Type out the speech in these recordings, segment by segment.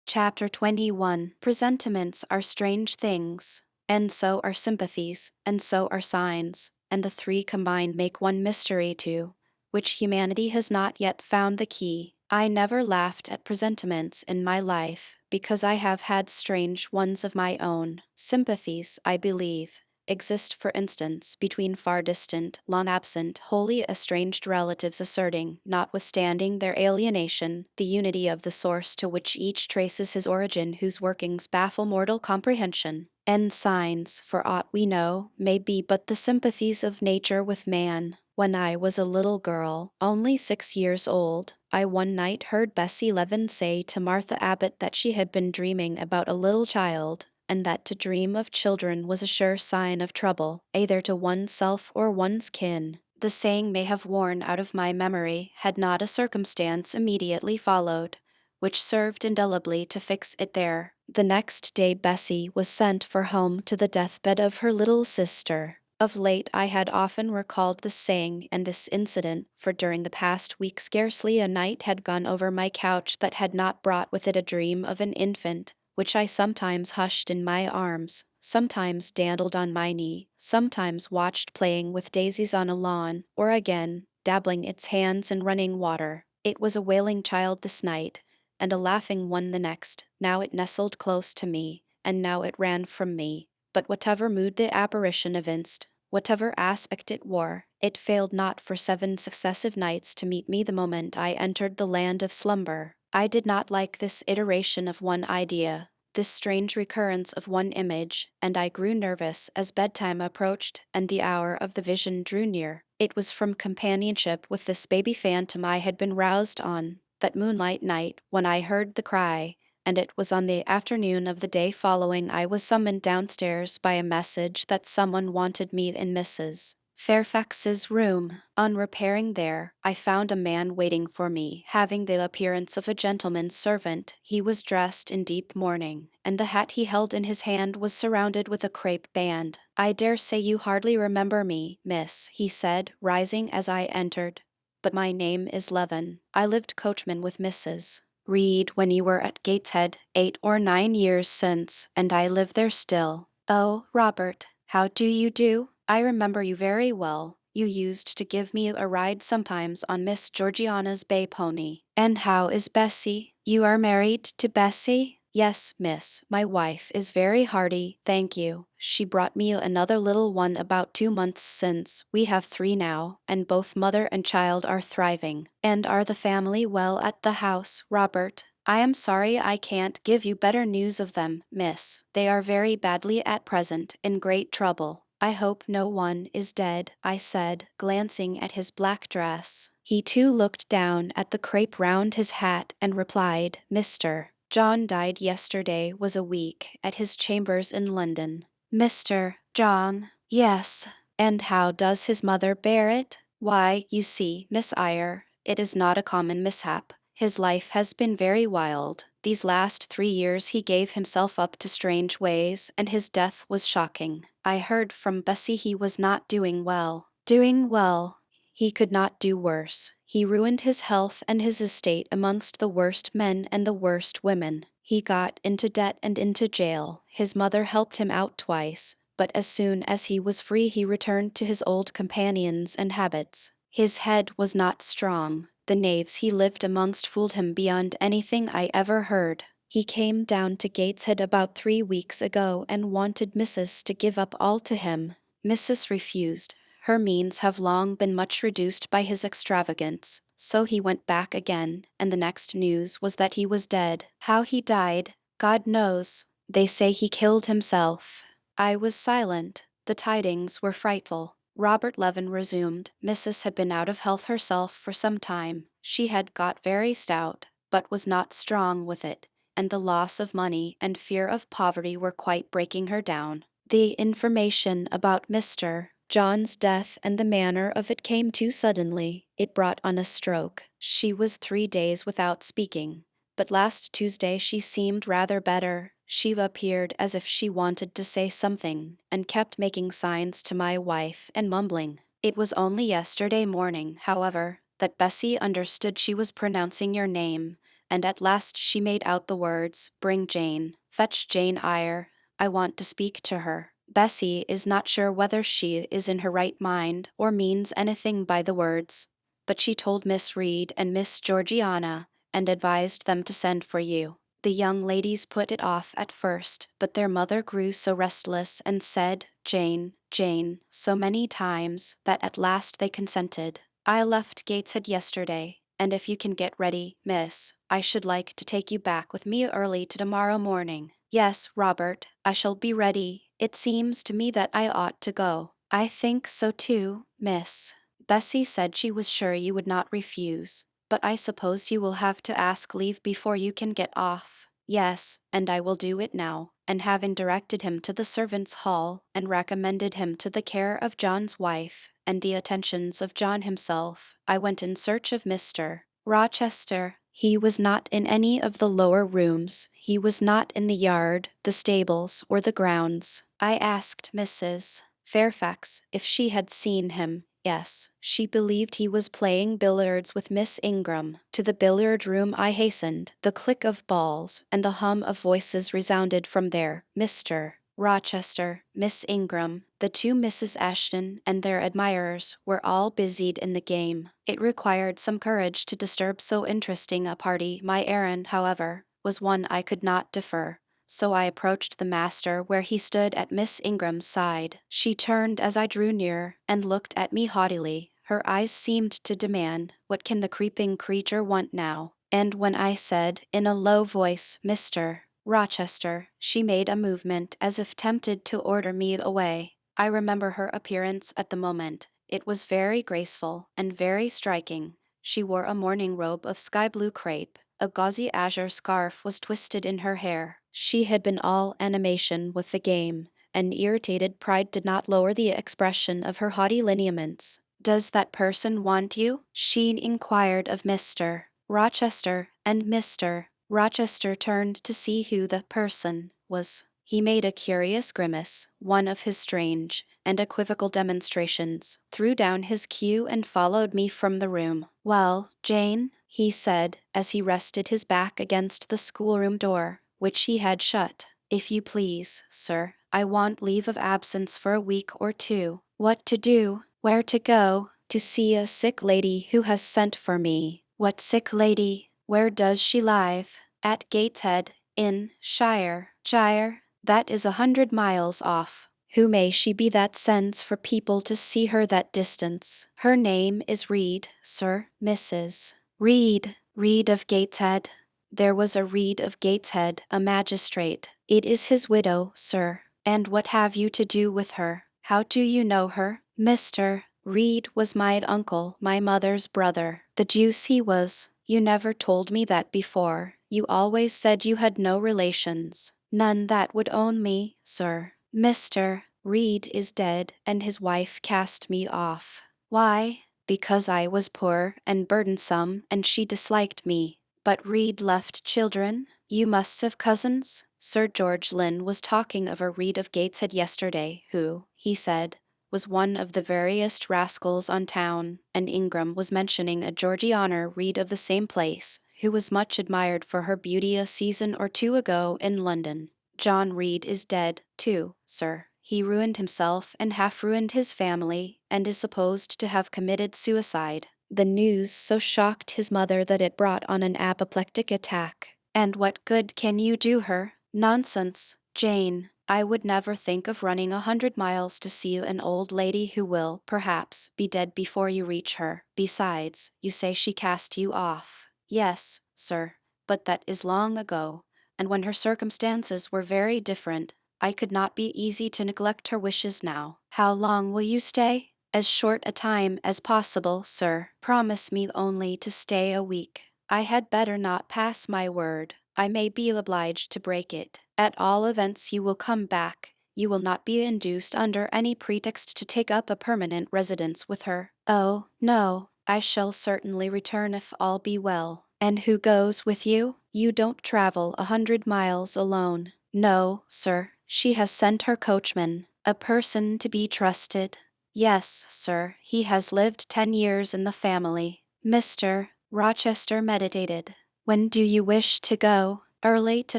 Chapter 21. Presentiments are strange things, and so are sympathies, and so are signs, and the three combined make one mystery to which humanity has not yet found the key. I never laughed at presentiments in my life, because I have had strange ones of my own. Sympathies, I believe, exist, for instance, between far distant, long absent, wholly estranged relatives asserting, notwithstanding their alienation, the unity of the source to which each traces his origin, whose workings baffle mortal comprehension. And signs, for aught we know, may be but the sympathies of nature with man. When I was a little girl, only 6 years old, I one night heard Bessie Levin say to Martha Abbott that she had been dreaming about a little child, and that to dream of children was a sure sign of trouble, either to oneself or one's kin. The saying may have worn out of my memory had not a circumstance immediately followed, which served indelibly to fix it there. The next day Bessie was sent for home to the deathbed of her little sister. Of late I had often recalled this saying and this incident, for during the past week scarcely a night had gone over my couch that had not brought with it a dream of an infant, which I sometimes hushed in my arms, sometimes dandled on my knee, sometimes watched playing with daisies on a lawn, or again, dabbling its hands in running water. It was a wailing child this night, and a laughing one the next. Now it nestled close to me, and now it ran from me. But whatever mood the apparition evinced, whatever aspect it wore, it failed not for 7 successive nights to meet me the moment I entered the land of slumber. I did not like this iteration of one idea, this strange recurrence of one image, and I grew nervous as bedtime approached and the hour of the vision drew near. It was from companionship with this baby phantom I had been roused on that moonlight night when I heard the cry, and it was on the afternoon of the day following I was summoned downstairs by a message that someone wanted me in Mrs. Fairfax's room. On repairing there, I found a man waiting for me, having the appearance of a gentleman's servant. He was dressed in deep mourning, and the hat he held in his hand was surrounded with a crape band. "I dare say you hardly remember me, miss," he said, rising as I entered, "but my name is Levin. I lived coachman with Mrs. Reed when you were at Gateshead 8 or 9 years since, and I live there still. Oh, Robert, how do you do? I remember you very well. You used to give me a ride sometimes on Miss Georgiana's bay pony. And how is Bessie? You are married to Bessie?" "Yes, miss, my wife is very hearty, thank you. She brought me another little one about 2 months since. We have 3 now, and both mother and child are thriving." "And are the family well at the house, Robert?" "I am sorry I can't give you better news of them, miss. They are very badly at present, in great trouble." "I hope no one is dead," I said, glancing at his black dress. He too looked down at the crape round his hat and replied, "Mr. John died yesterday, was a week at his chambers in London." "Mr. John?" "Yes." "And how does his mother bear it?" "Why, you see, Miss Eyre, it is not a common mishap. His life has been very wild. These last 3 years he gave himself up to strange ways, and his death was shocking. I heard from Bessie he was not doing well." "Doing well?" "He could not do worse. He ruined his health and his estate amongst the worst men and the worst women. He got into debt and into jail. His mother helped him out twice, but as soon as he was free he returned to his old companions and habits. His head was not strong. The knaves he lived amongst fooled him beyond anything I ever heard. He came down to Gateshead about 3 weeks ago and wanted Mrs. to give up all to him. Mrs. refused. Her means have long been much reduced by his extravagance, so he went back again, and the next news was that he was dead. How he died, God knows. They say he killed himself." I was silent. The tidings were frightful. Robert Levin resumed. "Mrs. had been out of health herself for some time. She had got very stout, but was not strong with it, and the loss of money and fear of poverty were quite breaking her down. The information about Mr. John's death and the manner of it came too suddenly. It brought on a stroke. She was 3 days without speaking, but last Tuesday she seemed rather better. She appeared as if she wanted to say something, and kept making signs to my wife and mumbling. It was only yesterday morning, however, that Bessie understood she was pronouncing your name, and at last she made out the words, "Bring Jane, fetch Jane Eyre. I want to speak to her." Bessie is not sure whether she is in her right mind or means anything by the words, but she told Miss Reed and Miss Georgiana and advised them to send for you. The young ladies put it off at first, but their mother grew so restless and said, "Jane, Jane," so many times that at last they consented. I left Gateshead yesterday, and if you can get ready, miss, I should like to take you back with me early to tomorrow morning. Yes, Robert, I shall be ready. It seems to me that I ought to go. I think so too, miss. Bessie said she was sure you would not refuse, but I suppose you will have to ask leave before you can get off. Yes, and I will do it now. And having directed him to the servants' hall, and recommended him to the care of John's wife, and the attentions of John himself, I went in search of Mr. Rochester. He was not in any of the lower rooms. He was not in the yard, the stables, or the grounds. I asked Mrs. Fairfax if she had seen him. Yes, she believed he was playing billiards with Miss Ingram. To the billiard room I hastened. The click of balls and the hum of voices resounded from there. Mr. Rochester, Miss Ingram, the two Misses Ashton, and their admirers were all busied in the game. It required some courage to disturb so interesting a party. My errand, however, was one I could not defer. So I approached the master where he stood at Miss Ingram's side. She turned as I drew near, and looked at me haughtily. Her eyes seemed to demand, "What can the creeping creature want now?" And when I said, in a low voice, "Mr. Rochester," she made a movement as if tempted to order me away. I remember her appearance at the moment. It was very graceful and very striking. She wore a morning robe of sky-blue crepe. A gauzy azure scarf was twisted in her hair. She had been all animation with the game, and irritated pride did not lower the expression of her haughty lineaments. "Does that person want you?" she inquired of Mr. Rochester, and Mr. Rochester turned to see who the person was. He made a curious grimace, one of his strange and equivocal demonstrations, threw down his cue and followed me from the room. "Well, Jane," he said, as he rested his back against the schoolroom door, which he had shut. "If you please, sir, I want leave of absence for a week or two." "What to do? Where to go?" "To see a sick lady who has sent for me." "What sick lady? Where does she live?" "At Gateshead, in Shire." "Shire? That is 100 miles off. Who may she be that sends for people to see her that distance?" "Her name is Reed, sir, Mrs. Reed. Reed of Gateshead." "There was a Reed of Gateshead, a magistrate." "It is his widow, sir." "And what have you to do with her? How do you know her?" "Mr. Reed was my uncle, my mother's brother." "The deuce he was. You never told me that before. You always said you had no relations." "None that would own me, sir." "Mr. Reed is dead, and his wife cast me off." "Why?" "Because I was poor and burdensome, and she disliked me." "But Reed left children? You must have cousins?" "Sir George Lynn was talking of a Reed of Gateshead yesterday, who, he said, was one of the veriest rascals on town, and Ingram was mentioning a Georgiana Reed of the same place, who was much admired for her beauty a season or two ago in London. John Reed is dead, too, sir. He ruined himself and half ruined his family, and is supposed to have committed suicide. The news so shocked his mother that it brought on an apoplectic attack." "And what good can you do her?" "Nonsense, Jane. I would never think of running 100 miles to see an old lady who will, perhaps, be dead before you reach her. Besides, you say she cast you off." "Yes, sir, but that is long ago, and when her circumstances were very different. I could not be easy to neglect her wishes now." "How long will you stay?" "As short a time as possible, sir. Promise me only to stay a week." "I had better not pass my word. I may be obliged to break it. At all events you will come back. You will not be induced under any pretext to take up a permanent residence with her." "Oh, no, I shall certainly return if all be well." "And who goes with you? You don't travel 100 miles alone." "No, sir. She has sent her coachman, a person to be trusted." "Yes, sir. He has lived 10 years in the family." Mr. Rochester meditated. When do you wish to go? Early to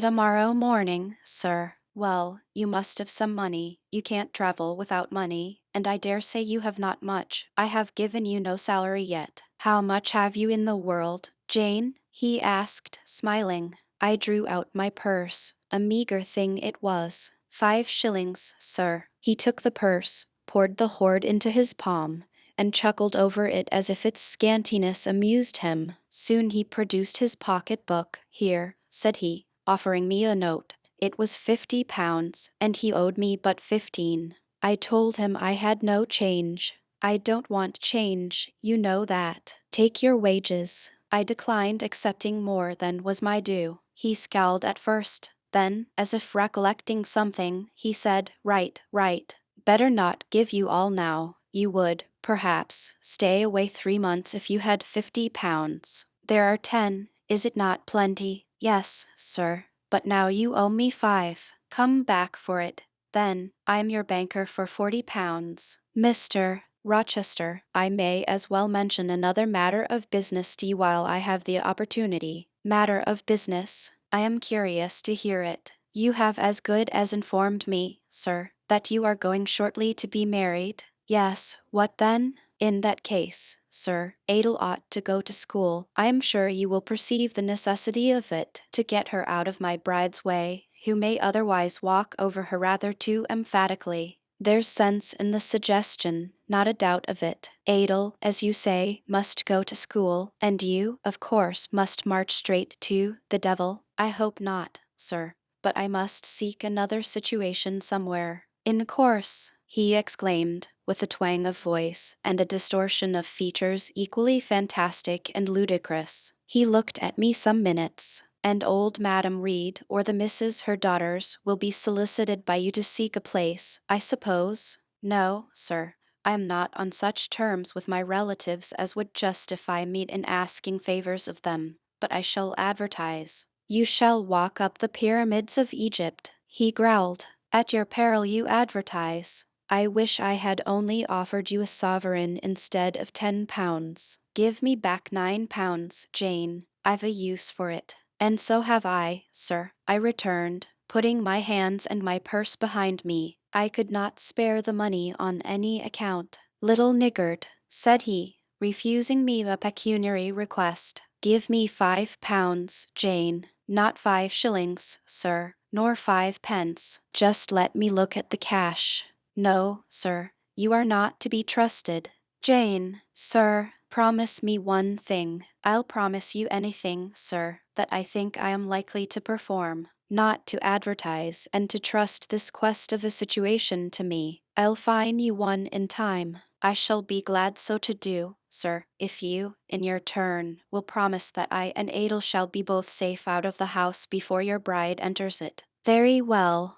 tomorrow morning, sir. Well, you must have some money. You can't travel without money, and I dare say you have not much. I have given you no salary yet. How much have you in the world, Jane? He asked, smiling. I drew out my purse. A meager thing it was. 5 shillings, sir. He took the purse, poured the hoard into his palm, and chuckled over it as if its scantiness amused him. Soon he produced his pocket-book. Here, said he, offering me a note. It was £50, and he owed me but 15. I told him I had no change. I don't want change, you know that. Take your wages. I declined accepting more than was my due. He scowled at first. Then, as if recollecting something, he said, right, right. Better not give you all now. You would, perhaps, stay away 3 months if you had £50. There are 10, is it not plenty? Yes, sir. But now you owe me 5. Come back for it. Then, I'm your banker for £40. Mr. Rochester, I may as well mention another matter of business to you while I have the opportunity. Matter of business? I am curious to hear it. You have as good as informed me, sir, that you are going shortly to be married. Yes, what then? In that case, sir, Adel ought to go to school. I am sure you will perceive the necessity of it, to get her out of my bride's way, who may otherwise walk over her rather too emphatically. There's sense in the suggestion, not a doubt of it. Adel, as you say, must go to school, and you, of course, must march straight to the devil. I hope not, sir, but I must seek another situation somewhere. In course, he exclaimed, with a twang of voice and a distortion of features equally fantastic and ludicrous. He looked at me some minutes. And old Madam Reed or the Misses her daughters will be solicited by you to seek a place, I suppose? No, sir. I am not on such terms with my relatives as would justify me in asking favors of them, but I shall advertise. You shall walk up the pyramids of Egypt, he growled. At your peril you advertise. I wish I had only offered you a sovereign instead of £10. Give me back £9, Jane. I've a use for it. And so have I, sir, I returned, putting my hands and my purse behind me. I could not spare the money on any account. Little niggard, said he, refusing me a pecuniary request. Give me £5, Jane, not 5 shillings, sir, nor 5 pence. Just let me look at the cash. No, sir, you are not to be trusted. Jane, sir, promise me one thing. I'll promise you anything, sir, that I think I am likely to perform. Not to advertise and to trust this quest of a situation to me. I'll find you one in time. I shall be glad so to do, sir, if you, in your turn, will promise that I and Adel shall be both safe out of the house before your bride enters it. Very well,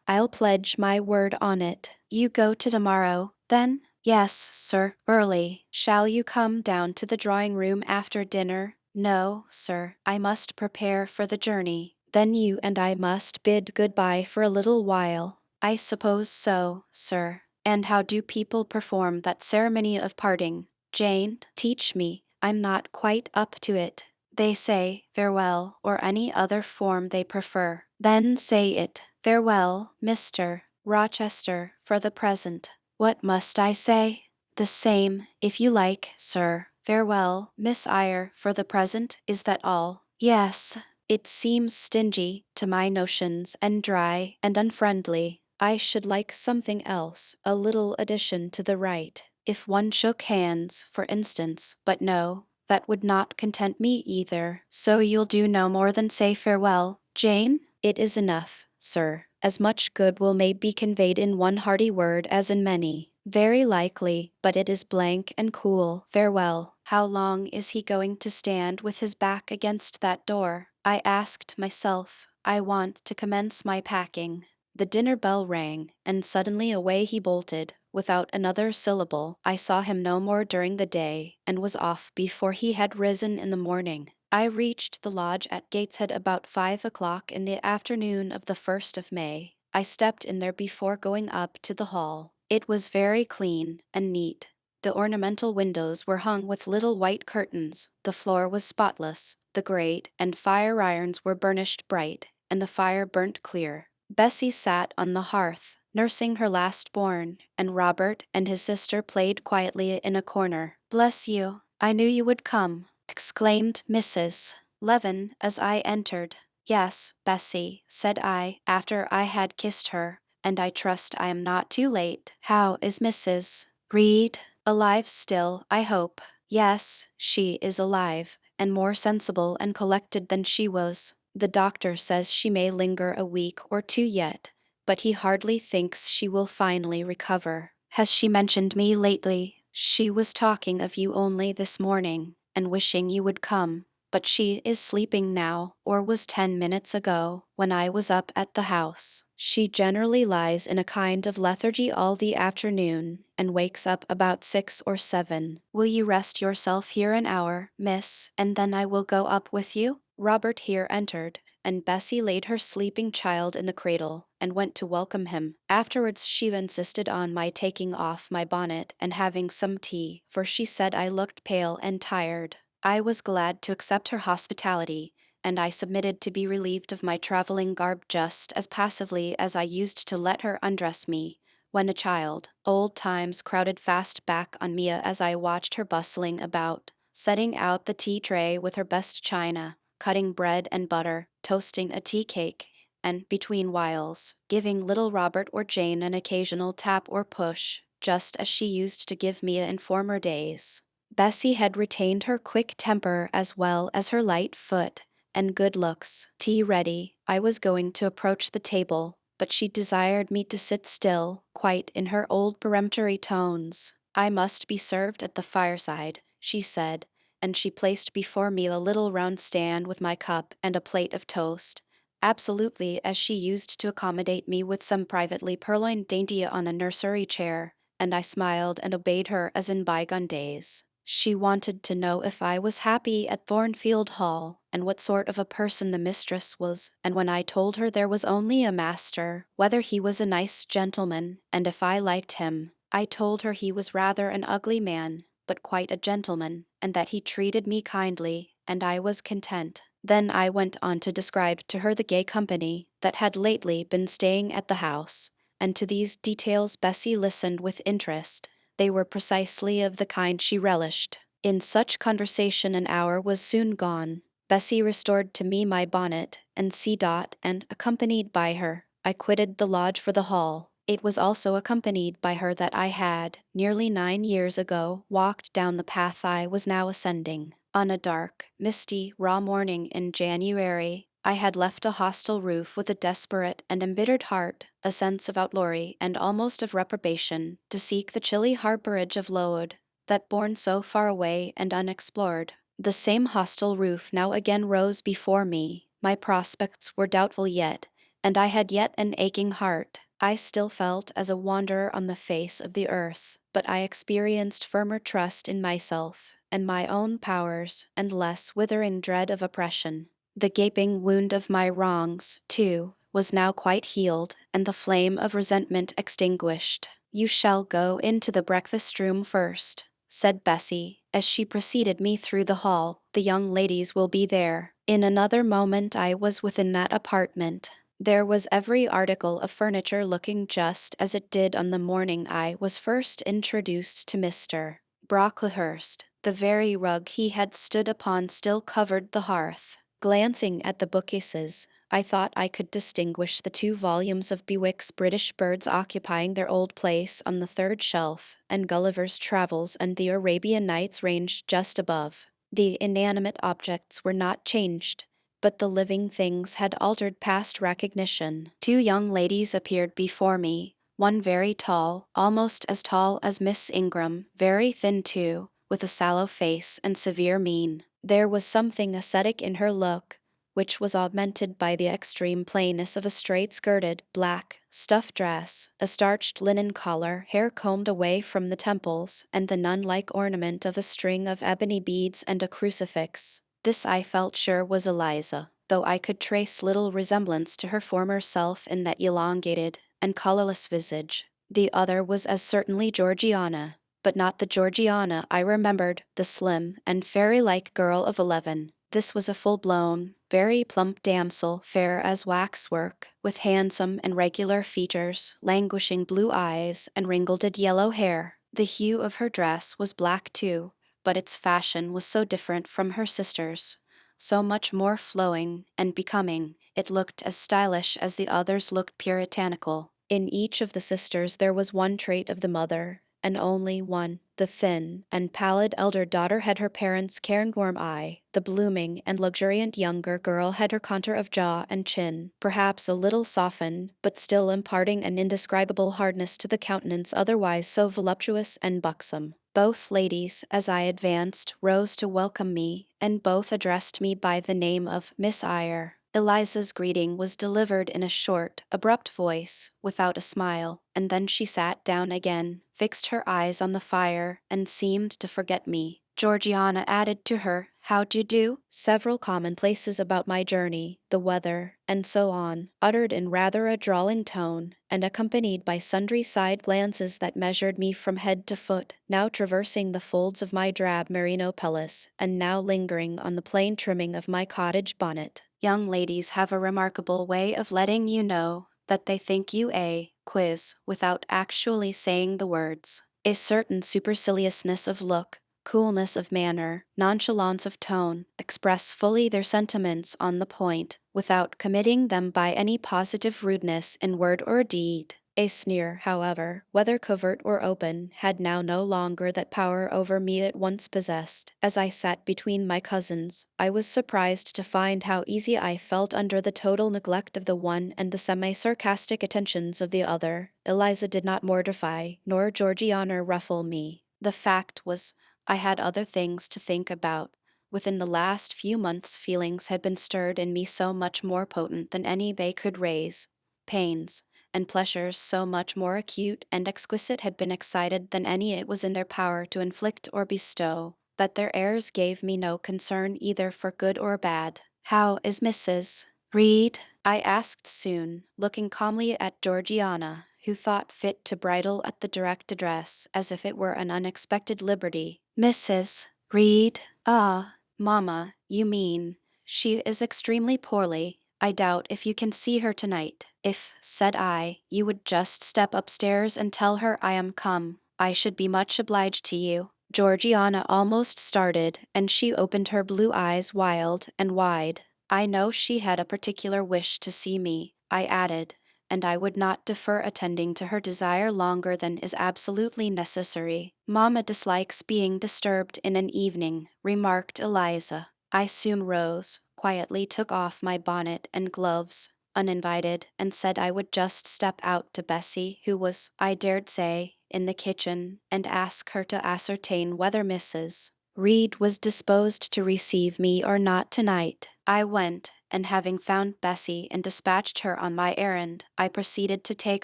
I'll pledge my word on it. You go to tomorrow, then? Yes, sir, early. Shall you come down to the drawing-room after dinner? No, sir, I must prepare for the journey. Then you and I must bid good-bye for a little while. I suppose so, sir. And how do people perform that ceremony of parting? Jane, teach me. I'm not quite up to it. They say farewell or any other form they prefer. Then say it. Farewell, Mr. Rochester, for the present. What must I say? The same, if you like, sir. Farewell, Miss Eyre, for the present, is that all? Yes. It seems stingy, to my notions, and dry, and unfriendly. I should like something else, a little addition to the right. If one shook hands, for instance, but no, that would not content me either. So you'll do no more than say farewell, Jane? It is enough, sir. As much goodwill may be conveyed in one hearty word as in many. Very likely, but it is blank and cool. Farewell. How long is he going to stand with his back against that door? I asked myself. I want to commence my packing. The dinner bell rang, and suddenly away he bolted. Without another syllable, I saw him no more during the day, and was off before he had risen in the morning. I reached the lodge at Gateshead about 5 o'clock in the afternoon of the 1st of May. I stepped in there before going up to the hall. It was very clean and neat. The ornamental windows were hung with little white curtains. The floor was spotless. The grate and fire irons were burnished bright, and the fire burnt clear. Bessie sat on the hearth, nursing her last born, and Robert and his sister played quietly in a corner. "Bless you, I knew you would come," exclaimed Mrs. Levin as I entered. "Yes, Bessie," said I, after I had kissed her, "and I trust I am not too late. How is Mrs. Reed? Alive still, I hope." "Yes, she is alive, and more sensible and collected than she was. The doctor says she may linger a week or two yet, but he hardly thinks she will finally recover. Has she mentioned me lately? She was talking of you only this morning, and wishing you would come, but she is sleeping now, or was 10 minutes ago, when I was up at the house. She generally lies in a kind of lethargy all the afternoon, and wakes up about 6 or 7. Will you rest yourself here an hour, miss, and then I will go up with you?" Robert here entered, and Bessie laid her sleeping child in the cradle, and went to welcome him. Afterwards she insisted on my taking off my bonnet and having some tea, for she said I looked pale and tired. I was glad to accept her hospitality, and I submitted to be relieved of my traveling garb just as passively as I used to let her undress me when a child. Old times crowded fast back on me as I watched her bustling about, setting out the tea tray with her best china, cutting bread and butter, toasting a tea cake, and, between whiles, giving little Robert or Jane an occasional tap or push, just as she used to give me in former days. Bessie had retained her quick temper as well as her light foot and good looks. Tea ready, I was going to approach the table, but she desired me to sit still, quite in her old peremptory tones. "I must be served at the fireside," she said, and she placed before me a little round stand with my cup and a plate of toast, absolutely as she used to accommodate me with some privately purloined dainty on a nursery chair, and I smiled and obeyed her as in bygone days. She wanted to know if I was happy at Thornfield Hall, and what sort of a person the mistress was, and when I told her there was only a master, whether he was a nice gentleman, and if I liked him. I told her he was rather an ugly man, but quite a gentleman, and that he treated me kindly, and I was content. Then I went on to describe to her the gay company that had lately been staying at the house, and to these details Bessie listened with interest. They were precisely of the kind she relished. In such conversation an hour was soon gone. Bessie restored to me my bonnet and sea dot, and, accompanied by her, I quitted the lodge for the hall. It was also accompanied by her that I had, nearly 9 years ago, walked down the path I was now ascending. On a dark, misty, raw morning in January, I had left a hostel roof with a desperate and embittered heart, a sense of outlawry and almost of reprobation, to seek the chilly harborage of Lowood, that borne so far away and unexplored. The same hostel roof now again rose before me. My prospects were doubtful yet, and I had yet an aching heart. I still felt as a wanderer on the face of the earth, but I experienced firmer trust in myself and my own powers, and less withering dread of oppression. The gaping wound of my wrongs, too, was now quite healed, and the flame of resentment extinguished. "You shall go into the breakfast-room first," said Bessie, as she preceded me through the hall. "The young ladies will be there." In another moment I was within that apartment. There was every article of furniture looking just as it did on the morning I was first introduced to Mr. Brocklehurst. The very rug he had stood upon still covered the hearth. Glancing at the bookcases, I thought I could distinguish the 2 volumes of Bewick's British Birds occupying their old place on the 3rd shelf, and Gulliver's Travels and the Arabian Nights ranged just above. The inanimate objects were not changed, but the living things had altered past recognition. 2 young ladies appeared before me, one very tall, almost as tall as Miss Ingram, very thin too, with a sallow face and severe mien. There was something ascetic in her look, which was augmented by the extreme plainness of a straight-skirted, black, stuff dress, a starched linen collar, hair combed away from the temples, and the nun-like ornament of a string of ebony beads and a crucifix. This I felt sure was Eliza, though I could trace little resemblance to her former self in that elongated and colorless visage. The other was as certainly Georgiana, but not the Georgiana I remembered, the slim and fairy-like girl of 11. This was a full-blown, very plump damsel, fair as waxwork, with handsome and regular features, languishing blue eyes, and ringled yellow hair. The hue of her dress was black too, but its fashion was so different from her sister's, so much more flowing and becoming, it looked as stylish as the others looked puritanical. In each of the sisters there was one trait of the mother, and only one. The thin and pallid elder daughter had her parents' careworn eye. The blooming and luxuriant younger girl had her contour of jaw and chin, perhaps a little softened, but still imparting an indescribable hardness to the countenance otherwise so voluptuous and buxom. Both ladies, as I advanced, rose to welcome me, and both addressed me by the name of Miss Eyre. Eliza's greeting was delivered in a short, abrupt voice, without a smile, and then she sat down again, fixed her eyes on the fire, and seemed to forget me. Georgiana added to her, "How d'ye do?" Several commonplaces about my journey, the weather, and so on, uttered in rather a drawling tone, and accompanied by sundry side glances that measured me from head to foot, now traversing the folds of my drab merino pelisse, and now lingering on the plain trimming of my cottage bonnet. Young ladies have a remarkable way of letting you know that they think you a quiz without actually saying the words. A certain superciliousness of look, coolness of manner, nonchalance of tone, express fully their sentiments on the point, without committing them by any positive rudeness in word or deed. A sneer, however, whether covert or open, had now no longer that power over me it once possessed. As I sat between my cousins, I was surprised to find how easy I felt under the total neglect of the one and the semi-sarcastic attentions of the other. Eliza did not mortify, nor Georgiana ruffle me. The fact was, I had other things to think about. Within the last few months feelings had been stirred in me so much more potent than any they could raise. Pains and pleasures so much more acute and exquisite had been excited than any it was in their power to inflict or bestow, that their airs gave me no concern either for good or bad. "How is Mrs. Reed?" I asked soon, looking calmly at Georgiana, who thought fit to bridle at the direct address, as if it were an unexpected liberty. "Mrs. Reed? Ah, mamma, you mean, she is extremely poorly. I doubt if you can see her tonight. If," said I, "you would just step upstairs and tell her I am come, I should be much obliged to you." Georgiana almost started, and she opened her blue eyes wild and wide. "I know she had a particular wish to see me," I added, "and I would not defer attending to her desire longer than is absolutely necessary." "Mamma dislikes being disturbed in an evening," remarked Eliza. I soon rose, quietly took off my bonnet and gloves, uninvited, and said I would just step out to Bessie, who was, I dared say, in the kitchen, and ask her to ascertain whether Mrs. Reed was disposed to receive me or not tonight. I went, and having found Bessie and dispatched her on my errand, I proceeded to take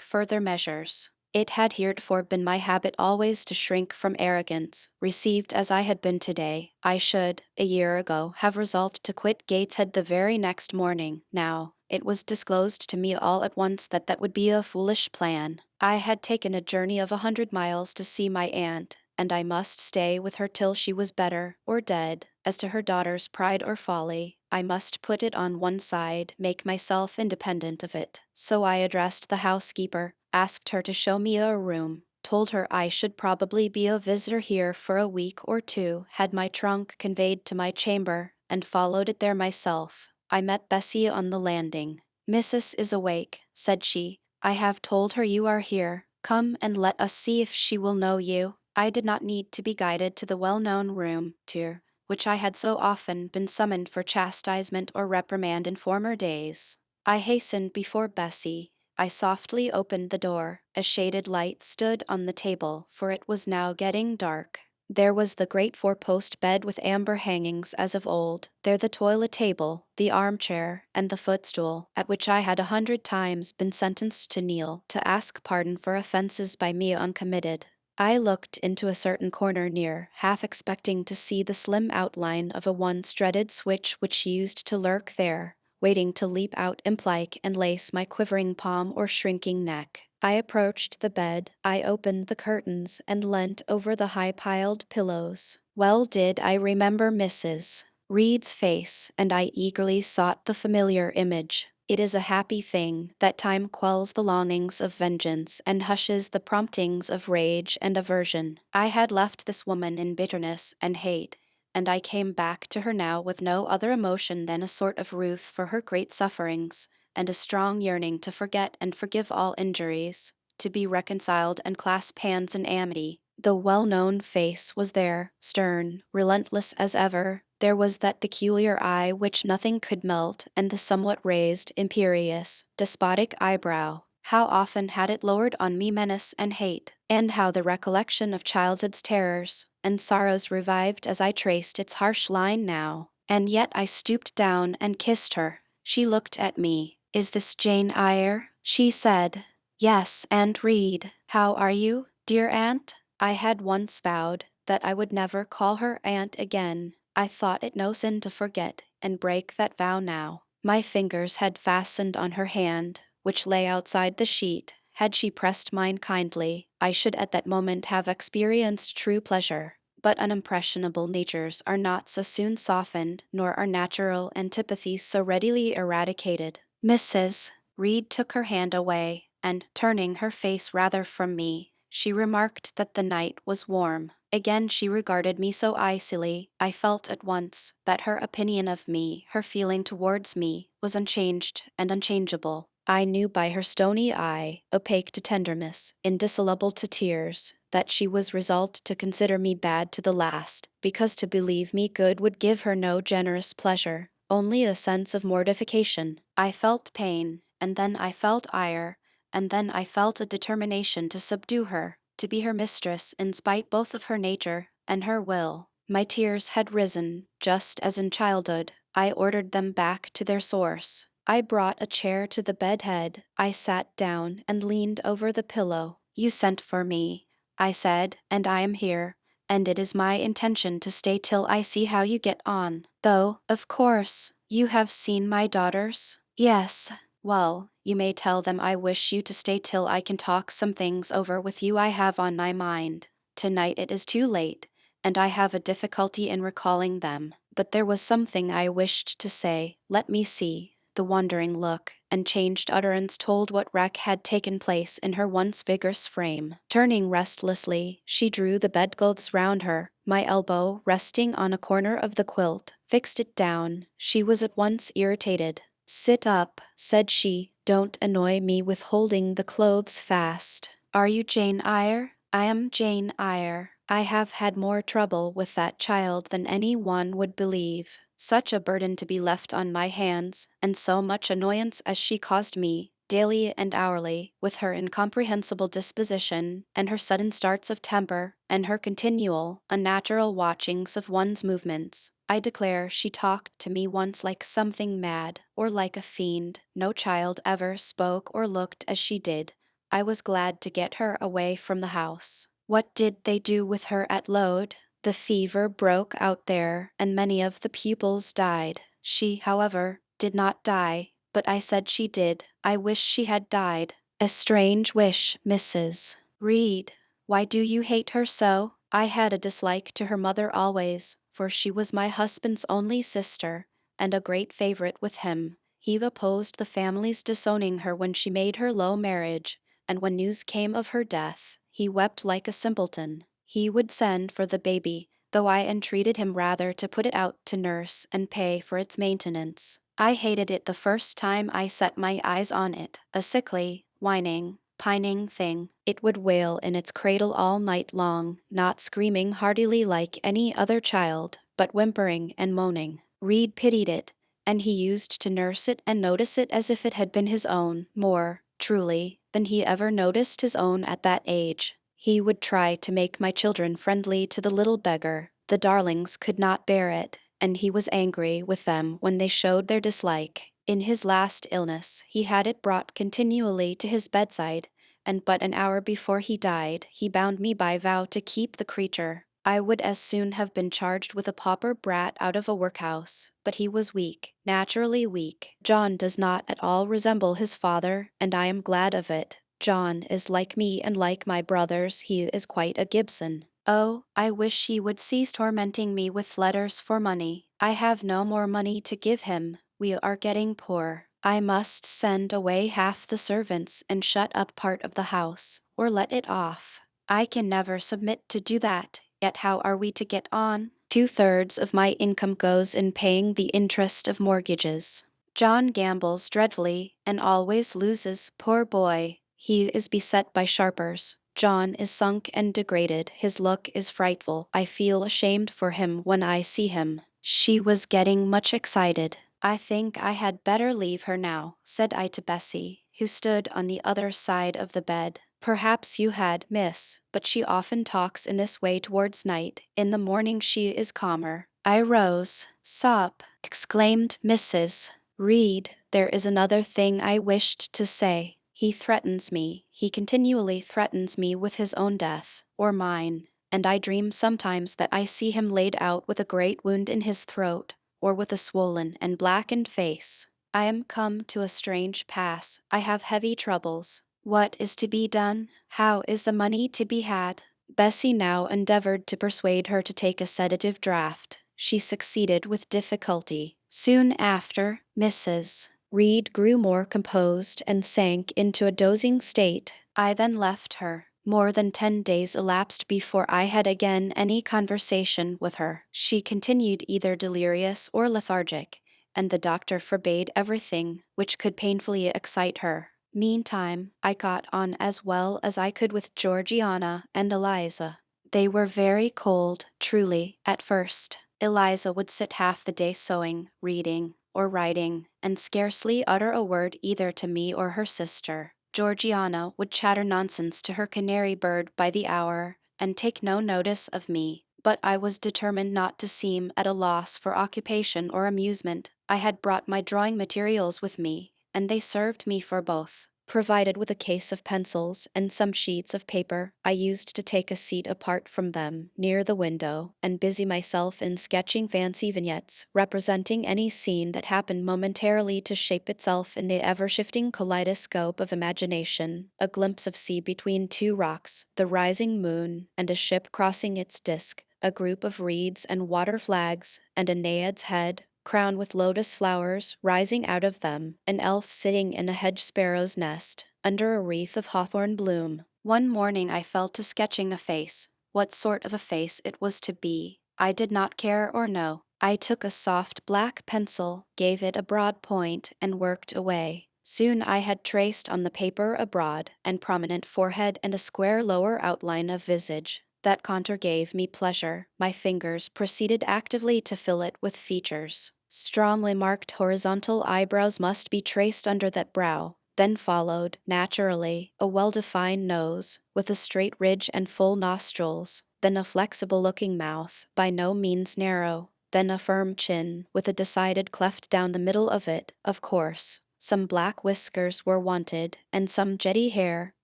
further measures. It had heretofore been my habit always to shrink from arrogance. Received as I had been today, I should, a year ago, have resolved to quit Gateshead the very next morning. Now, it was disclosed to me all at once that that would be a foolish plan. I had taken a journey of 100 miles to see my aunt, and I must stay with her till she was better, or dead. As to her daughter's pride or folly, I must put it on one side, make myself independent of it. So I addressed the housekeeper, asked her to show me a room, told her I should probably be a visitor here for a week or two, had my trunk conveyed to my chamber, and followed it there myself. I met Bessie on the landing. "Missus is awake," said she. "I have told her you are here. Come and let us see if she will know you." I did not need to be guided to the well-known room, to which I had so often been summoned for chastisement or reprimand in former days. I hastened before Bessie. I softly opened the door. A shaded light stood on the table, for it was now getting dark. There was the great four-post bed with amber hangings as of old. There the toilet table, the armchair, and the footstool, at which I had 100 times been sentenced to kneel, to ask pardon for offences by me uncommitted. I looked into a certain corner near, half expecting to see the slim outline of a once dreaded switch which used to lurk there, waiting to leap out implike and lace my quivering palm or shrinking neck. I approached the bed, I opened the curtains, and leant over the high-piled pillows. Well did I remember Mrs. Reed's face, and I eagerly sought the familiar image. It is a happy thing that time quells the longings of vengeance and hushes the promptings of rage and aversion. I had left this woman in bitterness and hate, and I came back to her now with no other emotion than a sort of ruth for her great sufferings, and a strong yearning to forget and forgive all injuries, to be reconciled and clasp hands in amity. The well-known face was there, stern, relentless as ever. There was that peculiar eye which nothing could melt, and the somewhat raised, imperious, despotic eyebrow. How often had it lowered on me menace and hate, and how the recollection of childhood's terrors and sorrows revived as I traced its harsh line now. And yet I stooped down and kissed her. She looked at me. "Is this Jane Eyre?" she said. "Yes, Aunt Reed. How are you, dear aunt?" I had once vowed that I would never call her aunt again. I thought it no sin to forget and break that vow now. My fingers had fastened on her hand, which lay outside the sheet. Had she pressed mine kindly, I should at that moment have experienced true pleasure. But unimpressionable natures are not so soon softened, nor are natural antipathies so readily eradicated. Mrs. Reed took her hand away, and, turning her face rather from me, she remarked that the night was warm. Again she regarded me so icily, I felt at once that her opinion of me, her feeling towards me, was unchanged and unchangeable. I knew by her stony eye, opaque to tenderness, indissoluble to tears, that she was resolved to consider me bad to the last, because to believe me good would give her no generous pleasure, only a sense of mortification. I felt pain, and then I felt ire, and then I felt a determination to subdue her, to be her mistress in spite both of her nature and her will. My tears had risen, just as in childhood. I ordered them back to their source. I brought a chair to the bed head. I sat down and leaned over the pillow. "You sent for me," I said, "and I am here, and it is my intention to stay till I see how you get on. Though, of course, you have seen my daughters?" "Yes." "Well, you may tell them I wish you to stay till I can talk some things over with you I have on my mind. Tonight it is too late, and I have a difficulty in recalling them. But there was something I wished to say. Let me see." The wandering look and changed utterance told what wreck had taken place in her once vigorous frame. Turning restlessly, she drew the bedclothes round her. My elbow, resting on a corner of the quilt, fixed it down. She was at once irritated. "Sit up," said she. "Don't annoy me with holding the clothes fast. Are you Jane Eyre?" "I am Jane Eyre. I have had more trouble with that child than any one would believe. Such a burden to be left on my hands, and so much annoyance as she caused me, daily and hourly, with her incomprehensible disposition, and her sudden starts of temper, and her continual, unnatural watchings of one's movements. I declare she talked to me once like something mad, or like a fiend. No child ever spoke or looked as she did. I was glad to get her away from the house." "What did they do with her at Lode?" "The fever broke out there, and many of the pupils died. She, however, did not die, but I said she did. I wish she had died." "A strange wish, Mrs. Reed. Why do you hate her so?" "I had a dislike to her mother always, for she was my husband's only sister, and a great favorite with him. He opposed the family's disowning her when she made her low marriage, and when news came of her death, he wept like a simpleton. He would send for the baby, though I entreated him rather to put it out to nurse and pay for its maintenance. I hated it the first time I set my eyes on it, a sickly, whining, pining thing. It would wail in its cradle all night long, not screaming heartily like any other child, but whimpering and moaning. Reed pitied it, and he used to nurse it and notice it as if it had been his own, more, truly, than he ever noticed his own at that age. He would try to make my children friendly to the little beggar. The darlings could not bear it, and he was angry with them when they showed their dislike. In his last illness, he had it brought continually to his bedside, and but an hour before he died, he bound me by vow to keep the creature. I would as soon have been charged with a pauper brat out of a workhouse, but he was weak, naturally weak. John does not at all resemble his father, and I am glad of it. John is like me and like my brothers, he is quite a Gibson. Oh, I wish he would cease tormenting me with letters for money. I have no more money to give him. We are getting poor. I must send away half the servants and shut up part of the house, or let it off. I can never submit to do that, yet how are we to get on? 2/3 of my income goes in paying the interest of mortgages. John gambles dreadfully, and always loses, poor boy. He is beset by sharpers. John is sunk and degraded, his look is frightful. I feel ashamed for him when I see him. She was getting much excited. I think I had better leave her now, said I to Bessie, who stood on the other side of the bed. Perhaps you had, miss, but she often talks in this way towards night. In the morning she is calmer. I rose. Stop, exclaimed Mrs. Reed. There is another thing I wished to say. He threatens me. He continually threatens me with his own death, or mine, and I dream sometimes that I see him laid out with a great wound in his throat, or with a swollen and blackened face. I am come to a strange pass. I have heavy troubles. What is to be done? How is the money to be had? Bessie now endeavored to persuade her to take a sedative draught. She succeeded with difficulty. Soon after, Mrs. Reed grew more composed and sank into a dozing state. I then left her. More than 10 days elapsed before I had again any conversation with her. She continued either delirious or lethargic, and the doctor forbade everything which could painfully excite her. Meantime, I got on as well as I could with Georgiana and Eliza. They were very cold, truly, at first. Eliza would sit half the day sewing, reading, or writing, and scarcely utter a word either to me or her sister. Georgiana would chatter nonsense to her canary bird by the hour, and take no notice of me. But I was determined not to seem at a loss for occupation or amusement. I had brought my drawing materials with me, and they served me for both. Provided with a case of pencils and some sheets of paper, I used to take a seat apart from them, near the window, and busy myself in sketching fancy vignettes, representing any scene that happened momentarily to shape itself in the ever-shifting kaleidoscope of imagination. A glimpse of sea between two rocks, the rising moon, and a ship crossing its disk, a group of reeds and water flags, and a naiad's head, crowned with lotus flowers rising out of them, an elf sitting in a hedge sparrow's nest, under a wreath of hawthorn bloom. One morning I fell to sketching a face. What sort of a face it was to be, I did not care or know. I took a soft black pencil, gave it a broad point, and worked away. Soon I had traced on the paper a broad and prominent forehead and a square lower outline of visage. That contour gave me pleasure. My fingers proceeded actively to fill it with features. Strongly marked horizontal eyebrows must be traced under that brow. Then followed, naturally, a well-defined nose, with a straight ridge and full nostrils, then a flexible-looking mouth, by no means narrow, then a firm chin, with a decided cleft down the middle of it, of course. Some black whiskers were wanted, and some jetty hair,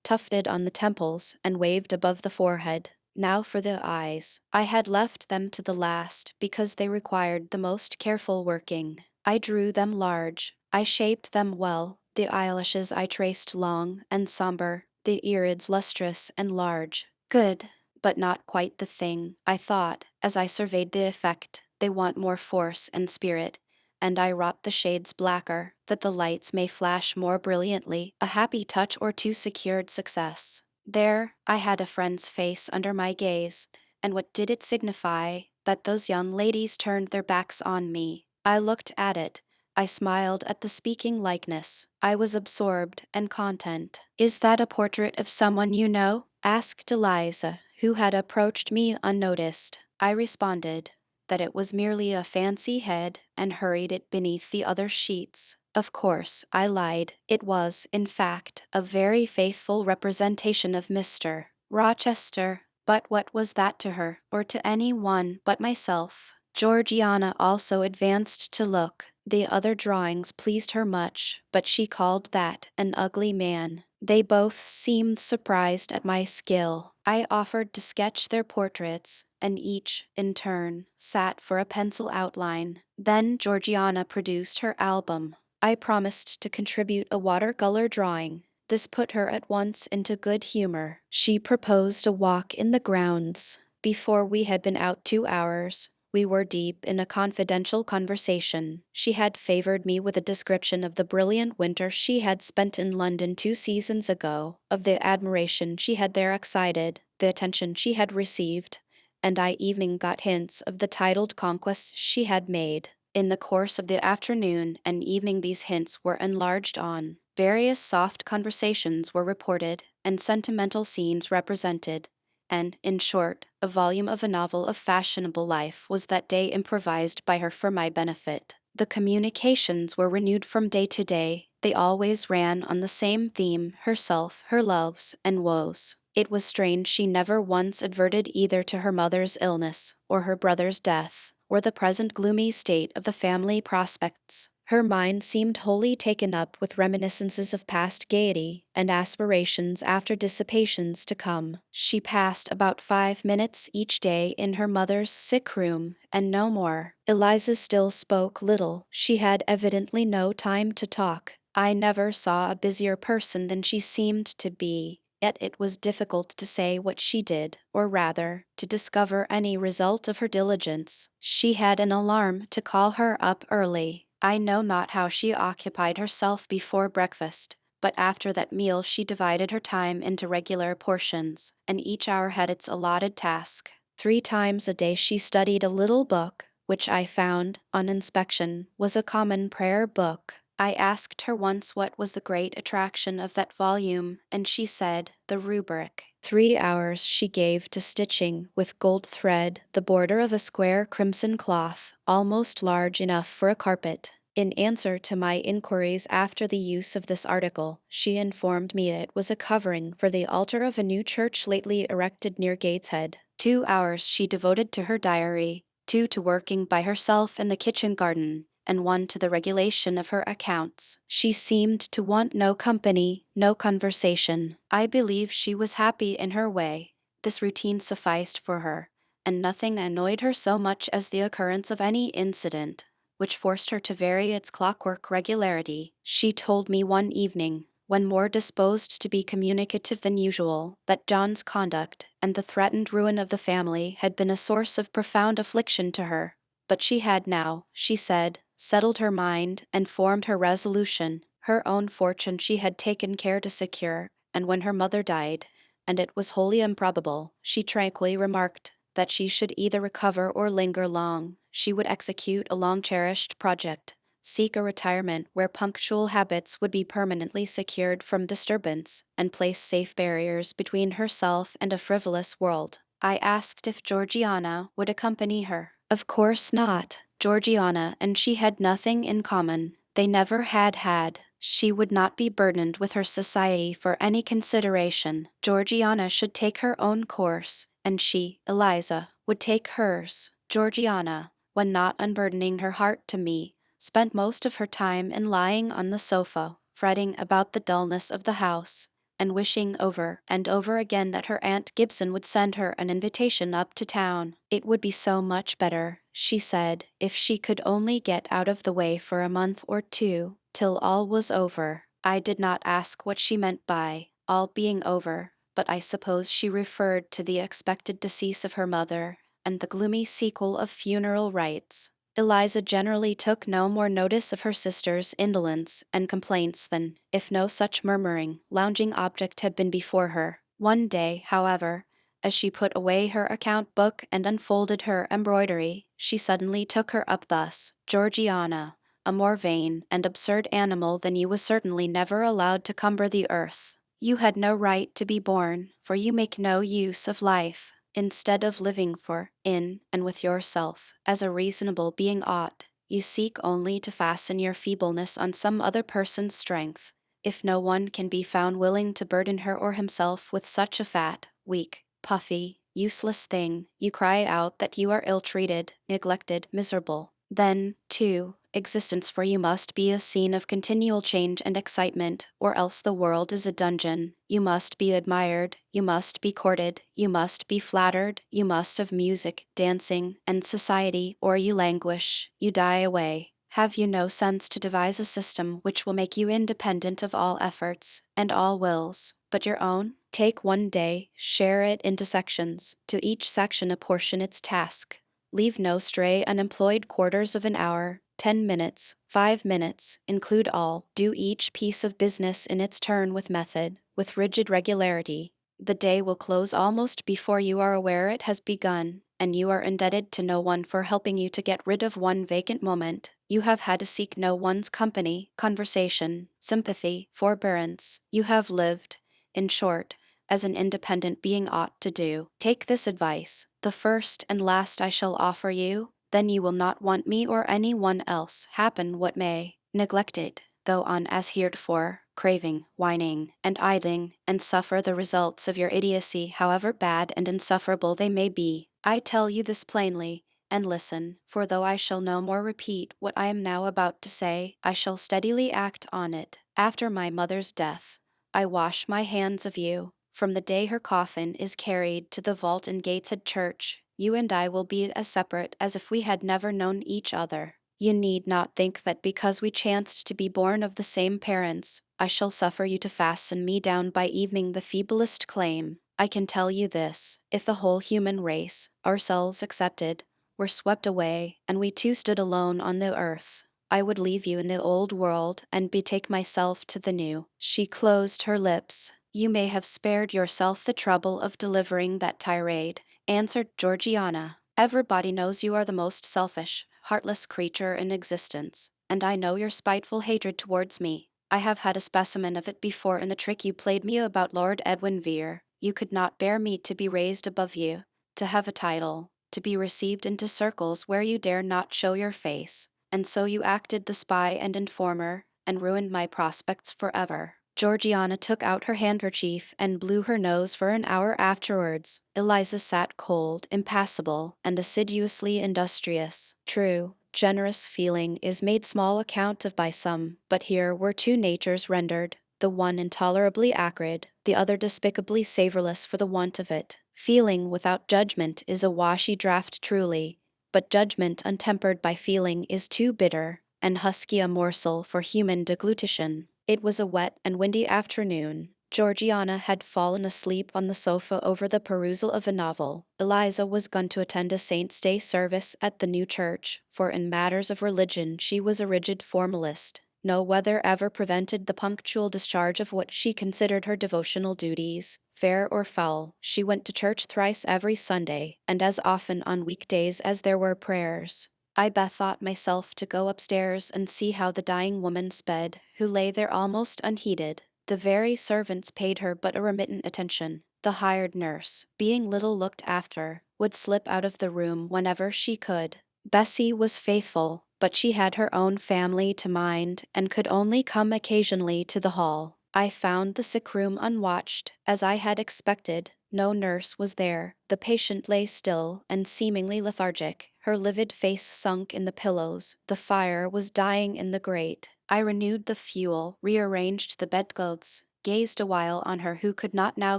tufted on the temples and waved above the forehead. Now for the eyes. I had left them to the last because they required the most careful working. I drew them large. I shaped them well. The eyelashes I traced long and somber, the irids lustrous and large. Good, but not quite the thing, I thought, as I surveyed the effect. They want more force and spirit, and I wrought the shades blacker, that the lights may flash more brilliantly. A happy touch or two secured success. There, I had a friend's face under my gaze, and what did it signify that those young ladies turned their backs on me? I looked at it. I smiled at the speaking likeness. I was absorbed and content. "Is that a portrait of someone you know?" asked Eliza, who had approached me unnoticed. I responded that it was merely a fancy head, and hurried it beneath the other sheets. Of course, I lied. It was, in fact, a very faithful representation of Mr. Rochester. But what was that to her, or to any one but myself? Georgiana also advanced to look. The other drawings pleased her much, but she called that an ugly man. They both seemed surprised at my skill. I offered to sketch their portraits, and each, in turn, sat for a pencil outline. Then Georgiana produced her album. I promised to contribute a watercolor drawing. This put her at once into good humor. She proposed a walk in the grounds. Before we had been out 2 hours, We were deep in a confidential conversation. She had favored me with a description of the brilliant winter she had spent in London 2 seasons ago, of the admiration she had there excited, the attention she had received, and I even got hints of the titled conquests she had made. In the course of the afternoon and evening, these hints were enlarged on. Various soft conversations were reported, and sentimental scenes represented, and, in short, a volume of a novel of fashionable life was that day improvised by her for my benefit. The communications were renewed from day to day. They always ran on the same theme: herself, her loves, and woes. It was strange she never once adverted either to her mother's illness, or her brother's death, or the present gloomy state of the family prospects. Her mind seemed wholly taken up with reminiscences of past gaiety, and aspirations after dissipations to come. She passed about 5 minutes each day in her mother's sick room, and no more. Eliza still spoke little. She had evidently no time to talk. I never saw a busier person than she seemed to be. Yet it was difficult to say what she did, or rather, to discover any result of her diligence. She had an alarm to call her up early. I know not how she occupied herself before breakfast, but after that meal she divided her time into regular portions, and each hour had its allotted task. 3 times a day she studied a little book, which I found, on inspection, was a common prayer book. I asked her once what was the great attraction of that volume, and she said, the rubric. 3 hours she gave to stitching, with gold thread, the border of a square crimson cloth, almost large enough for a carpet. In answer to my inquiries after the use of this article, she informed me it was a covering for the altar of a new church lately erected near Gateshead. 2 hours she devoted to her diary, 2 to working by herself in the kitchen garden, and 1 to the regulation of her accounts. She seemed to want no company, no conversation. I believe she was happy in her way. This routine sufficed for her, and nothing annoyed her so much as the occurrence of any incident which forced her to vary its clockwork regularity. She told me one evening, when more disposed to be communicative than usual, that John's conduct and the threatened ruin of the family had been a source of profound affliction to her. But she had now, she said, settled her mind and formed her resolution. Her own fortune she had taken care to secure, and when her mother died, and it was wholly improbable, she tranquilly remarked, that she should either recover or linger long, she would execute a long-cherished project, seek a retirement where punctual habits would be permanently secured from disturbance, and place safe barriers between herself and a frivolous world. I asked if Georgiana would accompany her. Of course not. Georgiana and she had nothing in common. They never had. She would not be burdened with her society for any consideration. Georgiana should take her own course, and she, Eliza, would take hers. Georgiana, when not unburdening her heart to me, spent most of her time in lying on the sofa, fretting about the dullness of the house, and wishing over and over again that her Aunt Gibson would send her an invitation up to town. It would be so much better, she said, if she could only get out of the way for a month or 2, till all was over. I did not ask what she meant by all being over, but I suppose she referred to the expected decease of her mother, and the gloomy sequel of funeral rites. Eliza generally took no more notice of her sister's indolence and complaints than, if no such murmuring, lounging object had been before her. One day, however, as she put away her account book and unfolded her embroidery, she suddenly took her up thus: Georgiana, a more vain and absurd animal than you was certainly never allowed to cumber the earth. You had no right to be born, for you make no use of life. Instead of living for, in, and with yourself, as a reasonable being ought, you seek only to fasten your feebleness on some other person's strength. If no one can be found willing to burden her or himself with such a fat, weak, puffy, useless thing, you cry out that you are ill-treated, neglected, miserable. Then, too, existence for you must be a scene of continual change and excitement, or else the world is a dungeon. You must be admired, you must be courted, you must be flattered, you must have music, dancing, and society, or you languish, you die away. Have you no sense to devise a system which will make you independent of all efforts, and all wills, but your own? Take one day, share it into sections, to each section apportion its task. Leave no stray unemployed quarters of an hour, 10 minutes, 5 minutes, include all. Do each piece of business in its turn with method, with rigid regularity. The day will close almost before you are aware it has begun, and you are indebted to no one for helping you to get rid of one vacant moment. You have had to seek no one's company, conversation, sympathy, forbearance. You have lived, in short, as an independent being ought to do. Take this advice, the first and last I shall offer you, then you will not want me or any one else, happen what may. Neglect it, though on as heretofore, craving, whining, and idling, and suffer the results of your idiocy, however bad and insufferable they may be. I tell you this plainly, and listen, for though I shall no more repeat what I am now about to say, I shall steadily act on it. After my mother's death, I wash my hands of you. From the day her coffin is carried to the vault in Gateshead Church, you and I will be as separate as if we had never known each other. You need not think that because we chanced to be born of the same parents, I shall suffer you to fasten me down by evening the feeblest claim. I can tell you this, if the whole human race, ourselves excepted, were swept away, and we two stood alone on the earth, I would leave you in the old world and betake myself to the new. She closed her lips. You may have spared yourself the trouble of delivering that tirade, answered Georgiana. Everybody knows you are the most selfish, heartless creature in existence, and I know your spiteful hatred towards me. I have had a specimen of it before in the trick you played me about Lord Edwin Vere. You could not bear me to be raised above you, to have a title, to be received into circles where you dare not show your face, and so you acted the spy and informer, and ruined my prospects forever. Georgiana took out her handkerchief and blew her nose for an hour afterwards. Eliza sat cold, impassible, and assiduously industrious. True, generous feeling is made small account of by some, but here were two natures rendered, the one intolerably acrid, the other despicably savorless for the want of it. Feeling without judgment is a washy draught truly, but judgment untempered by feeling is too bitter and husky a morsel for human deglutition. It was a wet and windy afternoon. Georgiana had fallen asleep on the sofa over the perusal of a novel. Eliza was gone to attend a Saint's Day service at the new church, for in matters of religion she was a rigid formalist. No weather ever prevented the punctual discharge of what she considered her devotional duties. Fair or foul, she went to church thrice every Sunday, and as often on weekdays as there were prayers. I bethought myself to go upstairs and see how the dying woman sped, who lay there almost unheeded. The very servants paid her but a remittent attention. The hired nurse, being little looked after, would slip out of the room whenever she could. Bessie was faithful, but she had her own family to mind, and could only come occasionally to the hall. I found the sick room unwatched, as I had expected. No nurse was there. The patient lay still and seemingly lethargic, her livid face sunk in the pillows. The fire was dying in the grate. I renewed the fuel, rearranged the bedclothes, gazed a while on her who could not now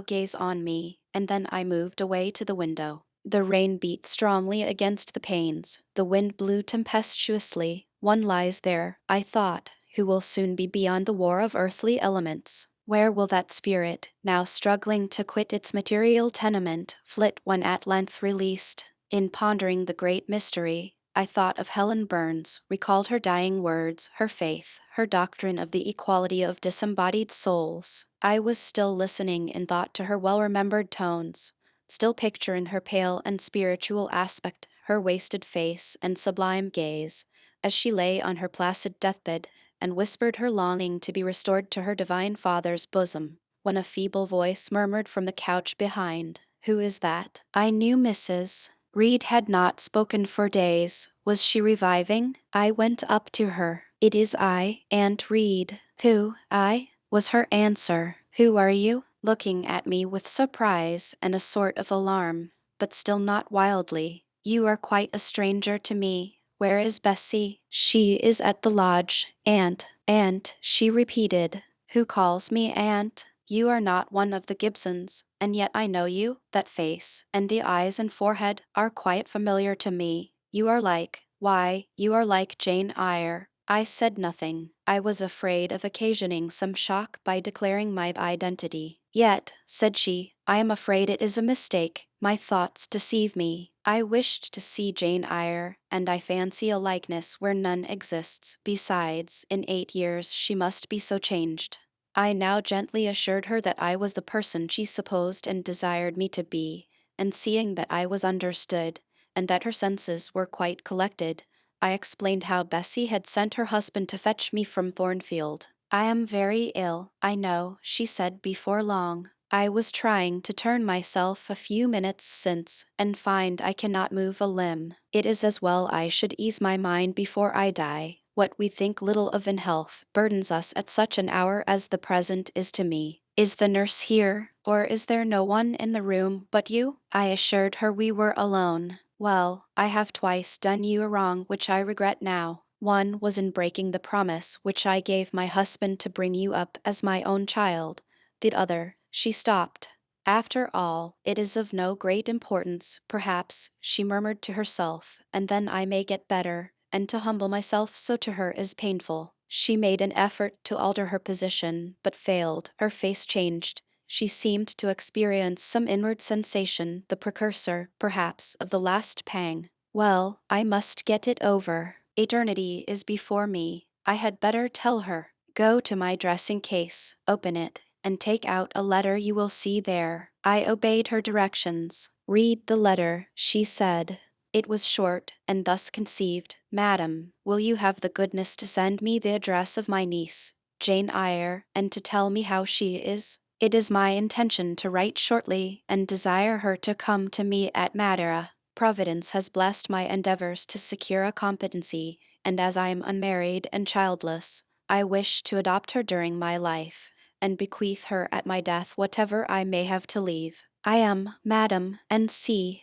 gaze on me, and then I moved away to the window. The rain beat strongly against the panes. The wind blew tempestuously. One lies there, I thought, who will soon be beyond the war of earthly elements. Where will that spirit, now struggling to quit its material tenement, flit when at length released? In pondering the great mystery, I thought of Helen Burns, recalled her dying words, her faith, her doctrine of the equality of disembodied souls. I was still listening in thought to her well-remembered tones, still picturing her pale and spiritual aspect, her wasted face and sublime gaze, as she lay on her placid deathbed, and whispered her longing to be restored to her divine Father's bosom, when a feeble voice murmured from the couch behind, "Who is that?" I knew Mrs. Reed had not spoken for days. Was she reviving? I went up to her. "It is I, Aunt Reed." "Who, I?" was her answer. "Who are you?" looking at me with surprise and a sort of alarm, but still not wildly. "You are quite a stranger to me. Where is Bessie?" "She is at the lodge, aunt." "Aunt," she repeated. "Who calls me aunt? You are not one of the Gibsons, and yet I know you. That face, and the eyes and forehead, are quite familiar to me. You are why, you are like Jane Eyre." I said nothing. I was afraid of occasioning some shock by declaring my identity. "Yet," said she, "I am afraid it is a mistake. My thoughts deceive me. I wished to see Jane Eyre, and I fancy a likeness where none exists. Besides, in 8 years she must be so changed. I now gently assured her that I was the person she supposed and desired me to be, and seeing that I was understood, and that her senses were quite collected, I explained how Bessie had sent her husband to fetch me from Thornfield. I am very ill, I know, she said before long. I was trying to turn myself a few minutes since, and find I cannot move a limb. It is as well I should ease my mind before I die. What we think little of in health burdens us at such an hour as the present is to me. Is the nurse here, or is there no one in the room but you? I assured her we were alone. Well, I have twice done you a wrong which I regret now. One was in breaking the promise which I gave my husband to bring you up as my own child. The other, she stopped. After all, it is of no great importance, perhaps, she murmured to herself, and then I may get better, and to humble myself so to her is painful. She made an effort to alter her position, but failed. Her face changed. She seemed to experience some inward sensation, the precursor, perhaps, of the last pang. Well, I must get it over. Eternity is before me. I had better tell her. Go to my dressing case, open it, and take out a letter you will see there. I obeyed her directions. Read the letter, she said. It was short, and thus conceived. Madam, will you have the goodness to send me the address of my niece, Jane Eyre, and to tell me how she is? It is my intention to write shortly, and desire her to come to me at Madeira. Providence has blessed my endeavors to secure a competency, and as I am unmarried and childless, I wish to adopt her during my life, and bequeath her at my death whatever I may have to leave. I am, Madam, N.C.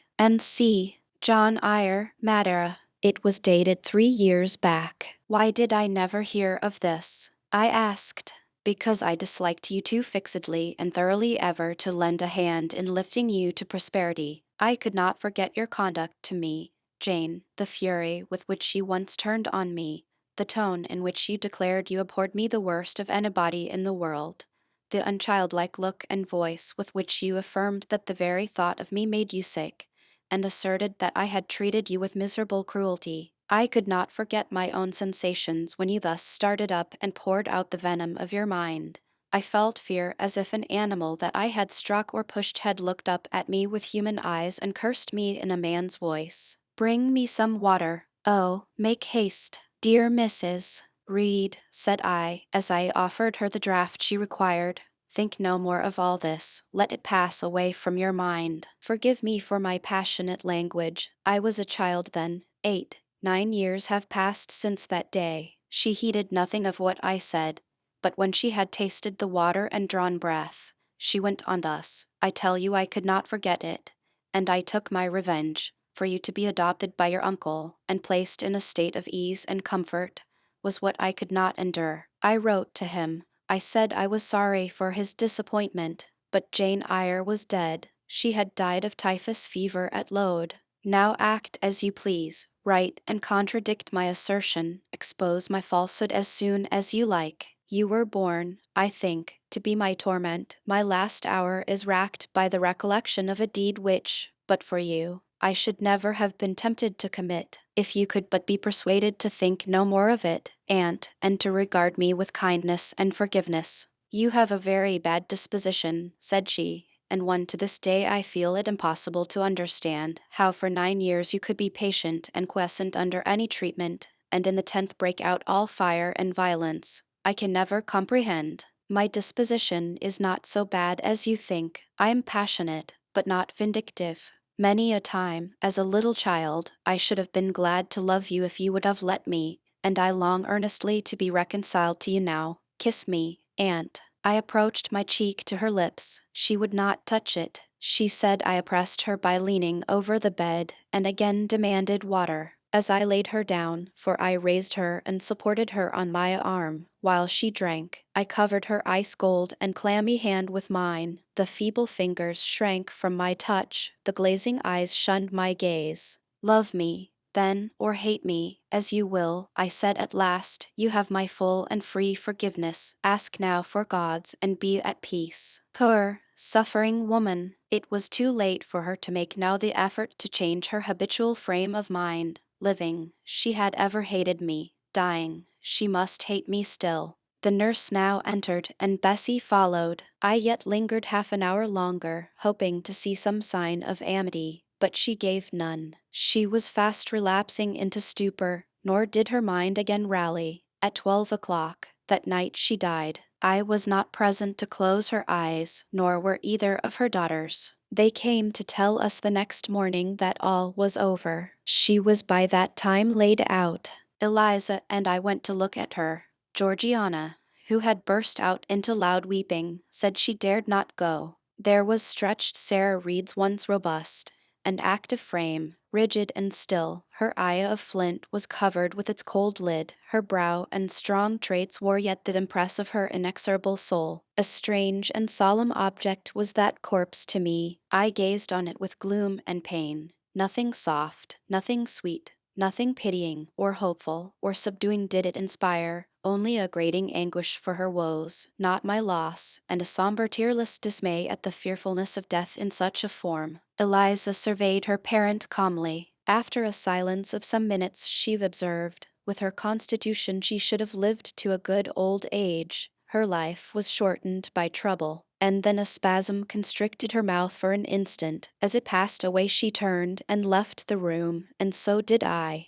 John Eyre, Madeira. It was dated 3 years back. Why did I never hear of this? I asked. Because I disliked you too fixedly and thoroughly ever to lend a hand in lifting you to prosperity. I could not forget your conduct to me, Jane, the fury with which you once turned on me, the tone in which you declared you abhorred me the worst of anybody in the world, the unchildlike look and voice with which you affirmed that the very thought of me made you sick, and asserted that I had treated you with miserable cruelty. I could not forget my own sensations when you thus started up and poured out the venom of your mind. I felt fear as if an animal that I had struck or pushed had looked up at me with human eyes and cursed me in a man's voice. Bring me some water. Oh, make haste. Dear Mrs. Read, said I, as I offered her the draught she required. Think no more of all this. Let it pass away from your mind. Forgive me for my passionate language. I was a child then. 8, 9 years have passed since that day. She heeded nothing of what I said, but when she had tasted the water and drawn breath, she went on thus. I tell you I could not forget it, and I took my revenge. For you to be adopted by your uncle, and placed in a state of ease and comfort, was what I could not endure. I wrote to him. I said I was sorry for his disappointment, but Jane Eyre was dead. She had died of typhus fever at Lode. Now act as you please. Write and contradict my assertion. Expose my falsehood as soon as you like. You were born, I think, to be my torment. My last hour is racked by the recollection of a deed which, but for you, I should never have been tempted to commit, if you could but be persuaded to think no more of it, and to regard me with kindness and forgiveness. You have a very bad disposition, said she, and one to this day I feel it impossible to understand, how for 9 years you could be patient and quiescent under any treatment, and in the 10th break out all fire and violence. I can never comprehend. My disposition is not so bad as you think. I am passionate, but not vindictive. Many a time, as a little child, I should have been glad to love you if you would have let me, and I long earnestly to be reconciled to you now. Kiss me, aunt. I approached my cheek to her lips. She would not touch it. She said I oppressed her by leaning over the bed, and again demanded water. As I laid her down, for I raised her and supported her on my arm, while she drank, I covered her ice-cold and clammy hand with mine. The feeble fingers shrank from my touch, the glazing eyes shunned my gaze. Love me, then, or hate me, as you will, I said at last. You have my full and free forgiveness. Ask now for God's, and be at peace. Poor, Suffering woman, it was too late for her to make now the effort to change her habitual frame of mind. Living, she had ever hated me. Dying, she must hate me still. The nurse now entered, and Bessie followed. I yet lingered half an hour longer, hoping to see some sign of amity, but she gave none. She was fast relapsing into stupor, nor did her mind again rally. At 12 o'clock that night she died. I was not present to close her eyes, nor were either of her daughters. They came to tell us the next morning that all was over. She was by that time laid out. Eliza and I went to look at her. Georgiana, who had burst out into loud weeping, said she dared not go. There was stretched Sarah Reed's once robust and active frame, rigid and still. Her eye of flint was covered with its cold lid. Her brow and strong traits wore yet the impress of her inexorable soul. A strange and solemn object was that corpse to me. I gazed on it with gloom and pain. Nothing soft, nothing sweet, nothing pitying or hopeful or subduing did it inspire, only a grating anguish for her woes, not my loss, and a somber tearless dismay at the fearfulness of death in such a form. Eliza surveyed her parent calmly. After a silence of some minutes she observed, with her constitution she should have lived to a good old age. Her life was shortened by trouble. And then a spasm constricted her mouth for an instant. As it passed away she turned and left the room, and so did I.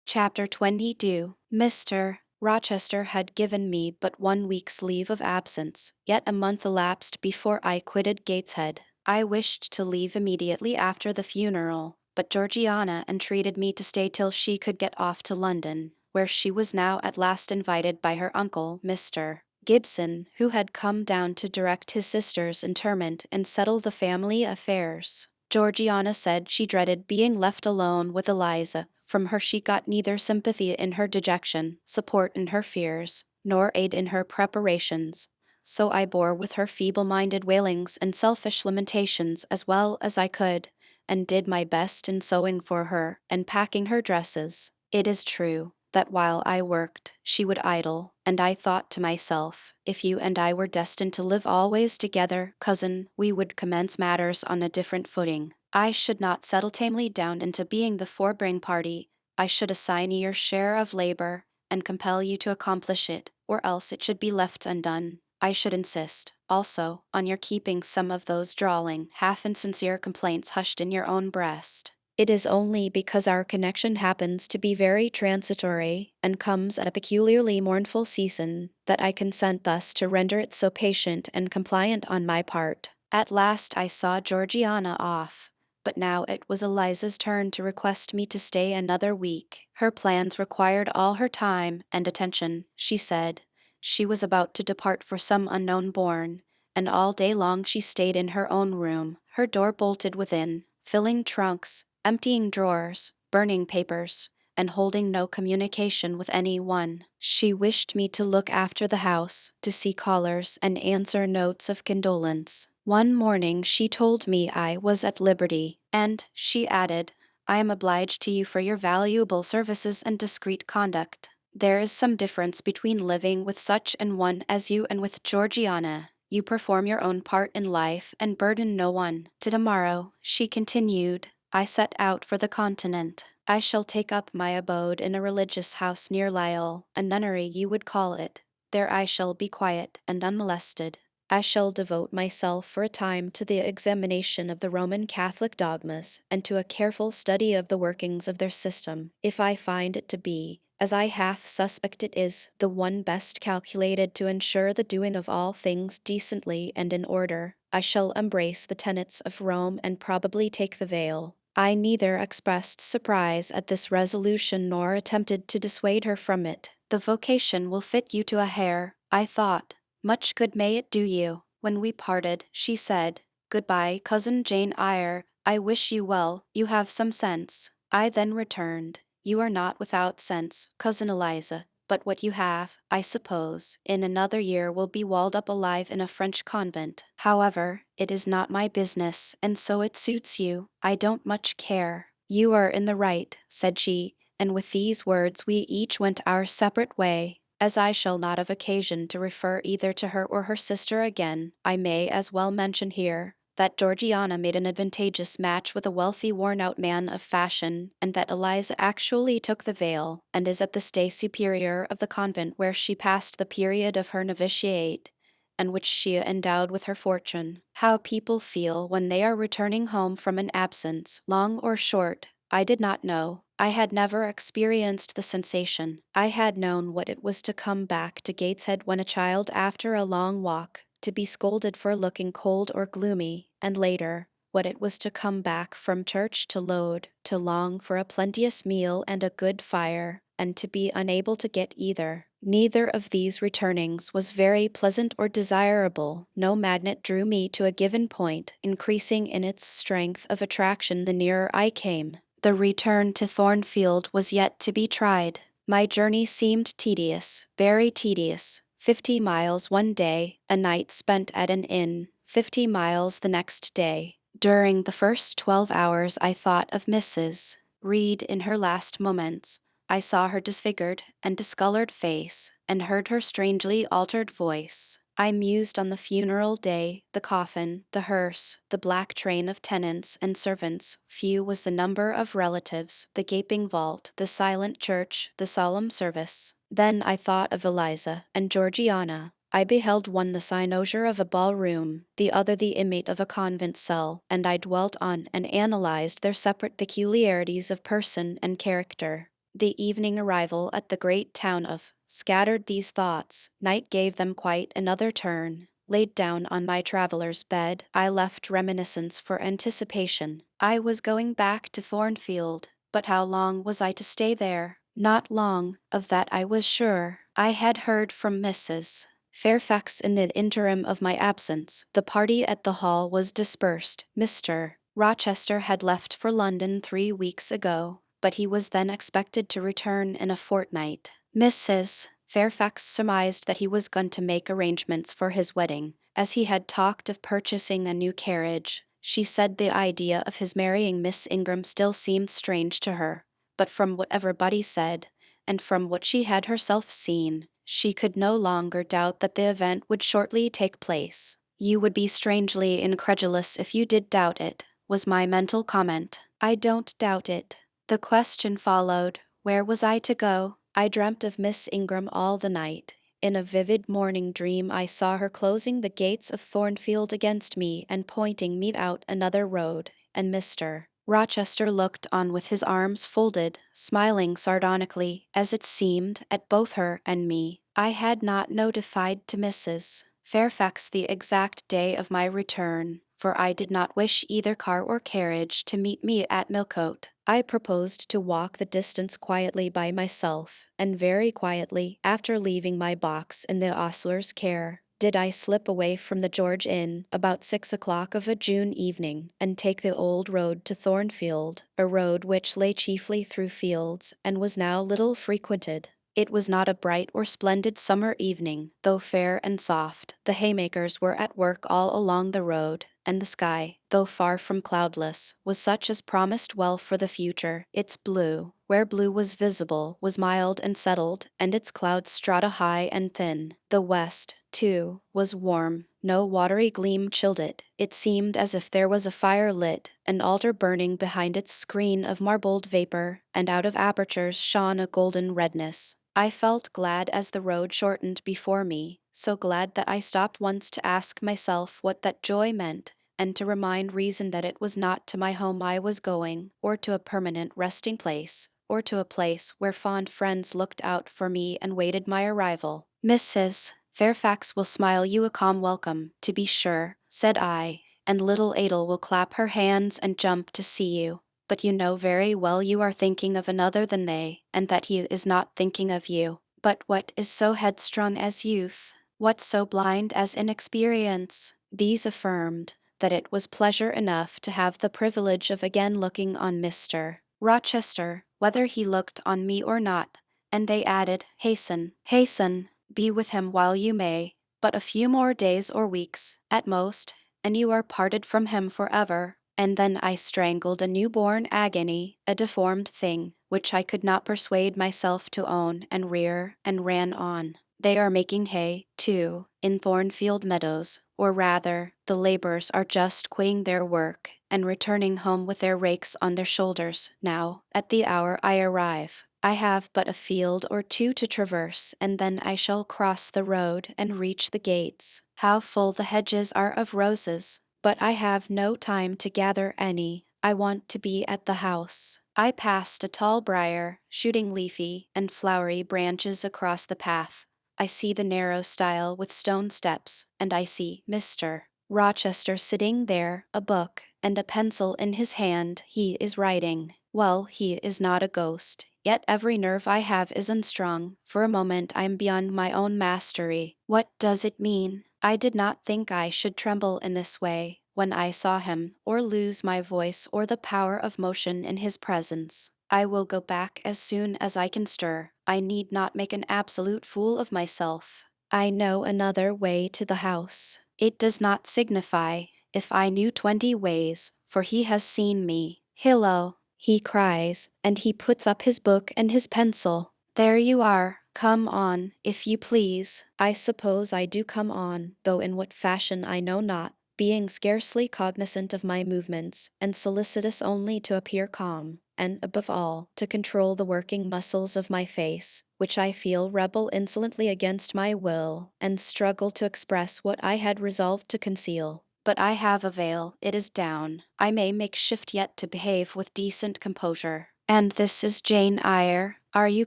Chapter 22. Mr. Rochester had given me but 1 week's leave of absence, yet a month elapsed before I quitted Gateshead. I wished to leave immediately after the funeral, but Georgiana entreated me to stay till she could get off to London, where she was now at last invited by her uncle, Mr. Gibson, who had come down to direct his sister's interment and settle the family affairs. Georgiana said she dreaded being left alone with Eliza. From her she got neither sympathy in her dejection, support in her fears, nor aid in her preparations. So I bore with her feeble-minded wailings and selfish lamentations as well as I could, and did my best in sewing for her and packing her dresses. It is true that while I worked, she would idle, and I thought to myself, if you and I were destined to live always together, cousin, we would commence matters on a different footing. I should not settle tamely down into being the forbearing party. I should assign you your share of labor, and compel you to accomplish it, or else it should be left undone. I should insist, also, on your keeping some of those drawling, half-insincere complaints hushed in your own breast. It is only because our connection happens to be very transitory, and comes at a peculiarly mournful season, that I consent thus to render it so patient and compliant on my part. At last I saw Georgiana off, but now it was Eliza's turn to request me to stay another week. Her plans required all her time and attention, she said. She was about to depart for some unknown bourne, and all day long she stayed in her own room, her door bolted within, filling trunks, emptying drawers, burning papers, and holding no communication with any one. She wished me to look after the house, to see callers and answer notes of condolence. One morning she told me I was at liberty, and, she added, I am obliged to you for your valuable services and discreet conduct. There is some difference between living with such an one as you and with Georgiana. You perform your own part in life and burden no one. To-morrow, she continued, I set out for the continent. I shall take up my abode in a religious house near Lisle, a nunnery you would call it. There I shall be quiet and unmolested. I shall devote myself for a time to the examination of the Roman Catholic dogmas, and to a careful study of the workings of their system. If I find it to be, as I half suspect it is, the one best calculated to ensure the doing of all things decently and in order, I shall embrace the tenets of Rome and probably take the veil. I neither expressed surprise at this resolution nor attempted to dissuade her from it. The vocation will fit you to a hair, I thought. Much good may it do you. When we parted, she said, Goodbye, cousin Jane Eyre. I wish you well. You have some sense. I then returned, You are not without sense, cousin Eliza, but what you have, I suppose, in another year will be walled up alive in a French convent. However, it is not my business, and so it suits you. I don't much care. You are in the right, said she, and with these words we each went our separate way. As I shall not have occasion to refer either to her or her sister again, I may as well mention here that Georgiana made an advantageous match with a wealthy worn-out man of fashion, and that Eliza actually took the veil, and is at the stay superior of the convent where she passed the period of her novitiate, and which she endowed with her fortune. How people feel when they are returning home from an absence, long or short, I did not know. I had never experienced the sensation. I had known what it was to come back to Gateshead when a child after a long walk, to be scolded for looking cold or gloomy, and later, what it was to come back from church to load, to long for a plenteous meal and a good fire, and to be unable to get either. Neither of these returnings was very pleasant or desirable. No magnet drew me to a given point, increasing in its strength of attraction the nearer I came. The return to Thornfield was yet to be tried. My journey seemed tedious, very tedious. 50 miles one day, a night spent at an inn, 50 miles the next day. During the first 12 hours I thought of Mrs. Reed in her last moments. I saw her disfigured and discolored face, and heard her strangely altered voice. I mused on the funeral day, the coffin, the hearse, the black train of tenants and servants. Few was the number of relatives, the gaping vault, the silent church, the solemn service. Then I thought of Eliza and Georgiana. I beheld one the cynosure of a ballroom, the other the inmate of a convent cell, and I dwelt on and analyzed their separate peculiarities of person and character. The evening arrival at the great town of scattered these thoughts. Night gave them quite another turn. Laid down on my traveler's bed, I left reminiscence for anticipation. I was going back to Thornfield, but how long was I to stay there? Not long, of that I was sure. I had heard from Mrs. Fairfax in the interim of my absence. The party at the hall was dispersed. Mr. Rochester had left for London 3 weeks ago, but he was then expected to return in a fortnight. Mrs. Fairfax surmised that he was going to make arrangements for his wedding, as he had talked of purchasing a new carriage. She said the idea of his marrying Miss Ingram still seemed strange to her, but from what everybody said, and from what she had herself seen, she could no longer doubt that the event would shortly take place. "You would be strangely incredulous if you did doubt it," was my mental comment. "I don't doubt it." The question followed, where was I to go? I dreamt of Miss Ingram all the night. In a vivid morning dream I saw her closing the gates of Thornfield against me and pointing me out another road, and Mr. Rochester looked on with his arms folded, smiling sardonically, as it seemed, at both her and me. I had not notified to Mrs. Fairfax the exact day of my return, for I did not wish either car or carriage to meet me at Millcote. I proposed to walk the distance quietly by myself, and very quietly, after leaving my box in the ostler's care, did I slip away from the George Inn about 6 o'clock of a June evening, and take the old road to Thornfield, a road which lay chiefly through fields, and was now little frequented. It was not a bright or splendid summer evening, though fair and soft. The haymakers were at work all along the road, and the sky, though far from cloudless, was such as promised well for the future. Its blue, where blue was visible, was mild and settled, and its clouds strata high and thin. The west, too, was warm. No watery gleam chilled it. It seemed as if there was a fire lit, an altar burning behind its screen of marbled vapor, and out of apertures shone a golden redness. I felt glad as the road shortened before me, so glad that I stopped once to ask myself what that joy meant, and to remind reason that it was not to my home I was going, or to a permanent resting place, or to a place where fond friends looked out for me and waited my arrival. "Mrs. Fairfax will smile you a calm welcome, to be sure," said I, "and little Adel will clap her hands and jump to see you. But you know very well you are thinking of another than they, and that he is not thinking of you. But what is so headstrong as youth? What so blind as inexperience?" These affirmed that it was pleasure enough to have the privilege of again looking on Mr. Rochester, whether he looked on me or not, and they added, "Hasten, hasten, be with him while you may, but a few more days or weeks, at most, and you are parted from him forever." and then I strangled a newborn agony, a deformed thing, which I could not persuade myself to own and rear, and ran on. They are making hay, too, in Thornfield Meadows, or rather, the laborers are just quitting their work, and returning home with their rakes on their shoulders, now, at the hour I arrive. I have but a field or two to traverse, and then I shall cross the road and reach the gates. How full the hedges are of roses! But I have no time to gather any. I want to be at the house. I passed a tall briar, shooting leafy and flowery branches across the path. I see the narrow stile with stone steps, and I see Mr. Rochester sitting there, a book and a pencil in his hand. He is writing. Well, he is not a ghost, yet every nerve I have is unstrung. For a moment I am beyond my own mastery. What does it mean? I did not think I should tremble in this way when I saw him, or lose my voice or the power of motion in his presence. I will go back as soon as I can stir. I need not make an absolute fool of myself. I know another way to the house. It does not signify if I knew 20 ways, for he has seen me. Hillo, he cries, and he puts up his book and his pencil. There you are. Come on, if you please. I suppose I do come on, though in what fashion I know not, being scarcely cognizant of my movements, and solicitous only to appear calm, and, above all, to control the working muscles of my face, which I feel rebel insolently against my will, and struggle to express what I had resolved to conceal. But I have a veil, it is down. I may make shift yet to behave with decent composure. And this is Jane Eyre. Are you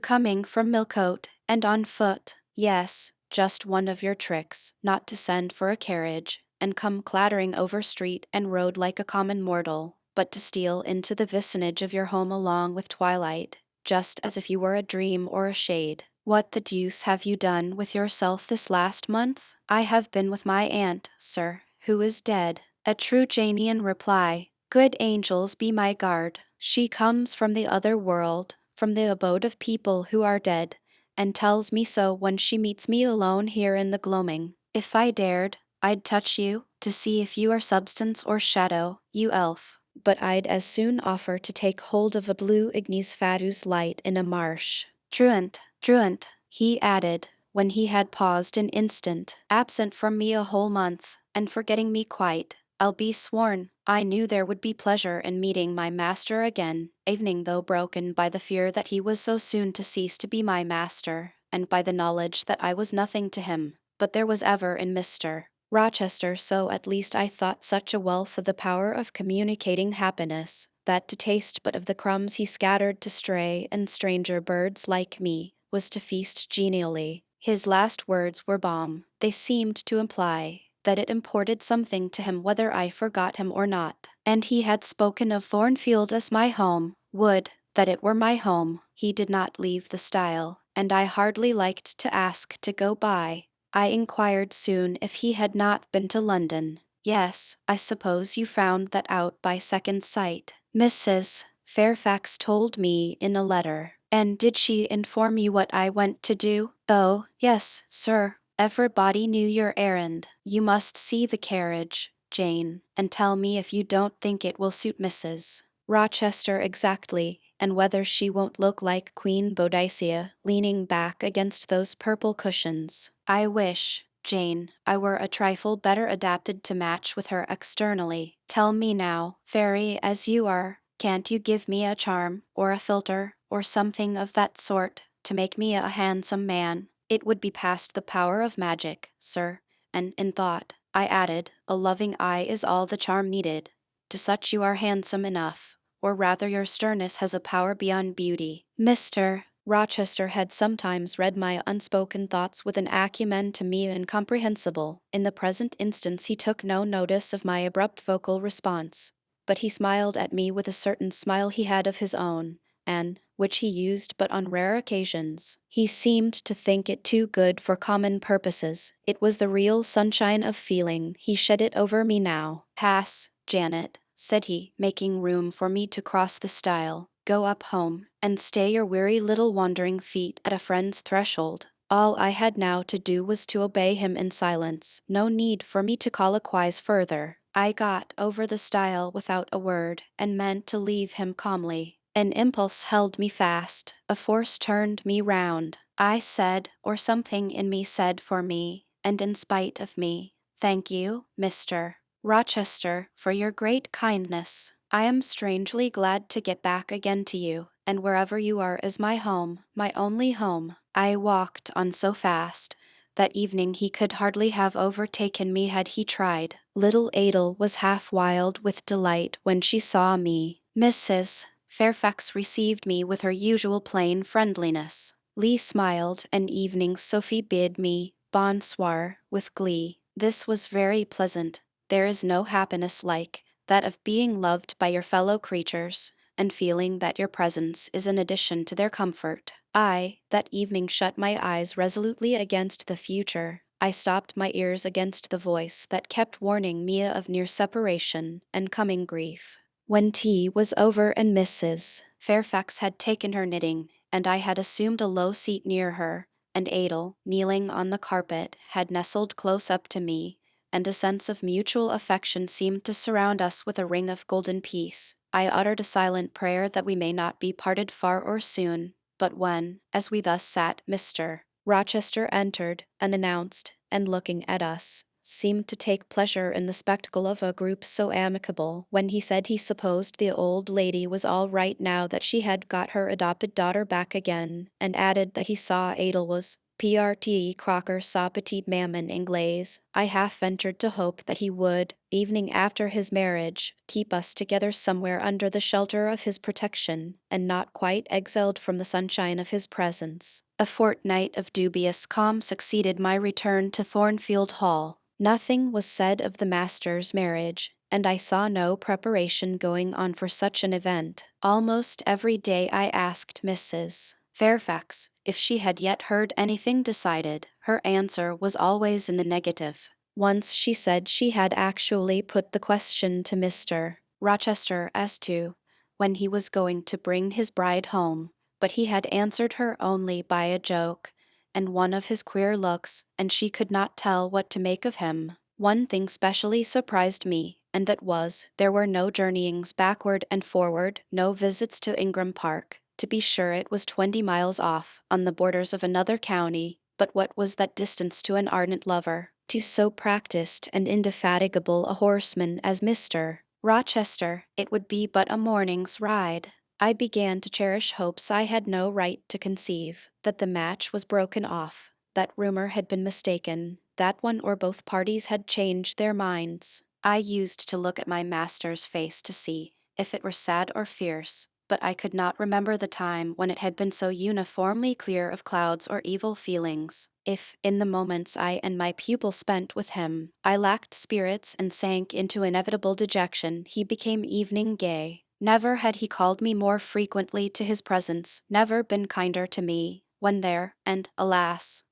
coming from Millcote, and on foot? Yes, just one of your tricks, not to send for a carriage, and come clattering over street and road like a common mortal, but to steal into the vicinage of your home along with twilight, just as if you were a dream or a shade. What the deuce have you done with yourself this last month? I have been with my aunt, sir, who is dead. A true Janian reply. Good angels be my guard. She comes from the other world, from the abode of people who are dead, and tells me so when she meets me alone here in the gloaming. If I dared, I'd touch you, to see if you are substance or shadow, you elf. But I'd as soon offer to take hold of a blue ignis fatuus light in a marsh. Truant, he added, when he had paused an instant, absent from me a whole month, and forgetting me quite. I'll be sworn, I knew there would be pleasure in meeting my master again, evening though broken by the fear that he was so soon to cease to be my master, and by the knowledge that I was nothing to him. But there was ever in Mr. Rochester, so at least I thought, such a wealth of the power of communicating happiness, that to taste but of the crumbs he scattered to stray and stranger birds like me, was to feast genially. His last words were balm. They seemed to imply that it imported something to him whether I forgot him or not. And he had spoken of Thornfield as my home. Would that it were my home. He did not leave the stile, and I hardly liked to ask to go by. I inquired soon if he had not been to London. Yes, I suppose you found that out by second sight. Mrs. Fairfax told me in a letter. And did she inform you what I went to do? Oh, yes, sir. Everybody knew your errand. You must see the carriage, Jane, and tell me if you don't think it will suit Mrs. Rochester exactly, and whether she won't look like Queen Boadicea, leaning back against those purple cushions. I wish, Jane, I were a trifle better adapted to match with her externally. Tell me now, fairy as you are, can't you give me a charm, or a philter, or something of that sort, to make me a handsome man? It would be past the power of magic, sir, and in thought, I added, a loving eye is all the charm needed. To such you are handsome enough, or rather your sternness has a power beyond beauty. Mr. Rochester had sometimes read my unspoken thoughts with an acumen to me incomprehensible. In the present instance he took no notice of my abrupt vocal response, but he smiled at me with a certain smile he had of his own, and which he used but on rare occasions. He seemed to think it too good for common purposes. It was the real sunshine of feeling. He shed it over me now. Pass, Janet, said he, making room for me to cross the stile. Go up home, and stay your weary little wandering feet at a friend's threshold. All I had now to do was to obey him in silence. No need for me to colloquize further. I got over the stile without a word, and meant to leave him calmly. An impulse held me fast, a force turned me round. I said, or something in me said for me, and in spite of me, "Thank you, Mr. Rochester, for your great kindness. I am strangely glad to get back again to you, and wherever you are is my home, my only home." I walked on so fast. That evening he could hardly have overtaken me had he tried. Little Adel was half wild with delight when she saw me. Mrs. Fairfax received me with her usual plain friendliness. Lee smiled, and evening Sophie bid me bonsoir with glee. This was very pleasant. There is no happiness like that of being loved by your fellow creatures, and feeling that your presence is an addition to their comfort. I, that evening, shut my eyes resolutely against the future. I stopped my ears against the voice that kept warning me of near separation and coming grief. When tea was over and Mrs. Fairfax had taken her knitting, and I had assumed a low seat near her, and Adel, kneeling on the carpet, had nestled close up to me, and a sense of mutual affection seemed to surround us with a ring of golden peace, I uttered a silent prayer that we may not be parted far or soon. But when, as we thus sat, Mr. Rochester entered, unannounced, and looking at us, seemed to take pleasure in the spectacle of a group so amicable, when he said he supposed the old lady was all right now that she had got her adopted daughter back again, and added that he saw Adel was Prt Crocker sa petite maman anglaise, I half ventured to hope that he would, evening after his marriage, keep us together somewhere under the shelter of his protection, and not quite exiled from the sunshine of his presence. A fortnight of dubious calm succeeded my return to Thornfield Hall. Nothing was said of the master's marriage, and I saw no preparation going on for such an event. Almost every day I asked Mrs. Fairfax if she had yet heard anything decided. Her answer was always in the negative. Once she said she had actually put the question to Mr. Rochester as to when he was going to bring his bride home, but he had answered her only by a joke and one of his queer looks, and she could not tell what to make of him. One thing specially surprised me, and that was, there were no journeyings backward and forward, no visits to Ingram Park. To be sure, it was 20 miles off, on the borders of another county, but what was that distance to an ardent lover, to so practised and indefatigable a horseman as Mr. Rochester? It would be but a morning's ride. I began to cherish hopes I had no right to conceive, that the match was broken off, that rumor had been mistaken, that one or both parties had changed their minds. I used to look at my master's face to see if it were sad or fierce, but I could not remember the time when it had been so uniformly clear of clouds or evil feelings. If, in the moments I and my pupil spent with him, I lacked spirits and sank into inevitable dejection, he became evening gay. Never had he called me more frequently to his presence, never been kinder to me, when there, and, alas.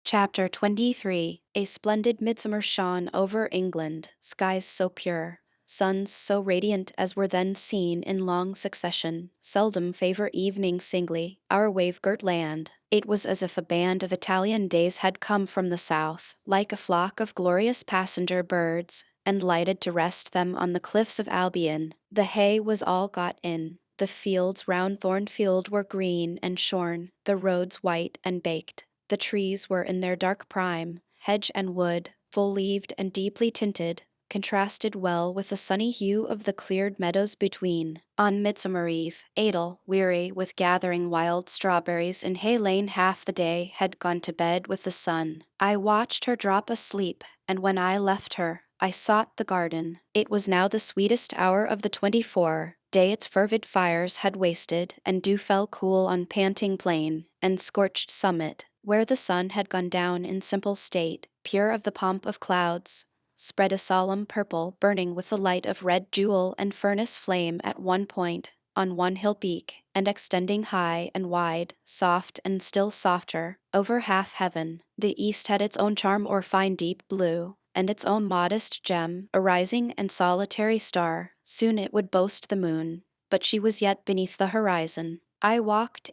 Chapter 23. A splendid midsummer shone over England, skies so pure, suns so radiant as were then seen in long succession, seldom favor evening singly, our wave-girt land. It was as if a band of Italian days had come from the south, like a flock of glorious passenger birds, and lighted to rest them on the cliffs of Albion. The hay was all got in. The fields round Thornfield were green and shorn, the roads white and baked. The trees were in their dark prime, hedge and wood, full-leaved and deeply tinted, contrasted well with the sunny hue of the cleared meadows between. On Midsummer Eve, Adel, weary with gathering wild strawberries in Hay Lane half the day, had gone to bed with the sun. I watched her drop asleep, and when I left her, I sought the garden. It was now the sweetest hour of the 24. Day its fervid fires had wasted, and dew fell cool on panting plain and scorched summit, where the sun had gone down in simple state, pure of the pomp of clouds, spread a solemn purple, burning with the light of red jewel and furnace flame at one point, on one hill peak, and extending high and wide, soft and still softer, over half heaven. The east had its own charm or fine deep blue, and its own modest gem, a rising and solitary star. Soon it would boast the moon, but she was yet beneath the horizon. I walked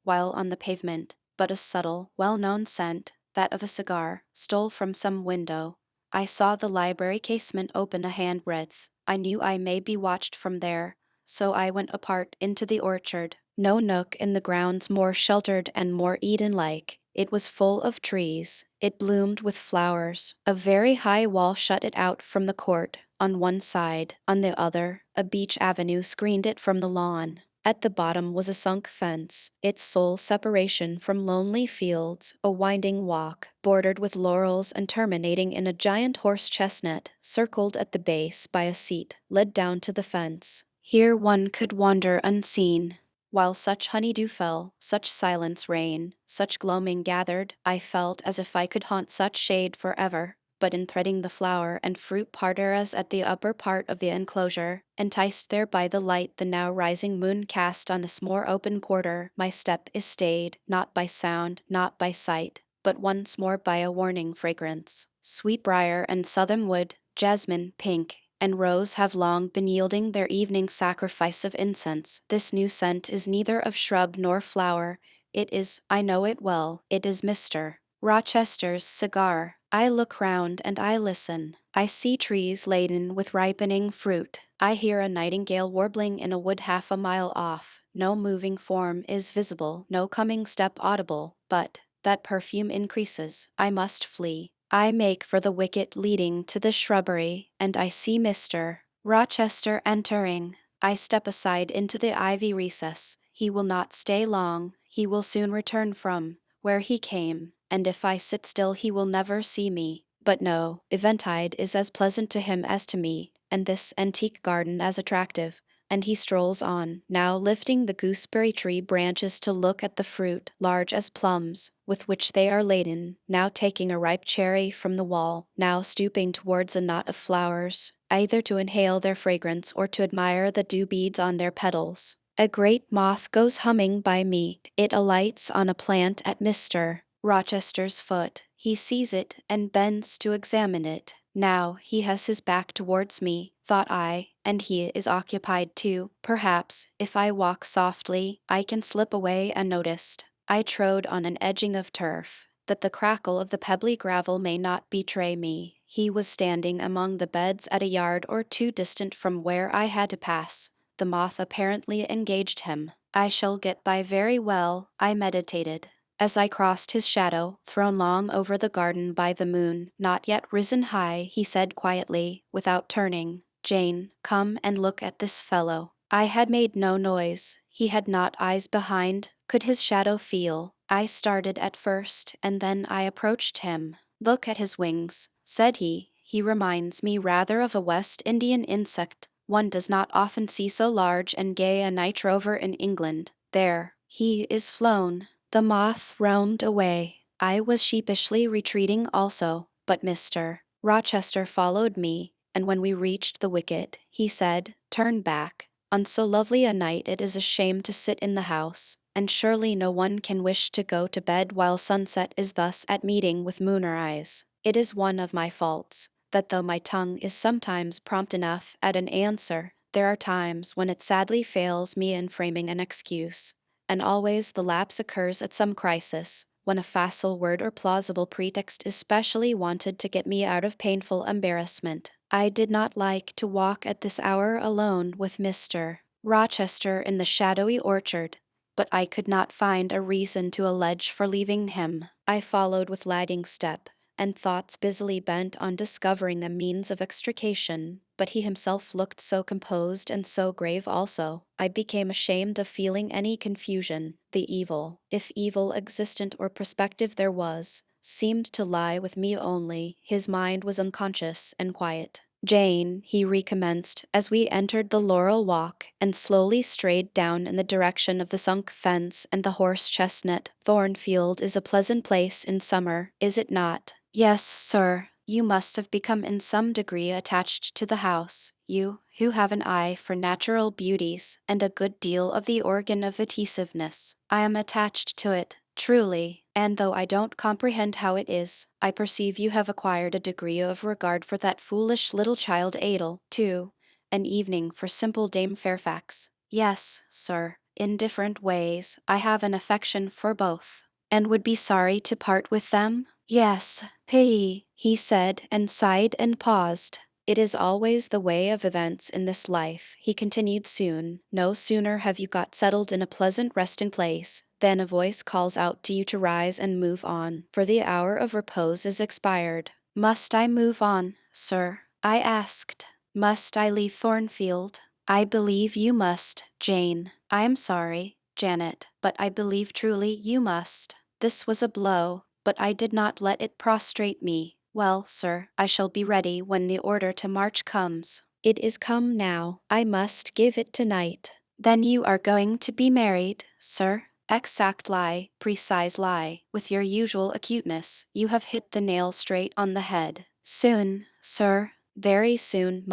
while on the pavement, but a subtle, well-known scent, that of a cigar, stole from some window, I saw the library casement open a handbreadth. I knew I may be watched from there, so I went apart into the orchard. No nook in the grounds more sheltered and more Eden-like. It was full of trees. It bloomed with flowers. A very high wall shut it out from the court. On one side, on the other, a beech avenue screened it from the lawn. At the bottom was a sunk fence, its sole separation from lonely fields, a winding walk, bordered with laurels and terminating in a giant horse chestnut, circled at the base by a seat, led down to the fence. Here one could wander unseen. While such honeydew fell, such silence reigned, such gloaming gathered, I felt as if I could haunt such shade forever. But in threading the flower and fruit parterres at the upper part of the enclosure, enticed there by the light the now rising moon cast on this more open quarter, my step is stayed, not by sound, not by sight, but once more by a warning fragrance. Sweetbriar and southernwood, jasmine, pink, and rose have long been yielding their evening sacrifice of incense. This new scent is neither of shrub nor flower. It is, I know it well, it is Mr. Rochester's cigar. I look round and I listen. I see trees laden with ripening fruit. I hear a nightingale warbling in a wood half a mile off. No moving form is visible, no coming step audible, but that perfume increases. I must flee. I make for the wicket leading to the shrubbery, and I see Mr. Rochester entering. I step aside into the ivy recess. He will not stay long. He will soon return from where he came, and if I sit still he will never see me. But no, eventide is as pleasant to him as to me, and this antique garden as attractive. And he strolls on, now lifting the gooseberry tree branches to look at the fruit, large as plums, with which they are laden, now taking a ripe cherry from the wall, now stooping towards a knot of flowers, either to inhale their fragrance or to admire the dew beads on their petals. A great moth goes humming by me. It alights on a plant at Mr. Rochester's foot. He sees it and bends to examine it. Now he has his back towards me, thought I, and he is occupied too. Perhaps, if I walk softly, I can slip away unnoticed. I trode on an edging of turf, that the crackle of the pebbly gravel may not betray me. He was standing among the beds at a yard or two distant from where I had to pass. The moth apparently engaged him. I shall get by very well, I meditated. As I crossed his shadow, thrown long over the garden by the moon, not yet risen high, he said quietly, without turning, "Jane, come and look at this fellow." I had made no noise. He had not eyes behind. Could his shadow feel? I started at first, and then I approached him. "Look at his wings," said he. "He reminds me rather of a West Indian insect. One does not often see so large and gay a night rover in England. There, he is flown." The moth roamed away. I was sheepishly retreating also, but Mr. Rochester followed me, and when we reached the wicket, he said, "Turn back. On so lovely a night it is a shame to sit in the house, and surely no one can wish to go to bed while sunset is thus at meeting with moonrise. It is one of my faults, that though my tongue is sometimes prompt enough at an answer, there are times when it sadly fails me in framing an excuse. And always the lapse occurs at some crisis, when a facile word or plausible pretext is specially wanted to get me out of painful embarrassment. I did not like to walk at this hour alone with Mr. Rochester in the shadowy orchard, but I could not find a reason to allege for leaving him. I followed with lagging step, and thoughts busily bent on discovering a means of extrication, but he himself looked so composed and so grave also, I became ashamed of feeling any confusion. The evil, if evil existent or prospective there was, seemed to lie with me only. His mind was unconscious and quiet. "Jane," he recommenced, as we entered the laurel walk and slowly strayed down in the direction of the sunk fence and the horse chestnut. "Thornfield is a pleasant place in summer, is it not?" "Yes, sir. You must have become in some degree attached to the house, you, who have an eye for natural beauties, and a good deal of the organ of vitiveness." "I am attached to it, truly, and though I don't comprehend how it is, I perceive you have acquired a degree of regard for that foolish little child Adel, too. An evening for simple Dame Fairfax." "Yes, sir, in different ways. I have an affection for both." "And would be sorry to part with them?" "Yes, he said and sighed and paused. It is always the way of events in this life, he continued soon. No sooner have you got settled in a pleasant resting place than a voice calls out to you to rise and move on, for the hour of repose is expired. Must I move on, sir? I asked. Must I leave Thornfield? I believe you must, Jane. I am sorry, Janet, but I believe truly you must. This was a blow, but I did not let it prostrate me. Well, sir, I shall be ready when the order to march comes. It is come now. I must give it tonight. Then you are going to be married, sir? Exact lie, precise lie. With your usual acuteness, you have hit the nail straight on the head. Soon, sir, very soon,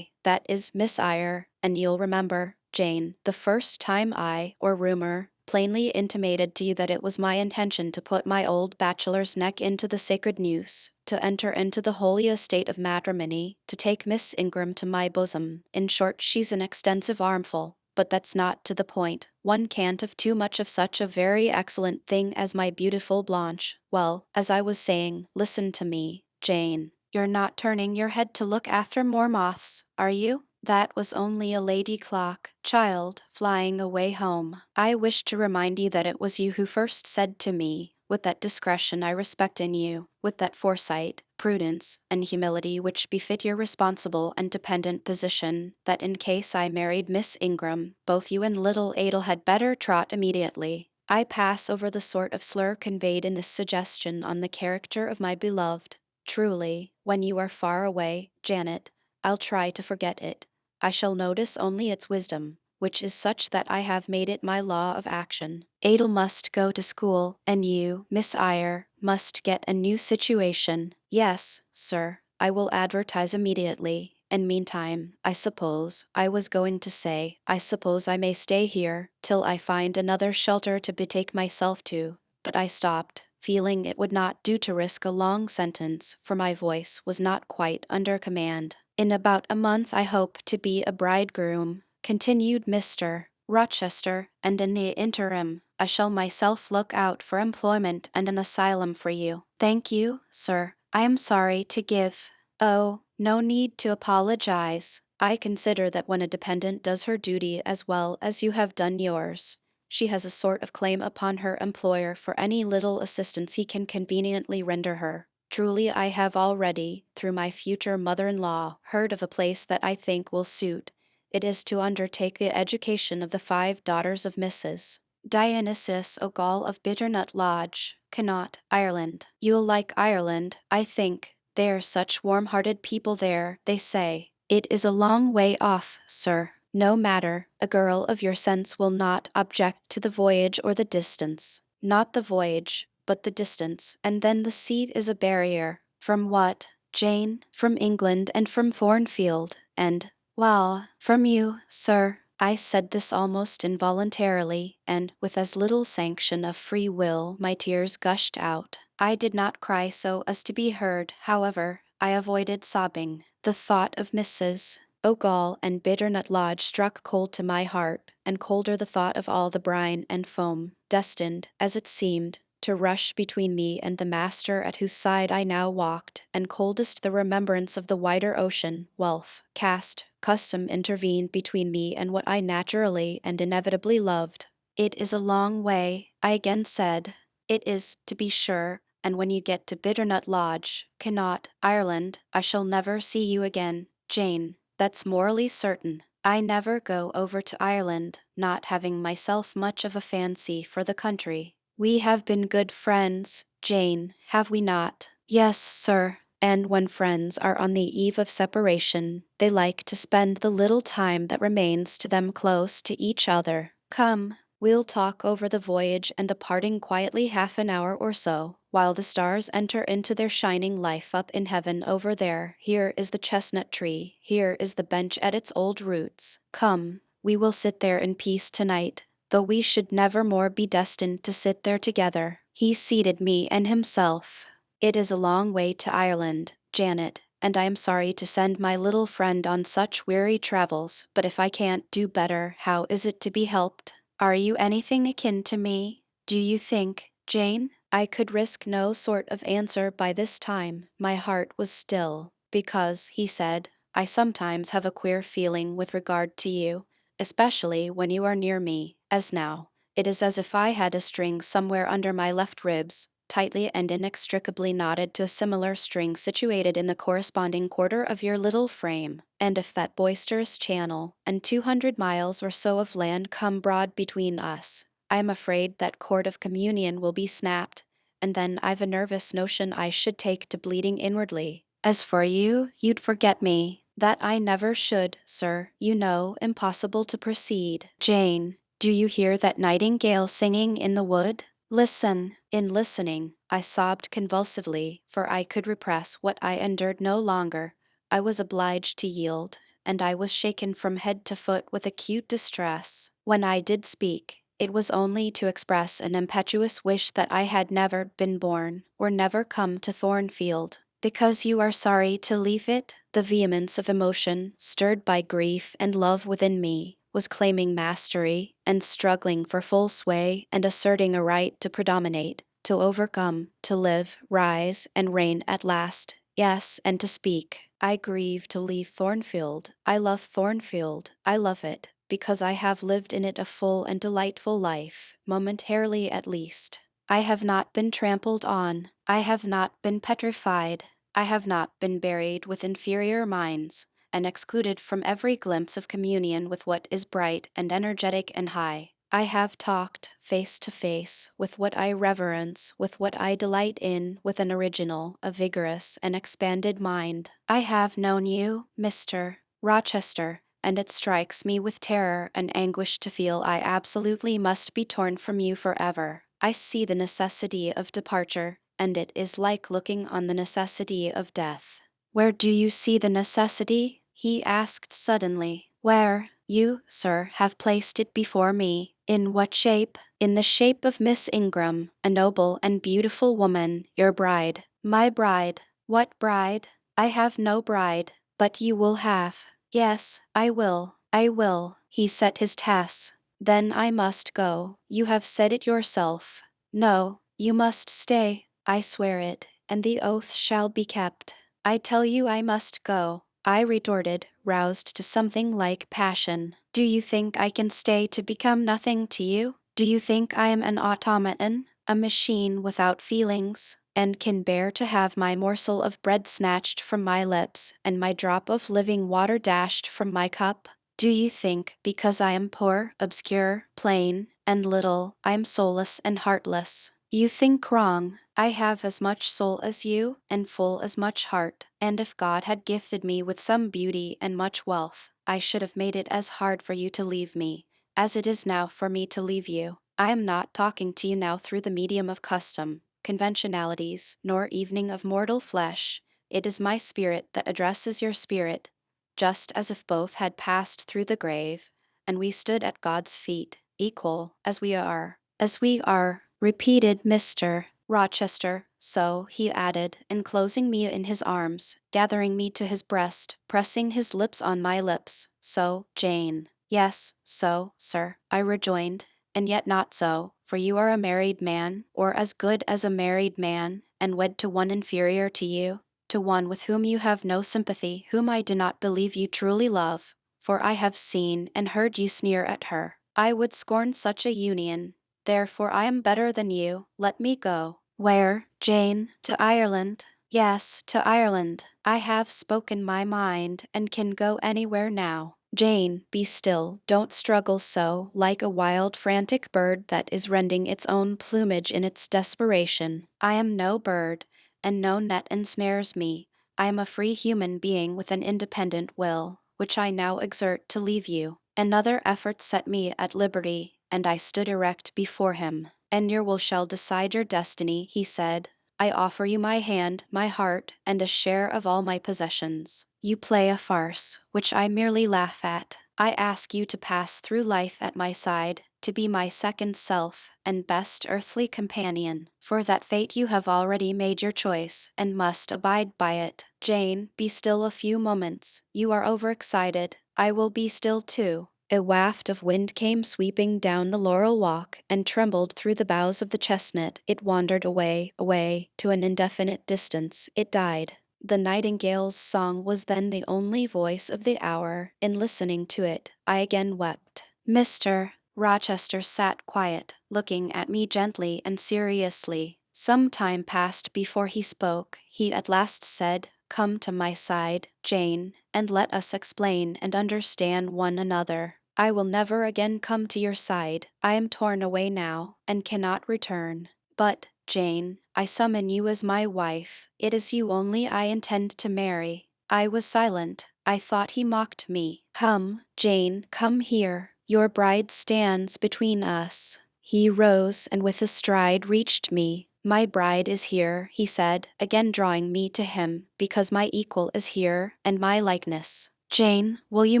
that is Miss Eyre, and you'll remember, Jane, the first time I, or rumor, plainly intimated to you that it was my intention to put my old bachelor's neck into the sacred noose, to enter into the holy estate of matrimony, to take Miss Ingram to my bosom. In short, she's an extensive armful, but that's not to the point. One can't have too much of such a very excellent thing as my beautiful Blanche. Well, as I was saying, listen to me, Jane. You're not turning your head to look after more moths, are you? That was only a lady clock, child, flying away home. I wish to remind you that it was you who first said to me, with that discretion I respect in you, with that foresight, prudence, and humility which befit your responsible and dependent position, that in case I married Miss Ingram, both you and little Adel had better trot immediately. I pass over the sort of slur conveyed in this suggestion on the character of my beloved. Truly, when you are far away, Janet, I'll try to forget it. I shall notice only its wisdom, which is such that I have made it my law of action. Adel must go to school, and you, Miss Eyre, must get a new situation. Yes, sir, I will advertise immediately. And meantime, I suppose I may stay here, till I find another shelter to betake myself to. But I stopped, feeling it would not do to risk a long sentence, for my voice was not quite under command. In about a month I hope to be a bridegroom, continued Mr. Rochester, and in the interim, I shall myself look out for employment and an asylum for you. Thank you, sir. I am sorry to give. Oh, no need to apologize. I consider that when a dependent does her duty as well as you have done yours, she has a sort of claim upon her employer for any little assistance he can conveniently render her. Truly, I have already, through my future mother-in-law, heard of a place that I think will suit. It is to undertake the education of the 5 daughters of Mrs. Dionysius O'Gall of Bitternut Lodge, Connaught, Ireland. You'll like Ireland, I think. They're such warm-hearted people there, they say. It is a long way off, sir. No matter, a girl of your sense will not object to the voyage or the distance. Not the voyage, but the distance, and then the sea is a barrier. From what, Jane? From England and from Thornfield, and, well, from you, sir. I said this almost involuntarily, and, with as little sanction of free will, my tears gushed out. I did not cry so as to be heard, however. I avoided sobbing. The thought of Mrs. O'Gall and Bitternut Lodge struck cold to my heart, and colder the thought of all the brine and foam, destined, as it seemed, to rush between me and the master at whose side I now walked, and coldest the remembrance of the wider ocean, wealth, caste, custom intervened between me and what I naturally and inevitably loved. It is a long way, I again said. It is, to be sure, and when you get to Bitternut Lodge, Connaught, Ireland, I shall never see you again, Jane. That's morally certain. I never go over to Ireland, not having myself much of a fancy for the country. We have been good friends, Jane, have we not? Yes, sir. And when friends are on the eve of separation, they like to spend the little time that remains to them close to each other. Come, we'll talk over the voyage and the parting quietly half an hour or so, while the stars enter into their shining life up in heaven over there. Here is the chestnut tree, here is the bench at its old roots. Come, we will sit there in peace tonight, though we should never more be destined to sit there together. He seated me and himself. It is a long way to Ireland, Janet, and I am sorry to send my little friend on such weary travels, but if I can't do better, how is it to be helped? Are you anything akin to me, do you think, Jane? I could risk no sort of answer by this time. My heart was still, because, he said, I sometimes have a queer feeling with regard to you, especially when you are near me, as now. It is as if I had a string somewhere under my left ribs, tightly and inextricably knotted to a similar string situated in the corresponding quarter of your little frame, and if that boisterous channel, and 200 miles or so of land come broad between us, I am afraid that cord of communion will be snapped, and then I've a nervous notion I should take to bleeding inwardly. As for you, you'd forget me. That I never should, sir. You know, impossible to proceed. Jane, do you hear that nightingale singing in the wood? Listen. In listening, I sobbed convulsively, for I could repress what I endured no longer. I was obliged to yield, and I was shaken from head to foot with acute distress. When I did speak, it was only to express an impetuous wish that I had never been born, or never come to Thornfield. Because you are sorry to leave it? The vehemence of emotion, stirred by grief and love within me, was claiming mastery, and struggling for full sway, and asserting a right to predominate, to overcome, to live, rise, and reign at last. Yes, and to speak. I grieve to leave Thornfield. I love Thornfield. I love it, because I have lived in it a full and delightful life, momentarily at least. I have not been trampled on. I have not been petrified. I have not been buried with inferior minds, and excluded from every glimpse of communion with what is bright and energetic and high. I have talked, face to face, with what I reverence, with what I delight in, with an original, a vigorous, and expanded mind. I have known you, Mr. Rochester, and it strikes me with terror and anguish to feel I absolutely must be torn from you forever. I see the necessity of departure, and it is like looking on the necessity of death. Where do you see the necessity? He asked suddenly. Where, you, sir, have placed it before me. In what shape? In the shape of Miss Ingram, a noble and beautiful woman, your bride. My bride. What bride? I have no bride, but you will have. Yes, I will. I will. He set his tasks. Then I must go. You have said it yourself. No, you must stay. I swear it, and the oath shall be kept. I tell you I must go, I retorted, roused to something like passion. Do you think I can stay to become nothing to you? Do you think I am an automaton, a machine without feelings, and can bear to have my morsel of bread snatched from my lips, and my drop of living water dashed from my cup? Do you think, because I am poor, obscure, plain, and little, I am soulless and heartless? You think wrong. I have as much soul as you, and full as much heart, and if God had gifted me with some beauty and much wealth, I should have made it as hard for you to leave me, as it is now for me to leave you. I am not talking to you now through the medium of custom, conventionalities, nor evening of mortal flesh. It is my spirit that addresses your spirit, just as if both had passed through the grave, and we stood at God's feet, equal as we are. As we are, repeated Mr. Rochester. So, he added, enclosing me in his arms, gathering me to his breast, pressing his lips on my lips. So, Jane. Yes, so, sir, I rejoined, and yet not so, for you are a married man, or as good as a married man, and wed to one inferior to you, to one with whom you have no sympathy, whom I do not believe you truly love, for I have seen and heard you sneer at her. I would scorn such a union. Therefore I am better than you. Let me go. Where, Jane? To Ireland? Yes, to Ireland. I have spoken my mind, and can go anywhere now. Jane, be still. Don't struggle so, like a wild, frantic bird that is rending its own plumage in its desperation. I am no bird, and no net ensnares me. I am a free human being with an independent will, which I now exert to leave you. Another effort set me at liberty, and I stood erect before him. And your will shall decide your destiny, he said. I offer you my hand, my heart, and a share of all my possessions. You play a farce, which I merely laugh at. I ask you to pass through life at my side, to be my second self and best earthly companion. For that fate you have already made your choice, and must abide by it. Jane, be still a few moments. You are overexcited. I will be still too. A waft of wind came sweeping down the laurel walk and trembled through the boughs of the chestnut. It wandered away, away, to an indefinite distance. It died. The nightingale's song was then the only voice of the hour. In listening to it, I again wept. Mr. Rochester sat quiet, looking at me gently and seriously. Some time passed before he spoke. He at last said, "Come to my side, Jane, and let us explain and understand one another. I will never again come to your side. I am torn away now, and cannot return. But, Jane, I summon you as my wife. It is you only I intend to marry." I was silent. I thought he mocked me. "Come, Jane, come here. Your bride stands between us." He rose and with a stride reached me. "My bride is here," he said, again drawing me to him, "because my equal is here, and my likeness. Jane, will you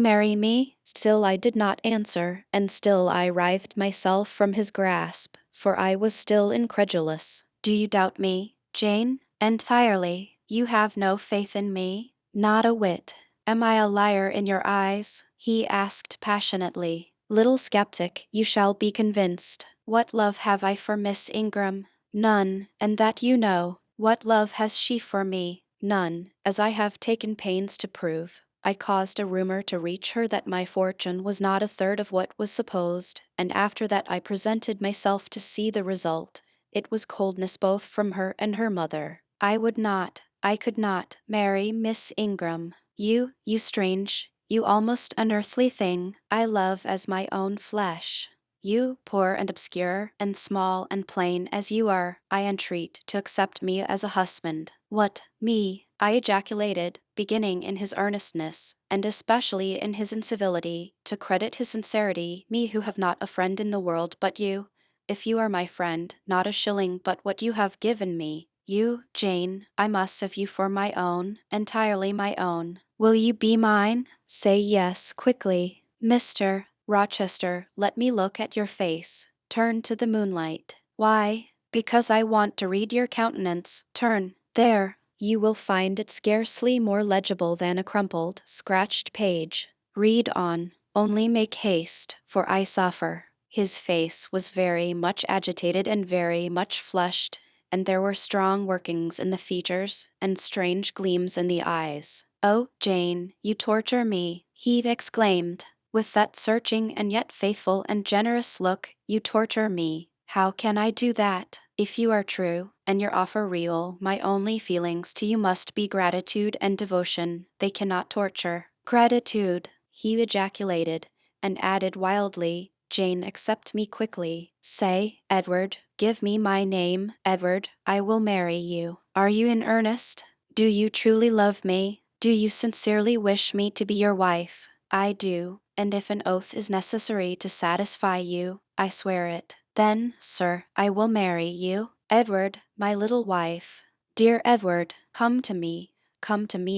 marry me?" Still I did not answer, and still I writhed myself from his grasp, for I was still incredulous. "Do you doubt me, Jane?" "Entirely. You have no faith in me?" "Not a whit." "Am I a liar in your eyes?" he asked passionately. "Little skeptic, you shall be convinced. What love have I for Miss Ingram? None, and that you know. What love has she for me? None, as I have taken pains to prove. I caused a rumor to reach her that my fortune was not a third of what was supposed, and after that I presented myself to see the result. It was coldness both from her and her mother. I could not, marry Miss Ingram. You strange, you almost unearthly thing, I love as my own flesh. You, poor and obscure, and small and plain as you are, I entreat to accept me as a husband." "What, me?" I ejaculated, beginning in his earnestness, and especially in his incivility, to credit his sincerity, me who have not a friend in the world but you. If you are my friend, not a shilling but what you have given me. You, Jane, I must have you for my own, entirely my own. Will you be mine? Say yes, quickly. Mr. Rochester, let me look at your face. Turn to the moonlight. Why? Because I want to read your countenance. Turn. There. You will find it scarcely more legible than a crumpled, scratched page. Read on. Only make haste, for I suffer. His face was very much agitated and very much flushed, and there were strong workings in the features and strange gleams in the eyes. "Oh, Jane, you torture me," he exclaimed. "With that searching and yet faithful and generous look, you torture me. How can I do that? If you are true, and your offer real, my only feelings to you must be gratitude and devotion. They cannot torture." "Gratitude," he ejaculated, and added wildly, "Jane, accept me quickly. Say, Edward, give me my name, Edward, I will marry you. Are you in earnest? Do you truly love me? Do you sincerely wish me to be your wife?" "I do, and if an oath is necessary to satisfy you, I swear it." "Then, sir, I will marry you. Edward, my little wife. Dear Edward, come to me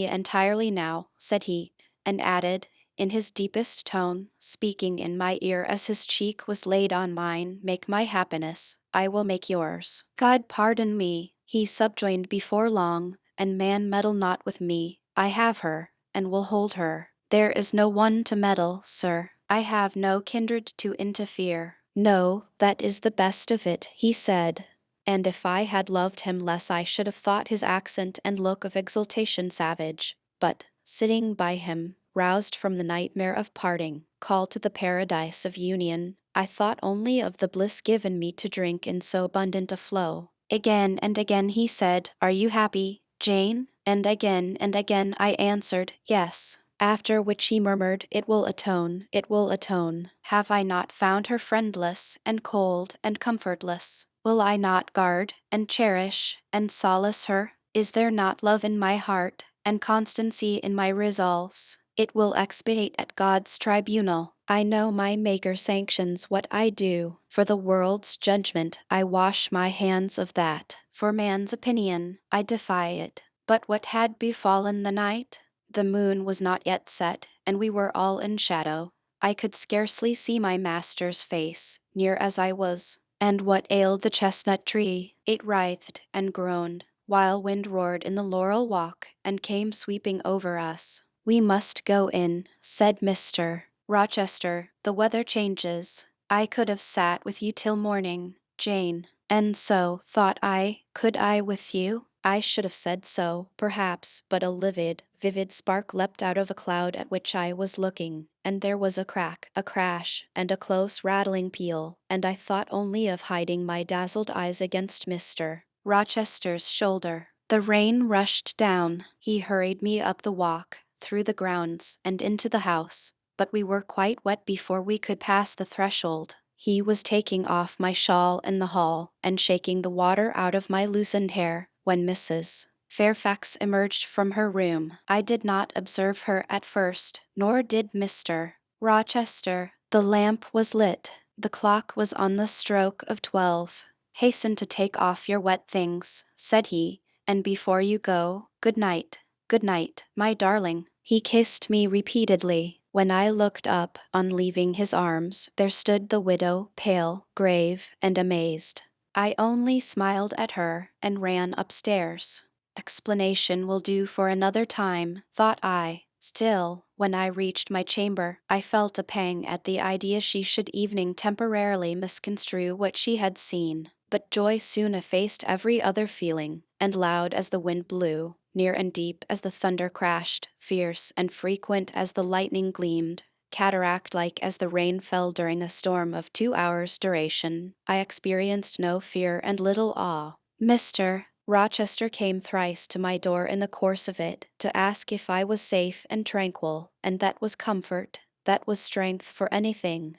entirely now," said he, and added, in his deepest tone, speaking in my ear as his cheek was laid on mine, "Make my happiness, I will make yours." "God pardon me," he subjoined before long, "and man meddle not with me. I have her, and will hold her. There is no one to meddle, sir. I have no kindred to interfere." "No, that is the best of it," he said. And if I had loved him less I should have thought his accent and look of exultation savage. But, sitting by him, roused from the nightmare of parting, called to the paradise of union, I thought only of the bliss given me to drink in so abundant a flow. Again and again he said, "Are you happy, Jane?" And again I answered, "Yes." After which he murmured, "It will atone, it will atone. Have I not found her friendless, and cold, and comfortless? Will I not guard, and cherish, and solace her? Is there not love in my heart, and constancy in my resolves? It will expiate at God's tribunal. I know my Maker sanctions what I do. For the world's judgment, I wash my hands of that. For man's opinion, I defy it." But what had befallen the night? The moon was not yet set, and we were all in shadow. I could scarcely see my master's face, near as I was. And what ailed the chestnut tree? It writhed and groaned, while wind roared in the laurel walk, and came sweeping over us. "We must go in," said Mr. Rochester, the weather changes. I could have sat with you till morning, Jane. And so, thought I, could I with you? I should have said so, perhaps, but a vivid spark leapt out of a cloud at which I was looking, and there was a crack, a crash, and a close rattling peal, and I thought only of hiding my dazzled eyes against Mr. Rochester's shoulder. The rain rushed down. He hurried me up the walk, through the grounds, and into the house, but we were quite wet before we could pass the threshold. He was taking off my shawl in the hall and shaking the water out of my loosened hair when Mrs. Fairfax emerged from her room. I did not observe her at first, nor did Mr. Rochester. The lamp was lit. The clock was on the stroke of 12. "Hasten to take off your wet things," said he, "and before you go, good night. Good night, my darling." He kissed me repeatedly. When I looked up, on leaving his arms, there stood the widow, pale, grave, and amazed. I only smiled at her and ran upstairs. Explanation will do for another time, thought I. Still, when I reached my chamber, I felt a pang at the idea she should evening temporarily misconstrue what she had seen. But joy soon effaced every other feeling, and loud as the wind blew, near and deep as the thunder crashed, fierce and frequent as the lightning gleamed, cataract-like as the rain fell during a storm of 2 hours' duration, I experienced no fear and little awe. Mr. Rochester came thrice to my door in the course of it, to ask if I was safe and tranquil, and that was comfort, that was strength for anything.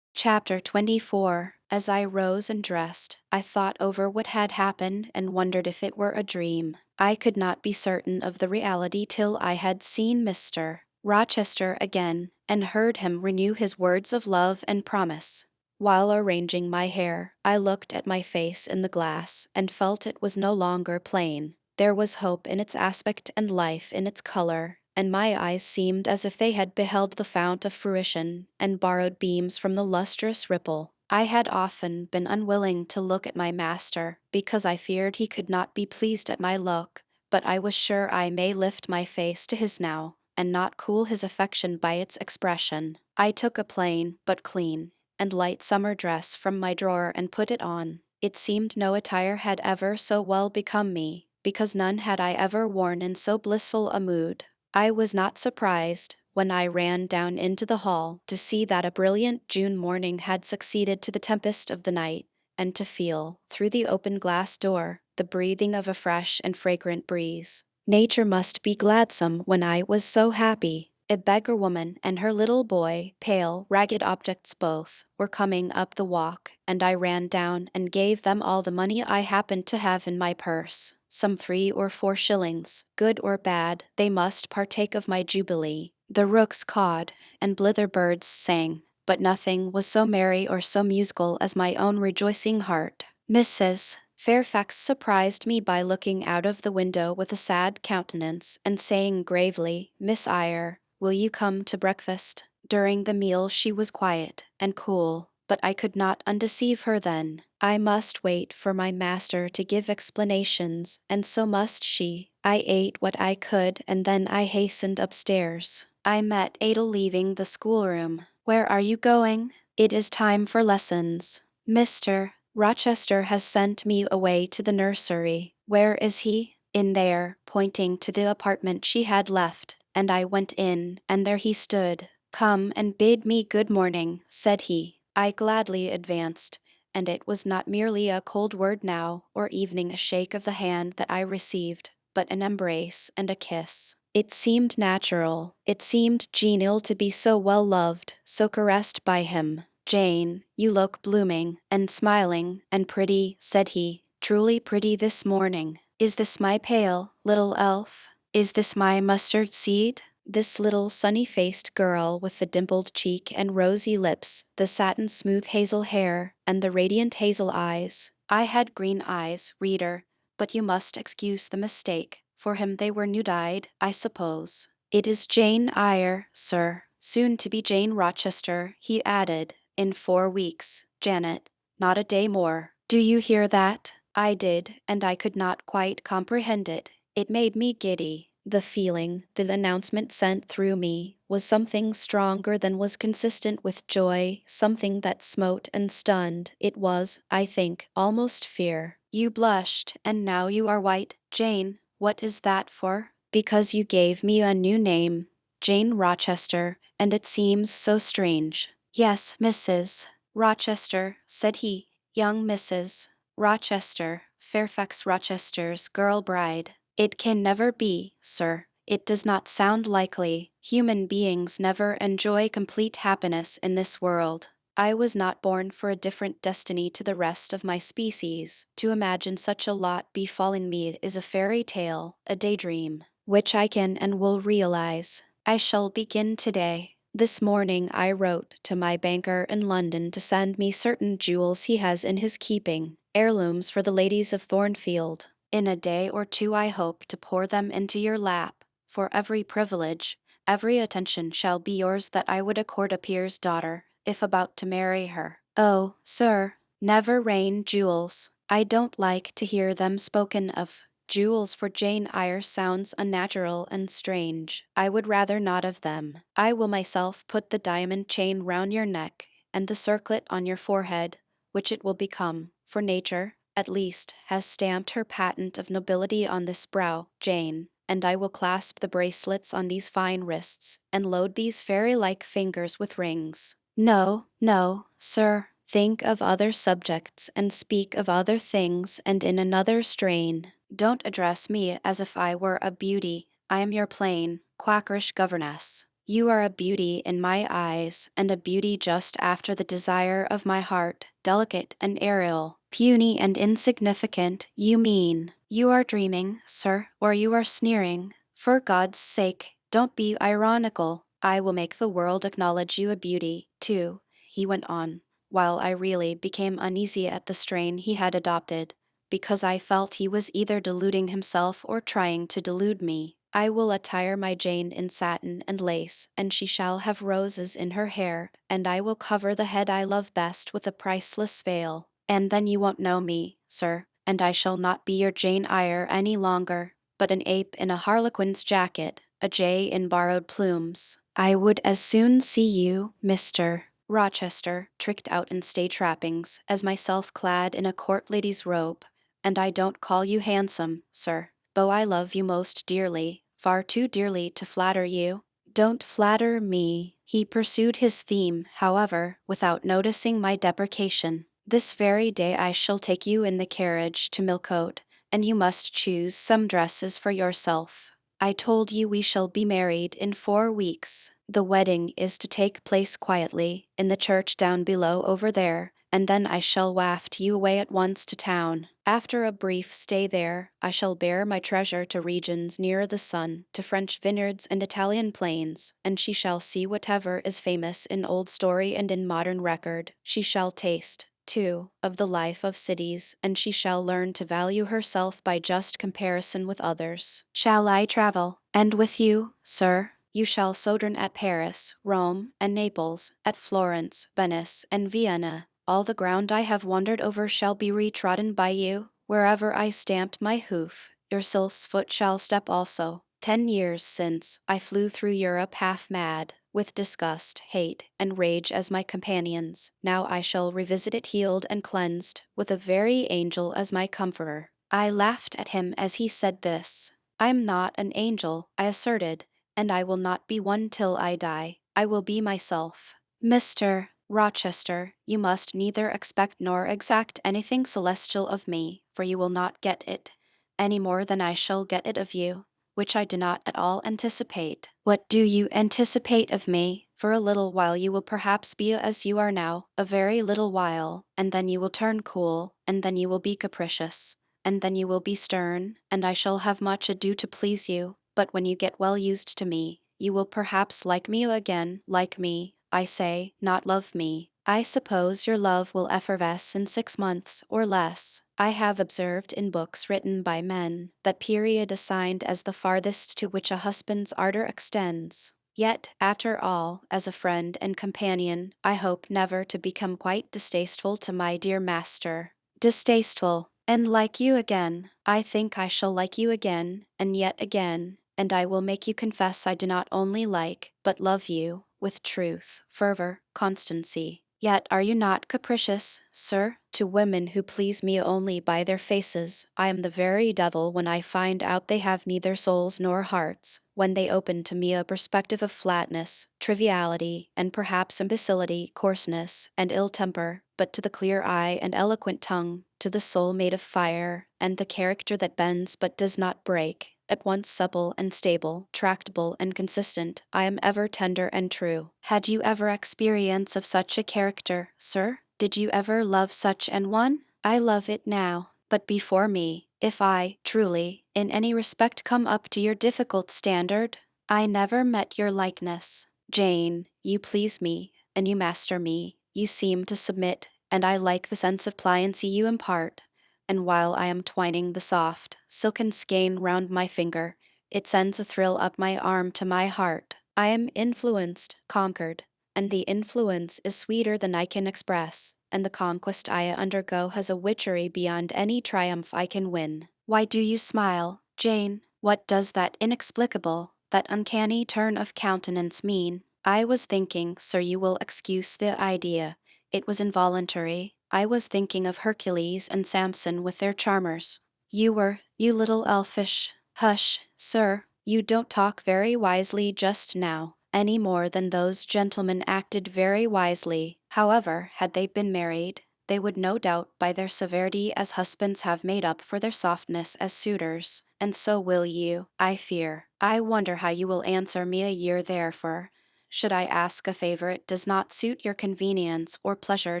Chapter 24. As I rose and dressed, I thought over what had happened and wondered if it were a dream. I could not be certain of the reality till I had seen Mr. Rochester again, and heard him renew his words of love and promise. While arranging my hair, I looked at my face in the glass, and felt it was no longer plain. There was hope in its aspect and life in its color, and my eyes seemed as if they had beheld the fount of fruition, and borrowed beams from the lustrous ripple. I had often been unwilling to look at my master, because I feared he could not be pleased at my look, but I was sure I may lift my face to his now, and not cool his affection by its expression. I took a plain, but clean, and light summer dress from my drawer and put it on. It seemed no attire had ever so well become me, because none had I ever worn in so blissful a mood. I was not surprised, when I ran down into the hall, to see that a brilliant June morning had succeeded to the tempest of the night, and to feel, through the open glass door, the breathing of a fresh and fragrant breeze. Nature must be gladsome when I was so happy. A beggar woman and her little boy, pale, ragged objects both, were coming up the walk, and I ran down and gave them all the money I happened to have in my purse, some 3 or 4 shillings. Good or bad, they must partake of my jubilee. The rooks cawed, and blither-birds sang, but nothing was so merry or so musical as my own rejoicing heart. Mrs. Fairfax surprised me by looking out of the window with a sad countenance, and saying gravely, "Miss Eyre, will you come to breakfast?" During the meal she was quiet and cool, but I could not undeceive her then. I must wait for my master to give explanations, and so must she. I ate what I could, and then I hastened upstairs. I met Ada leaving the schoolroom. "Where are you going?" "It is time for lessons. Mr. Rochester has sent me away to the nursery." "Where is he?" "In there," pointing to the apartment she had left, and I went in, and there he stood. "Come and bid me good morning," said he. I gladly advanced, and it was not merely a cold word now, or evening a shake of the hand that I received, but an embrace and a kiss. It seemed natural, it seemed genial to be so well loved, so caressed by him. "Jane, you look blooming, and smiling, and pretty," said he, "truly pretty this morning. Is this my pale, little elf? Is this my mustard seed? This little sunny-faced girl with the dimpled cheek and rosy lips, the satin-smooth hazel hair, and the radiant hazel eyes." I had green eyes, reader, but you must excuse the mistake. For him they were new-dyed, I suppose. "It is Jane Eyre, sir, soon to be Jane Rochester," he added. "In 4 weeks, Janet, not a day more. Do you hear that?" I did, and I could not quite comprehend it. It made me giddy. The feeling the announcement sent through me was something stronger than was consistent with joy, something that smote and stunned. It was, I think, almost fear. You blushed, and now you are white. Jane, what is that for? Because you gave me a new name, Jane Rochester, and it seems so strange. Yes, Mrs. Rochester, said he. Young Mrs. Rochester, Fairfax Rochester's girl bride. It can never be, sir. It does not sound likely. Human beings never enjoy complete happiness in this world. I was not born for a different destiny to the rest of my species. To imagine such a lot befalling me is a fairy tale, a daydream, which I can and will realize. I shall begin today. This morning I wrote to my banker in London to send me certain jewels he has in his keeping, heirlooms for the ladies of Thornfield. In a day or two I hope to pour them into your lap, for every privilege, every attention shall be yours that I would accord a peer's daughter, if about to marry her. Oh, sir, never rain jewels. I don't like to hear them spoken of. Jewels for Jane Eyre sounds unnatural and strange. I would rather not of them. I will myself put the diamond chain round your neck, and the circlet on your forehead, which it will become, for nature, at least, has stamped her patent of nobility on this brow, Jane, and I will clasp the bracelets on these fine wrists, and load these fairy-like fingers with rings. No, no, sir, think of other subjects, and speak of other things, and in another strain. Don't address me as if I were a beauty. I am your plain, quackerish governess. You are a beauty in my eyes, and a beauty just after the desire of my heart, delicate and aerial, puny and insignificant. You mean. You are dreaming, sir, or you are sneering. For God's sake, don't be ironical. I will make the world acknowledge you a beauty, too, he went on, while I really became uneasy at the strain he had adopted, because I felt he was either deluding himself or trying to delude me. I will attire my Jane in satin and lace, and she shall have roses in her hair, and I will cover the head I love best with a priceless veil. And then you won't know me, sir, and I shall not be your Jane Eyre any longer, but an ape in a harlequin's jacket, a jay in borrowed plumes. I would as soon see you, Mr. Rochester, tricked out in stage trappings, as myself clad in a court lady's robe. And I don't call you handsome, sir, though I love you most dearly, far too dearly to flatter you. Don't flatter me. He pursued his theme, however, without noticing my deprecation. This very day I shall take you in the carriage to Millcote, and you must choose some dresses for yourself. I told you we shall be married in 4 weeks. The wedding is to take place quietly, in the church down below over there, and then I shall waft you away at once to town. After a brief stay there, I shall bear my treasure to regions nearer the sun, to French vineyards and Italian plains, and she shall see whatever is famous in old story and in modern record. She shall taste, too, of the life of cities, and she shall learn to value herself by just comparison with others. Shall I travel? And with you, sir? You shall sojourn at Paris, Rome, and Naples, at Florence, Venice, and Vienna. All the ground I have wandered over shall be retrodden by you. Wherever I stamped my hoof, your sylph's foot shall step also. 10 years since, I flew through Europe half mad, with disgust, hate, and rage as my companions. Now I shall revisit it healed and cleansed, with a very angel as my comforter. I laughed at him as he said this. I am not an angel, I asserted, and I will not be one till I die. I will be myself. Mr. Rochester, you must neither expect nor exact anything celestial of me, for you will not get it, any more than I shall get it of you, which I do not at all anticipate. What do you anticipate of me? For a little while you will perhaps be as you are now, a very little while, and then you will turn cool, and then you will be capricious, and then you will be stern, and I shall have much ado to please you. But when you get well used to me, you will perhaps like me again, like me, I say, not love me. I suppose your love will effervesce in 6 months, or less. I have observed in books written by men that period assigned as the farthest to which a husband's ardor extends. Yet, after all, as a friend and companion, I hope never to become quite distasteful to my dear master. Distasteful, and like you again. I think I shall like you again, and yet again, and I will make you confess I do not only like, but love you, with truth, fervor, constancy. Yet are you not capricious, sir? To women who please me only by their faces, I am the very devil when I find out they have neither souls nor hearts, when they open to me a perspective of flatness, triviality, and perhaps imbecility, coarseness, and ill temper, but to the clear eye and eloquent tongue, to the soul made of fire, and the character that bends but does not break, at once supple and stable, tractable and consistent, I am ever tender and true. Had you ever experience of such a character, sir? Did you ever love such an one? I love it now, but before me, if I, truly, in any respect come up to your difficult standard, I never met your likeness. Jane, you please me, and you master me, you seem to submit, and I like the sense of pliancy you impart, and while I am twining the soft, silken skein round my finger, it sends a thrill up my arm to my heart. I am influenced, conquered, and the influence is sweeter than I can express, and the conquest I undergo has a witchery beyond any triumph I can win. Why do you smile, Jane? What does that inexplicable, that uncanny turn of countenance mean? I was thinking, sir, you will excuse the idea. It was involuntary. I was thinking of Hercules and Samson with their charmers. You little elfish. Hush, sir, you don't talk very wisely just now, any more than those gentlemen acted very wisely. However, had they been married, they would no doubt by their severity as husbands have made up for their softness as suitors, and so will you, I fear. I wonder how you will answer me a year therefore. Should I ask a favor it does not suit your convenience or pleasure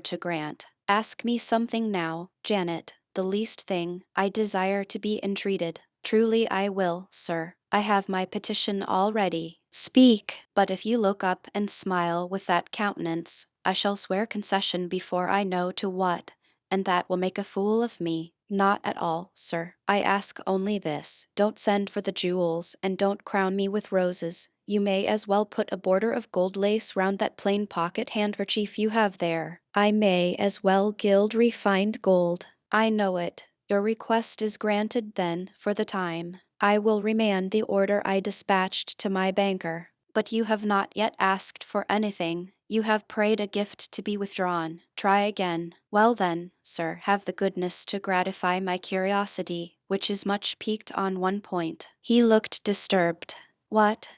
to grant. Ask me something now, Janet, the least thing. I desire to be entreated. Truly I will, sir. I have my petition all ready. Speak, but if you look up and smile with that countenance, I shall swear concession before I know to what, and that will make a fool of me. Not at all, sir. I ask only this. Don't send for the jewels, and don't crown me with roses. You may as well put a border of gold lace round that plain pocket handkerchief you have there. I may as well gild refined gold. I know it. Your request is granted then, for the time. I will remand the order I dispatched to my banker. But you have not yet asked for anything. You have prayed a gift to be withdrawn. Try again. Well then, sir, have the goodness to gratify my curiosity, which is much piqued on one point. He looked disturbed. What?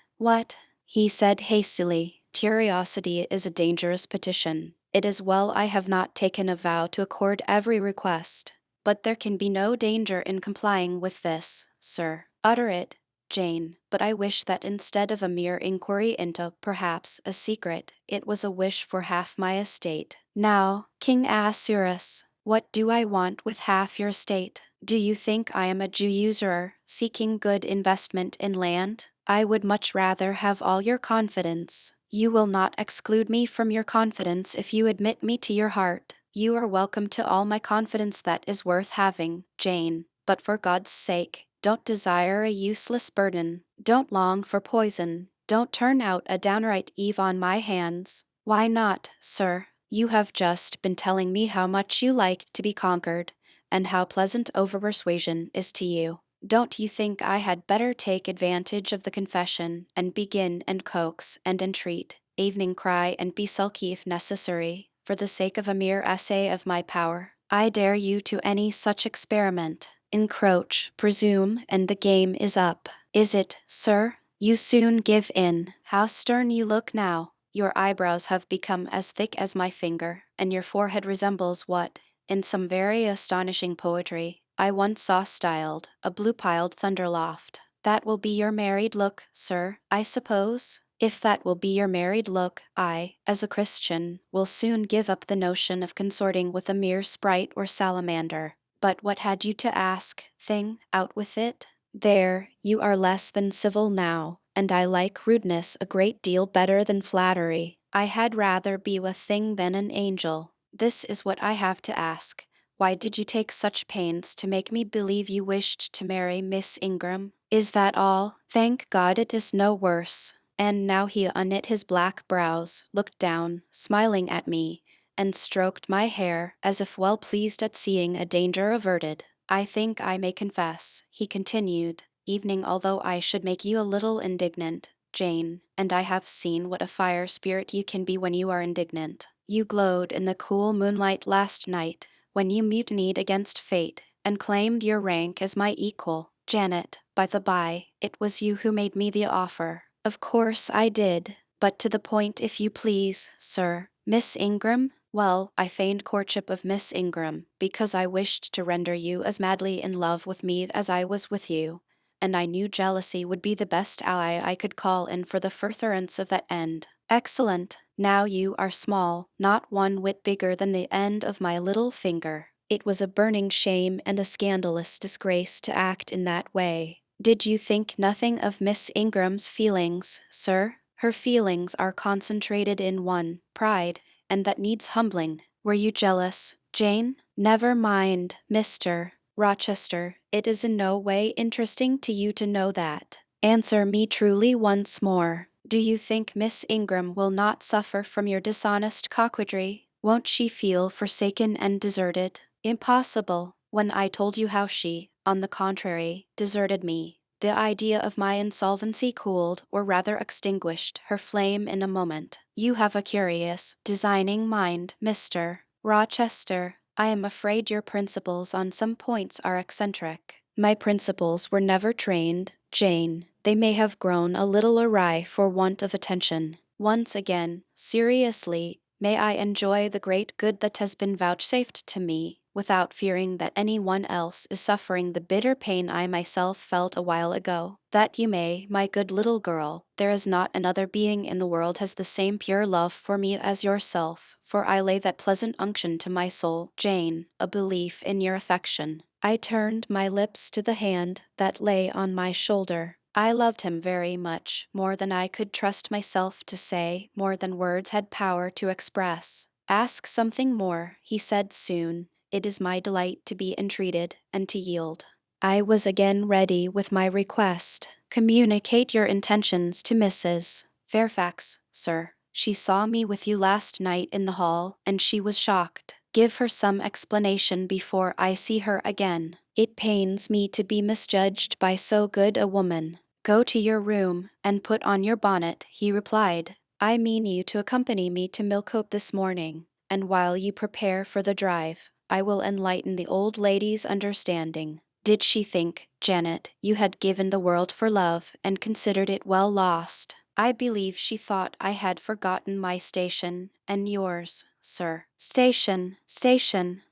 He said hastily. Curiosity is a dangerous petition. It is well I have not taken a vow to accord every request. But there can be no danger in complying with this, sir. Utter it, Jane, but I wish that instead of a mere inquiry into, perhaps, a secret, it was a wish for half my estate. Now, King Ahasuerus, what do I want with half your estate? Do you think I am a Jew usurer, seeking good investment in land? I would much rather have all your confidence. You will not exclude me from your confidence if you admit me to your heart. You are welcome to all my confidence that is worth having, Jane, but for God's sake, don't desire a useless burden. Don't long for poison. Don't turn out a downright Eve on my hands. Why not, sir? You have just been telling me how much you like to be conquered, and how pleasant over-persuasion is to you. Don't you think I had better take advantage of the confession, and begin and coax and entreat, evening cry and be sulky if necessary, for the sake of a mere essay of my power? I dare you to any such experiment. Encroach, presume, and the game is up. Is it, sir? You soon give in. How stern you look now. Your eyebrows have become as thick as my finger, and your forehead resembles what, in some very astonishing poetry, I once saw styled a blue-piled thunderloft. That will be your married look, sir, I suppose? If that will be your married look, I, as a Christian, will soon give up the notion of consorting with a mere sprite or salamander. But what had you to ask, thing? Out with it? There, you are less than civil now, and I like rudeness a great deal better than flattery. I had rather be a thing than an angel. This is what I have to ask. Why did you take such pains to make me believe you wished to marry Miss Ingram? Is that all? Thank God it is no worse. And now he unknit his black brows, looked down, smiling at me, and stroked my hair, as if well pleased at seeing a danger averted. I think I may confess, he continued, evening, although I should make you a little indignant, Jane, and I have seen what a fire spirit you can be when you are indignant. You glowed in the cool moonlight last night, when you mutinied against fate, and claimed your rank as my equal. Janet, by the by, it was you who made me the offer. Of course I did, but to the point if you please, sir. Miss Ingram? Well, I feigned courtship of Miss Ingram, because I wished to render you as madly in love with me as I was with you, and I knew jealousy would be the best ally I could call in for the furtherance of that end. Excellent. Now you are small, not one whit bigger than the end of my little finger. It was a burning shame and a scandalous disgrace to act in that way. Did you think nothing of Miss Ingram's feelings, sir? Her feelings are concentrated in one, pride, and that needs humbling. Were you jealous, Jane? Never mind, Mr. Rochester, it is in no way interesting to you to know that. Answer me truly once more. Do you think Miss Ingram will not suffer from your dishonest coquetry? Won't she feel forsaken and deserted? Impossible. When I told you how she, on the contrary, deserted me, the idea of my insolvency cooled, or rather extinguished, her flame in a moment. You have a curious, designing mind, Mr. Rochester. I am afraid your principles on some points are eccentric. My principles were never trained, Jane. They may have grown a little awry for want of attention. Once again, seriously, may I enjoy the great good that has been vouchsafed to me, without fearing that any one else is suffering the bitter pain I myself felt a while ago. That you may, my good little girl. There is not another being in the world has the same pure love for me as yourself, for I lay that pleasant unction to my soul, Jane, a belief in your affection. I turned my lips to the hand that lay on my shoulder. I loved him very much, more than I could trust myself to say, more than words had power to express. Ask something more, he said soon. It is my delight to be entreated and to yield. I was again ready with my request. Communicate your intentions to Mrs. Fairfax, sir. She saw me with you last night in the hall, and she was shocked. Give her some explanation before I see her again. It pains me to be misjudged by so good a woman. Go to your room, and put on your bonnet, he replied. I mean you to accompany me to Millcote this morning, and while you prepare for the drive, I will enlighten the old lady's understanding. Did she think, Janet, you had given the world for love, and considered it well lost? I believe she thought I had forgotten my station, and yours, sir. Station.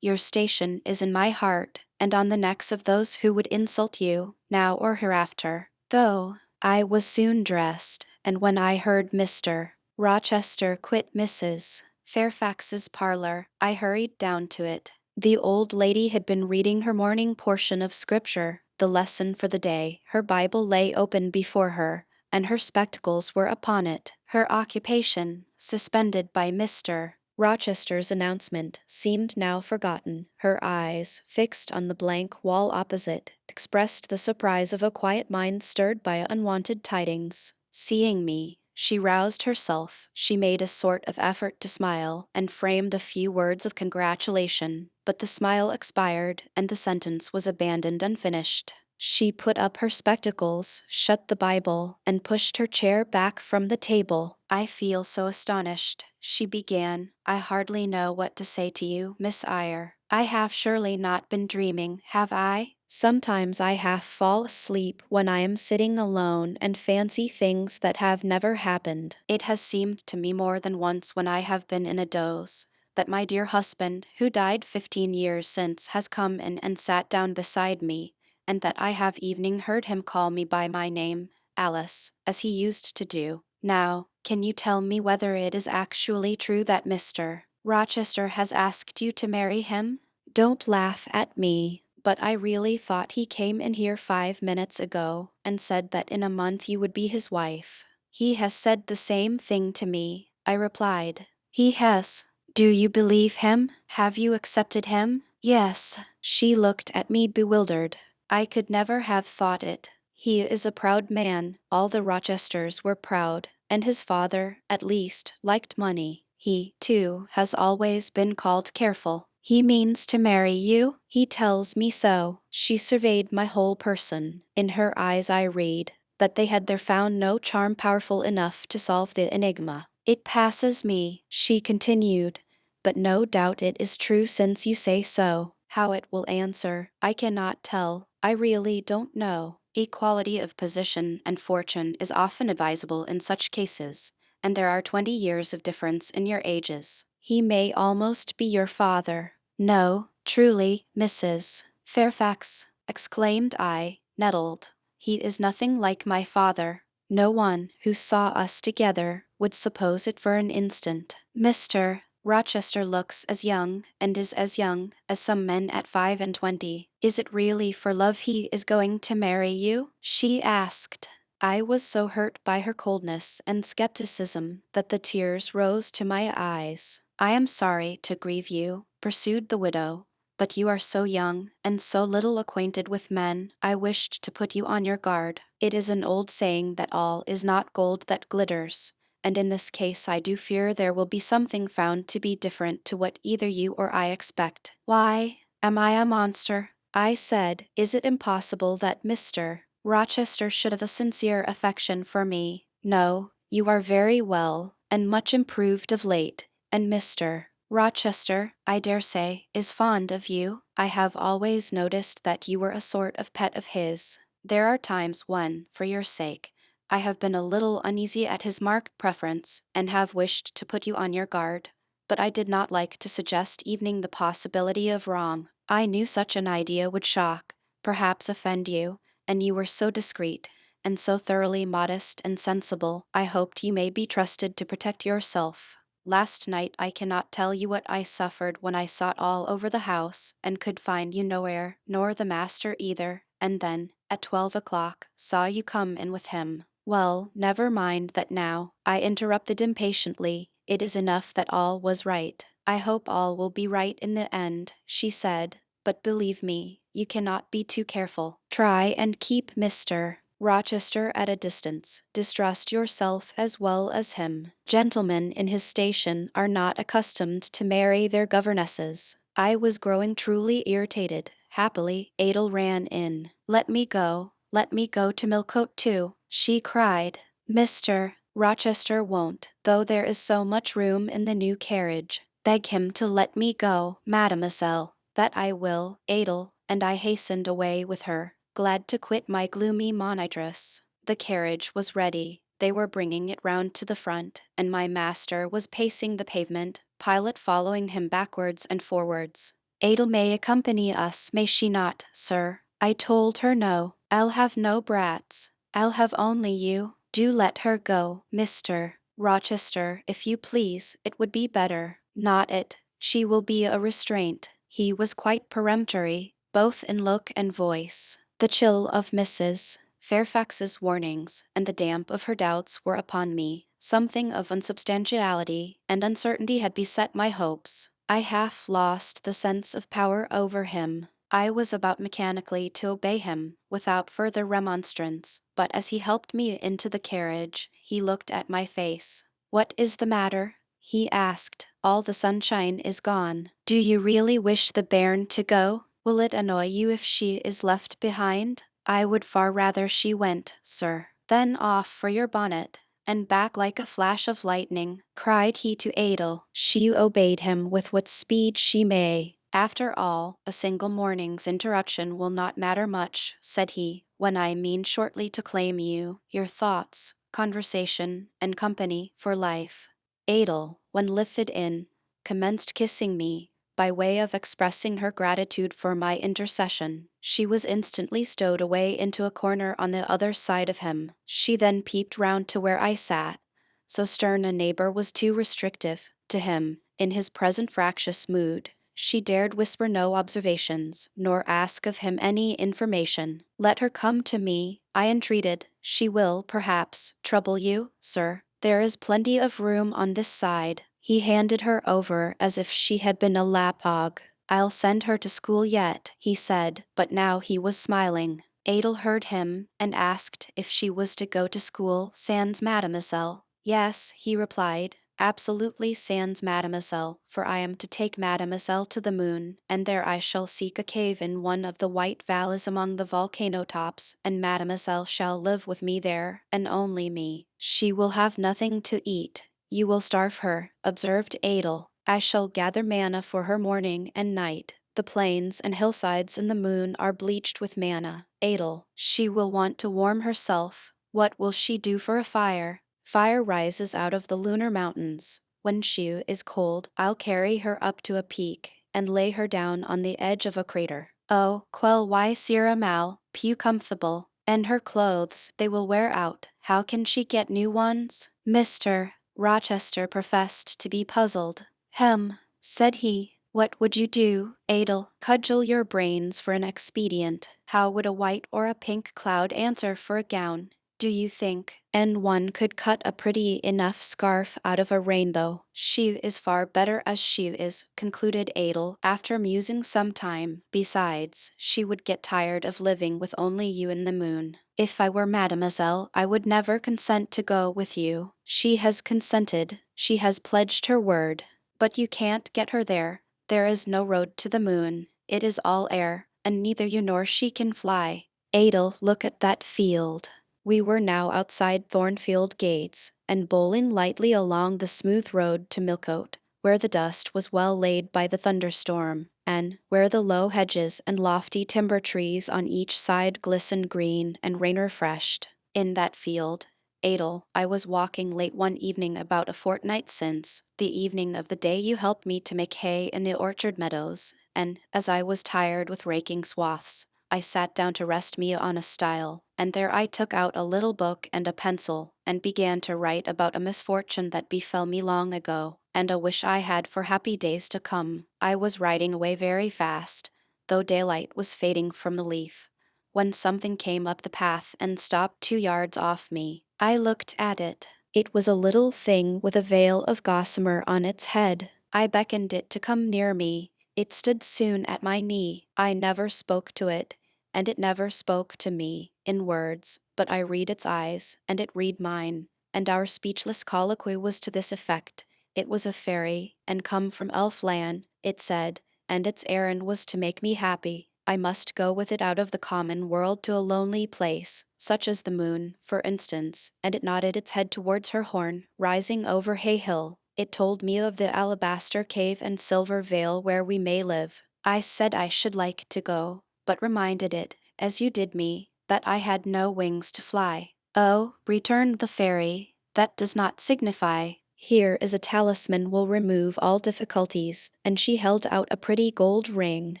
Your station is in my heart, and on the necks of those who would insult you, now or hereafter. Though, I was soon dressed, and when I heard Mr. Rochester quit Mrs. Fairfax's parlor, I hurried down to it. The old lady had been reading her morning portion of Scripture, the lesson for the day. Her Bible lay open before her, and her spectacles were upon it. Her occupation, suspended by Mr. Rochester's announcement, seemed now forgotten. Her eyes, fixed on the blank wall opposite, expressed the surprise of a quiet mind stirred by unwonted tidings. Seeing me, she roused herself. She made a sort of effort to smile, and framed a few words of congratulation, but the smile expired, and the sentence was abandoned unfinished. She put up her spectacles, shut the Bible, and pushed her chair back from the table. I feel so astonished, she began. I hardly know what to say to you, Miss Eyre. I have surely not been dreaming, have I? Sometimes I half fall asleep when I am sitting alone and fancy things that have never happened. It has seemed to me more than once when I have been in a doze, that my dear husband, who died 15 years since, has come in and sat down beside me, and that I have even heard him call me by my name, Alice, as he used to do. Now, can you tell me whether it is actually true that Mr. Rochester has asked you to marry him? Don't laugh at me, but I really thought he came in here 5 minutes ago and said that in a month you would be his wife. He has said the same thing to me, I replied. He has. Do you believe him? Have you accepted him? Yes. She looked at me bewildered. I could never have thought it. He is a proud man. All the Rochesters were proud, and his father, at least, liked money. He, too, has always been called careful. He means to marry you, he tells me so. She surveyed my whole person. In her eyes I read that they had there found no charm powerful enough to solve the enigma. It passes me, she continued, but no doubt it is true since you say so. How it will answer, I cannot tell. I really don't know. Equality of position and fortune is often advisable in such cases, and there are 20 years of difference in your ages. He may almost be your father. No, truly, Mrs. Fairfax, exclaimed I, nettled. He is nothing like my father. No one who saw us together would suppose it for an instant. Mr. Rochester looks as young, and is as young, as some men at 25. Is it really for love he is going to marry you? She asked. I was so hurt by her coldness and skepticism that the tears rose to my eyes. I am sorry to grieve you, pursued the widow, but you are so young and so little acquainted with men, I wished to put you on your guard. It is an old saying that all is not gold that glitters, and in this case I do fear there will be something found to be different to what either you or I expect. Why, am I a monster? I said, is it impossible that Mr. Rochester should have a sincere affection for me? No, you are very well, and much improved of late, and Mr. Rochester, I dare say, is fond of you. I have always noticed that you were a sort of pet of his. There are times when, for your sake, I have been a little uneasy at his marked preference, and have wished to put you on your guard, but I did not like to suggest even the possibility of wrong. I knew such an idea would shock, perhaps offend you, and you were so discreet, and so thoroughly modest and sensible, I hoped you may be trusted to protect yourself. Last night I cannot tell you what I suffered when I sought all over the house, and could find you nowhere, nor the master either, and then, at 12 o'clock, saw you come in with him. Well, never mind that now, I interrupted impatiently. It is enough that all was right. I hope all will be right in the end, she said, but believe me, you cannot be too careful. Try and keep Mr. Rochester at a distance. Distrust yourself as well as him. Gentlemen in his station are not accustomed to marry their governesses. I was growing truly irritated. Happily, Adele ran in. Let me go to Millcote too, she cried. Mr. Rochester won't, though there is so much room in the new carriage. Beg him to let me go, mademoiselle. That I will, Adele, and I hastened away with her, glad to quit my gloomy monitress. The carriage was ready. They were bringing it round to the front, and my master was pacing the pavement, Pilot following him backwards and forwards. Adele may accompany us, may she not, sir? I told her no. I'll have no brats. I'll have only you. Do let her go, Mr. Rochester, if you please, it would be better. Not it. She will be a restraint. He was quite peremptory, both in look and voice. The chill of Mrs. Fairfax's warnings and the damp of her doubts were upon me. Something of unsubstantiality and uncertainty had beset my hopes. I half lost the sense of power over him. I was about mechanically to obey him, without further remonstrance, but as he helped me into the carriage, he looked at my face. What is the matter? He asked. All the sunshine is gone. Do you really wish the bairn to go? Will it annoy you if she is left behind? I would far rather she went, sir. Then off for your bonnet, and back like a flash of lightning, cried he to Adele. She obeyed him with what speed she may. After all, a single morning's interruption will not matter much, said he, when I mean shortly to claim you, your thoughts, conversation, and company for life. Adele, when lifted in, commenced kissing me, by way of expressing her gratitude for my intercession. She was instantly stowed away into a corner on the other side of him. She then peeped round to where I sat. So stern a neighbor was too restrictive to him, in his present fractious mood. She dared whisper no observations, nor ask of him any information. Let her come to me, I entreated. She will, perhaps, trouble you, sir. There is plenty of room on this side. He handed her over as if she had been a lapdog. I'll send her to school yet, he said, but now he was smiling. Adele heard him, and asked if she was to go to school sans mademoiselle. Yes, he replied, Absolutely sans mademoiselle, for I am to take mademoiselle to the moon, and there I shall seek a cave in one of the white valleys among the volcano tops, and mademoiselle shall live with me there, and only me. She will have nothing to eat. You will starve her, observed Adel. I shall gather manna for her morning and night. The plains and hillsides in the moon are bleached with manna. Adel, she will want to warm herself. What will she do for a fire? Fire rises out of the lunar mountains. When she is cold, I'll carry her up to a peak and lay her down on the edge of a crater. Oh, quel y sera mal, pew comfortable. And her clothes, they will wear out. How can she get new ones? Mr. Rochester professed to be puzzled. Hem, said he. What would you do, Adel? Cudgel your brains for an expedient. How would a white or a pink cloud answer for a gown? Do you think, and one could cut a pretty enough scarf out of a rainbow? She is far better as she is, concluded Adel, after musing some time. Besides, she would get tired of living with only you in the moon. If I were mademoiselle, I would never consent to go with you. She has consented. She has pledged her word. But you can't get her there. There is no road to the moon. It is all air, and neither you nor she can fly. Adel, look at that field. We were now outside Thornfield gates, and bowling lightly along the smooth road to Millcote, where the dust was well laid by the thunderstorm, and where the low hedges and lofty timber trees on each side glistened green and rain-refreshed. In that field, Adel, I was walking late one evening about a fortnight since, the evening of the day you helped me to make hay in the orchard meadows, and, as I was tired with raking swaths, I sat down to rest me on a stile, and there I took out a little book and a pencil, and began to write about a misfortune that befell me long ago, and a wish I had for happy days to come. I was riding away very fast, though daylight was fading from the leaf, when something came up the path and stopped 2 yards off me. I looked at it. It was a little thing with a veil of gossamer on its head. I beckoned it to come near me. It stood soon at my knee. I never spoke to it, and it never spoke to me, in words, but I read its eyes, and it read mine, and our speechless colloquy was to this effect. It was a fairy, and come from Elfland, it said, and its errand was to make me happy. I must go with it out of the common world to a lonely place, such as the moon, for instance, and it nodded its head towards her horn, rising over Hay Hill. It told me of the alabaster cave and silver vale where we may live. I said I should like to go, but reminded it, as you did me, that I had no wings to fly. Oh, returned the fairy, that does not signify. Here is a talisman will remove all difficulties, and she held out a pretty gold ring.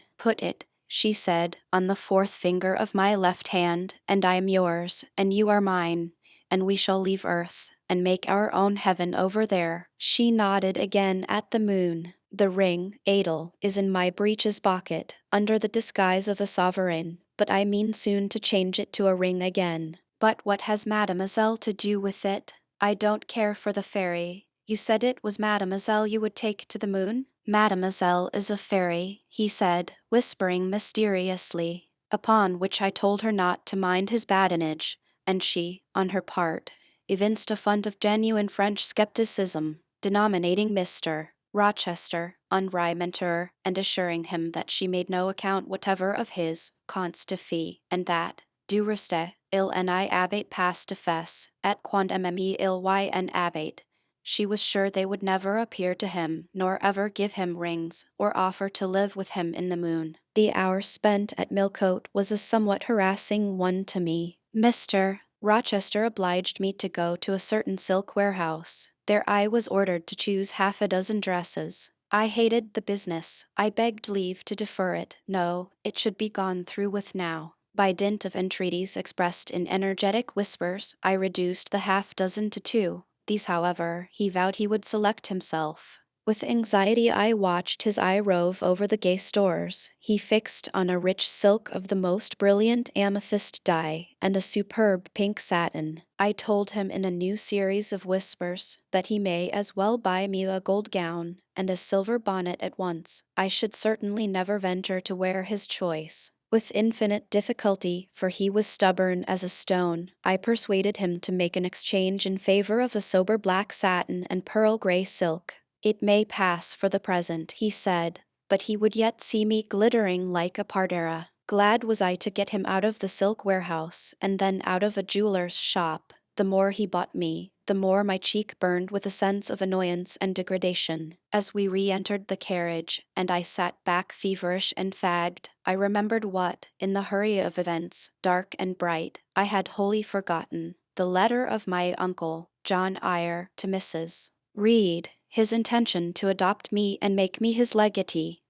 Put it, she said, on the fourth finger of my left hand, and I am yours, and you are mine, and we shall leave earth, and make our own heaven over there. She nodded again at the moon. The ring, Adel, is in my breeches pocket, under the disguise of a sovereign, but I mean soon to change it to a ring again. But what has mademoiselle to do with it? I don't care for the fairy. You said it was mademoiselle you would take to the moon? Mademoiselle is a fairy, he said, whispering mysteriously, upon which I told her not to mind his badinage, and she, on her part, evinced a fund of genuine French skepticism, denominating Mr. Rochester unrimenteur, and assuring him that she made no account whatever of his contes de fées, and that, du reste, il n'y avait pas de fesse, et quand même il y en avait. She was sure they would never appear to him, nor ever give him rings, or offer to live with him in the moon. The hour spent at Millcote was a somewhat harassing one to me. Mr. Rochester obliged me to go to a certain silk warehouse. There I was ordered to choose half a dozen dresses. I hated the business. I begged leave to defer it. No, it should be gone through with now. By dint of entreaties expressed in energetic whispers, I reduced the half-dozen to 2. These, however, he vowed he would select himself. With anxiety I watched his eye rove over the gay stores. He fixed on a rich silk of the most brilliant amethyst dye, and a superb pink satin. I told him in a new series of whispers that he may as well buy me a gold gown and a silver bonnet at once. I should certainly never venture to wear his choice. With infinite difficulty, for he was stubborn as a stone, I persuaded him to make an exchange in favor of a sober black satin and pearl gray silk. It may pass for the present, he said, but he would yet see me glittering like a pardera. Glad was I to get him out of the silk warehouse, and then out of a jeweler's shop. The more he bought me, the more my cheek burned with a sense of annoyance and degradation. As we re-entered the carriage, and I sat back feverish and fagged, I remembered what, in the hurry of events, dark and bright, I had wholly forgotten. The letter of my uncle, John Eyre, to Mrs. Reed, his intention to adopt me and make me his legatee.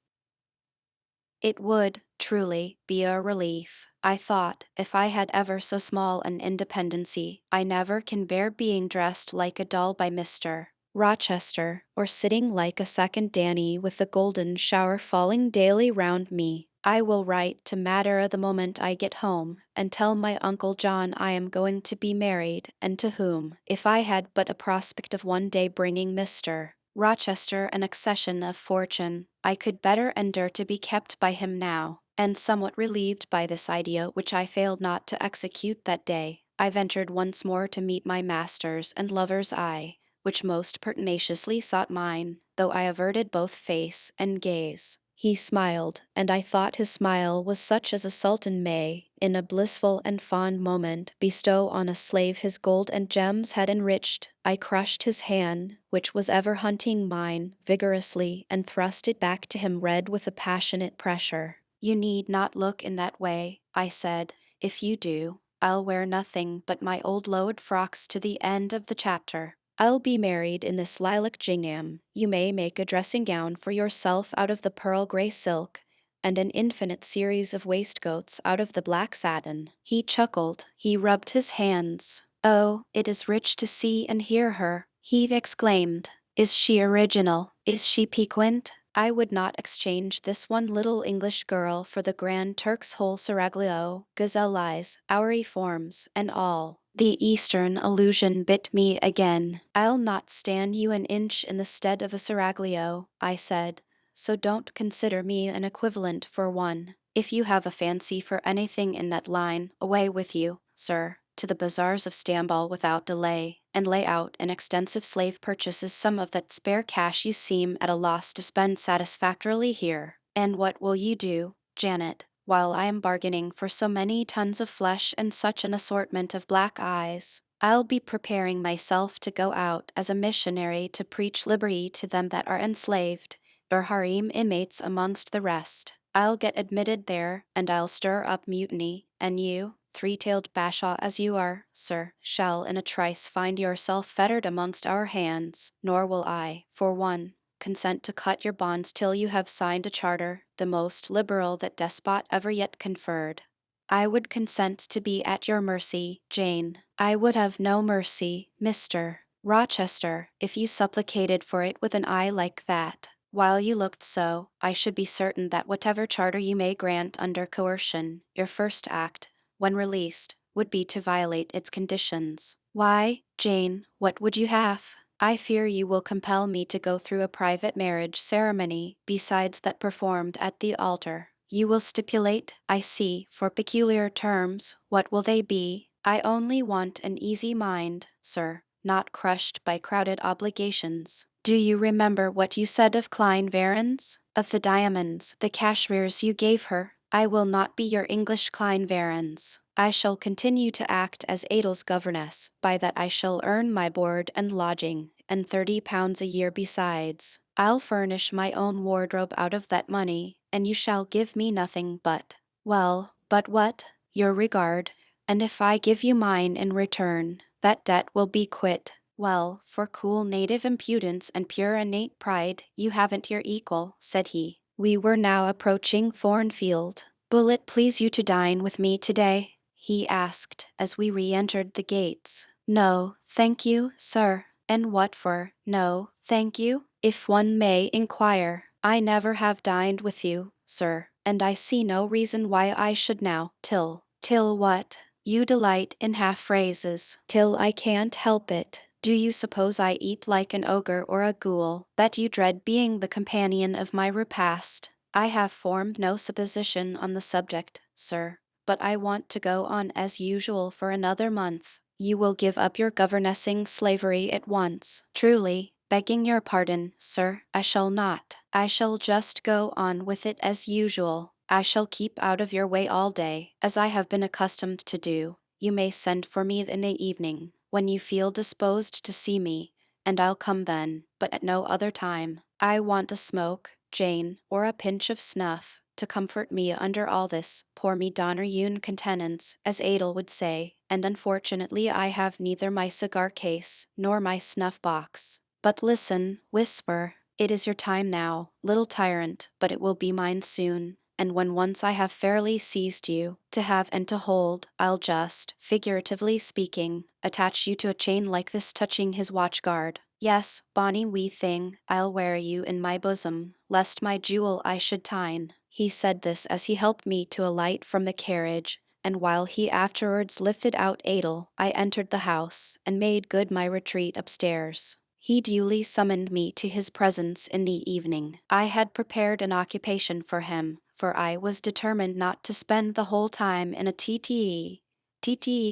It would, truly, be a relief, I thought, if I had ever so small an independency. I never can bear being dressed like a doll by Mr. Rochester, or sitting like a second Danny with the golden shower falling daily round me. I will write to Madeira the moment I get home, and tell my Uncle John I am going to be married, and to whom, if I had but a prospect of one day bringing Mr. Rochester an accession of fortune, I could better endure to be kept by him now. And somewhat relieved by this idea which I failed not to execute that day, I ventured once more to meet my master's and lover's eye, which most pertinaciously sought mine, though I averted both face and gaze. He smiled, and I thought his smile was such as a sultan may, in a blissful and fond moment, bestow on a slave his gold and gems had enriched. I crushed his hand, which was ever hunting mine, vigorously, and thrust it back to him red with a passionate pressure. You need not look in that way, I said. If you do, I'll wear nothing but my old lowered frocks to the end of the chapter. I'll be married in this lilac gingham. You may make a dressing gown for yourself out of the pearl gray silk, and an infinite series of waistcoats out of the black satin. He chuckled. He rubbed his hands. Oh, it is rich to see and hear her, he exclaimed. Is she original? Is she piquant? I would not exchange this one little English girl for the Grand Turk's whole seraglio, gazelle eyes, houri forms, and all. The Eastern allusion bit me again. I'll not stand you an inch in the stead of a seraglio, I said, so don't consider me an equivalent for one. If you have a fancy for anything in that line, away with you, sir, to the bazaars of Stamboul without delay, and lay out in extensive slave purchases some of that spare cash you seem at a loss to spend satisfactorily here. And what will you do, Janet, while I am bargaining for so many tons of flesh and such an assortment of black eyes? I'll be preparing myself to go out as a missionary to preach liberty to them that are enslaved, or harem inmates amongst the rest. I'll get admitted there, and I'll stir up mutiny, and you, three-tailed bashaw as you are, sir, shall in a trice find yourself fettered amongst our hands, nor will I, for one, consent to cut your bonds till you have signed a charter, the most liberal that despot ever yet conferred. I would consent to be at your mercy, Jane. I would have no mercy, Mr. Rochester, if you supplicated for it with an eye like that. While you looked so, I should be certain that whatever charter you may grant under coercion, your first act, when released, would be to violate its conditions. Why, Jane, what would you have? I fear you will compel me to go through a private marriage ceremony, besides that performed at the altar. You will stipulate, I see, for peculiar terms. What will they be? I only want an easy mind, sir, not crushed by crowded obligations. Do you remember what you said of Klein Varens? Of the diamonds, the cashmeres you gave her? I will not be your English Klein Varens. I shall continue to act as Adel's governess. By that I shall earn my board and lodging, and £30 a year besides. I'll furnish my own wardrobe out of that money, and you shall give me nothing but, well, but what? Your regard. And if I give you mine in return, that debt will be quit. Well, for cool native impudence and pure innate pride, you haven't your equal, said he. We were now approaching Thornfield. Will it please you to dine with me today? He asked, as we re-entered the gates. No, thank you, sir. And what for? No, thank you? If one may inquire, I never have dined with you, sir, and I see no reason why I should now. Till what? You delight in half-phrases. Till I can't help it. Do you suppose I eat like an ogre or a ghoul, that you dread being the companion of my repast? I have formed no supposition on the subject, sir, but I want to go on as usual for another month. You will give up your governessing slavery at once. Truly, begging your pardon, sir, I shall not. I shall just go on with it as usual. I shall keep out of your way all day, as I have been accustomed to do. You may send for me in the evening, when you feel disposed to see me, and I'll come then, but at no other time. I want a smoke, Jane, or a pinch of snuff, to comfort me under all this, pour me donner une contenance, as Adel would say, and unfortunately I have neither my cigar case, nor my snuff box. But listen, whisper, it is your time now, little tyrant, but it will be mine soon. And when once I have fairly seized you, to have and to hold, I'll just, figuratively speaking, attach you to a chain like this touching his watch guard. Yes, bonny wee thing, I'll wear you in my bosom, lest my jewel I should tine. He said this as he helped me to alight from the carriage, and while he afterwards lifted out Adel, I entered the house, and made good my retreat upstairs. He duly summoned me to his presence in the evening. I had prepared an occupation for him, for I was determined not to spend the whole time in a TTE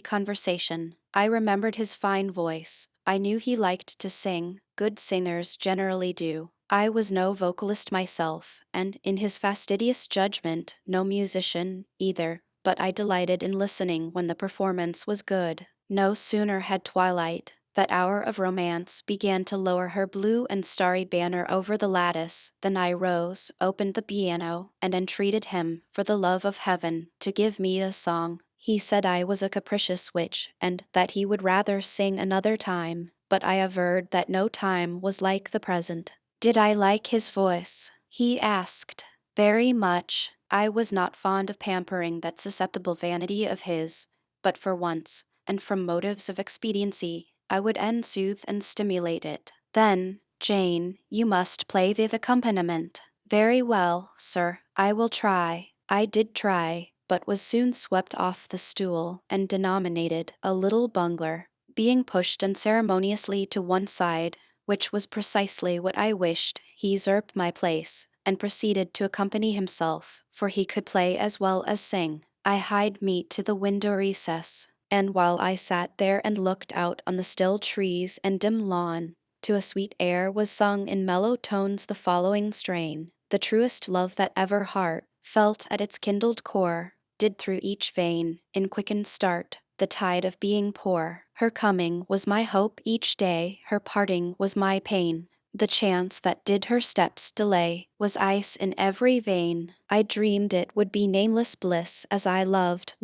conversation. I remembered his fine voice. I knew he liked to sing, good singers generally do. I was no vocalist myself, and, in his fastidious judgment, no musician, either, but I delighted in listening when the performance was good. No sooner had twilight, that hour of romance, began to lower her blue and starry banner over the lattice, than I rose, opened the piano, and entreated him, for the love of heaven, to give me a song. He said I was a capricious witch, and that he would rather sing another time, but I averred that no time was like the present. Did I like his voice? He asked. Very much. I was not fond of pampering that susceptible vanity of his, but for once, and from motives of expediency, I would soothe and stimulate it. Then, Jane, you must play the accompaniment. Very well, sir, I will try. I did try, but was soon swept off the stool, and denominated a little bungler. Being pushed unceremoniously to one side, which was precisely what I wished, he usurped my place, and proceeded to accompany himself, for he could play as well as sing. I hied me to the window recess, and while I sat there and looked out on the still trees and dim lawn, to a sweet air was sung in mellow tones the following strain. The truest love that ever heart felt at its kindled core, did through each vein, in quickened start, the tide of being pour. Her coming was my hope each day, her parting was my pain. The chance that did her steps delay was ice in every vein. I dreamed it would be nameless bliss as I loved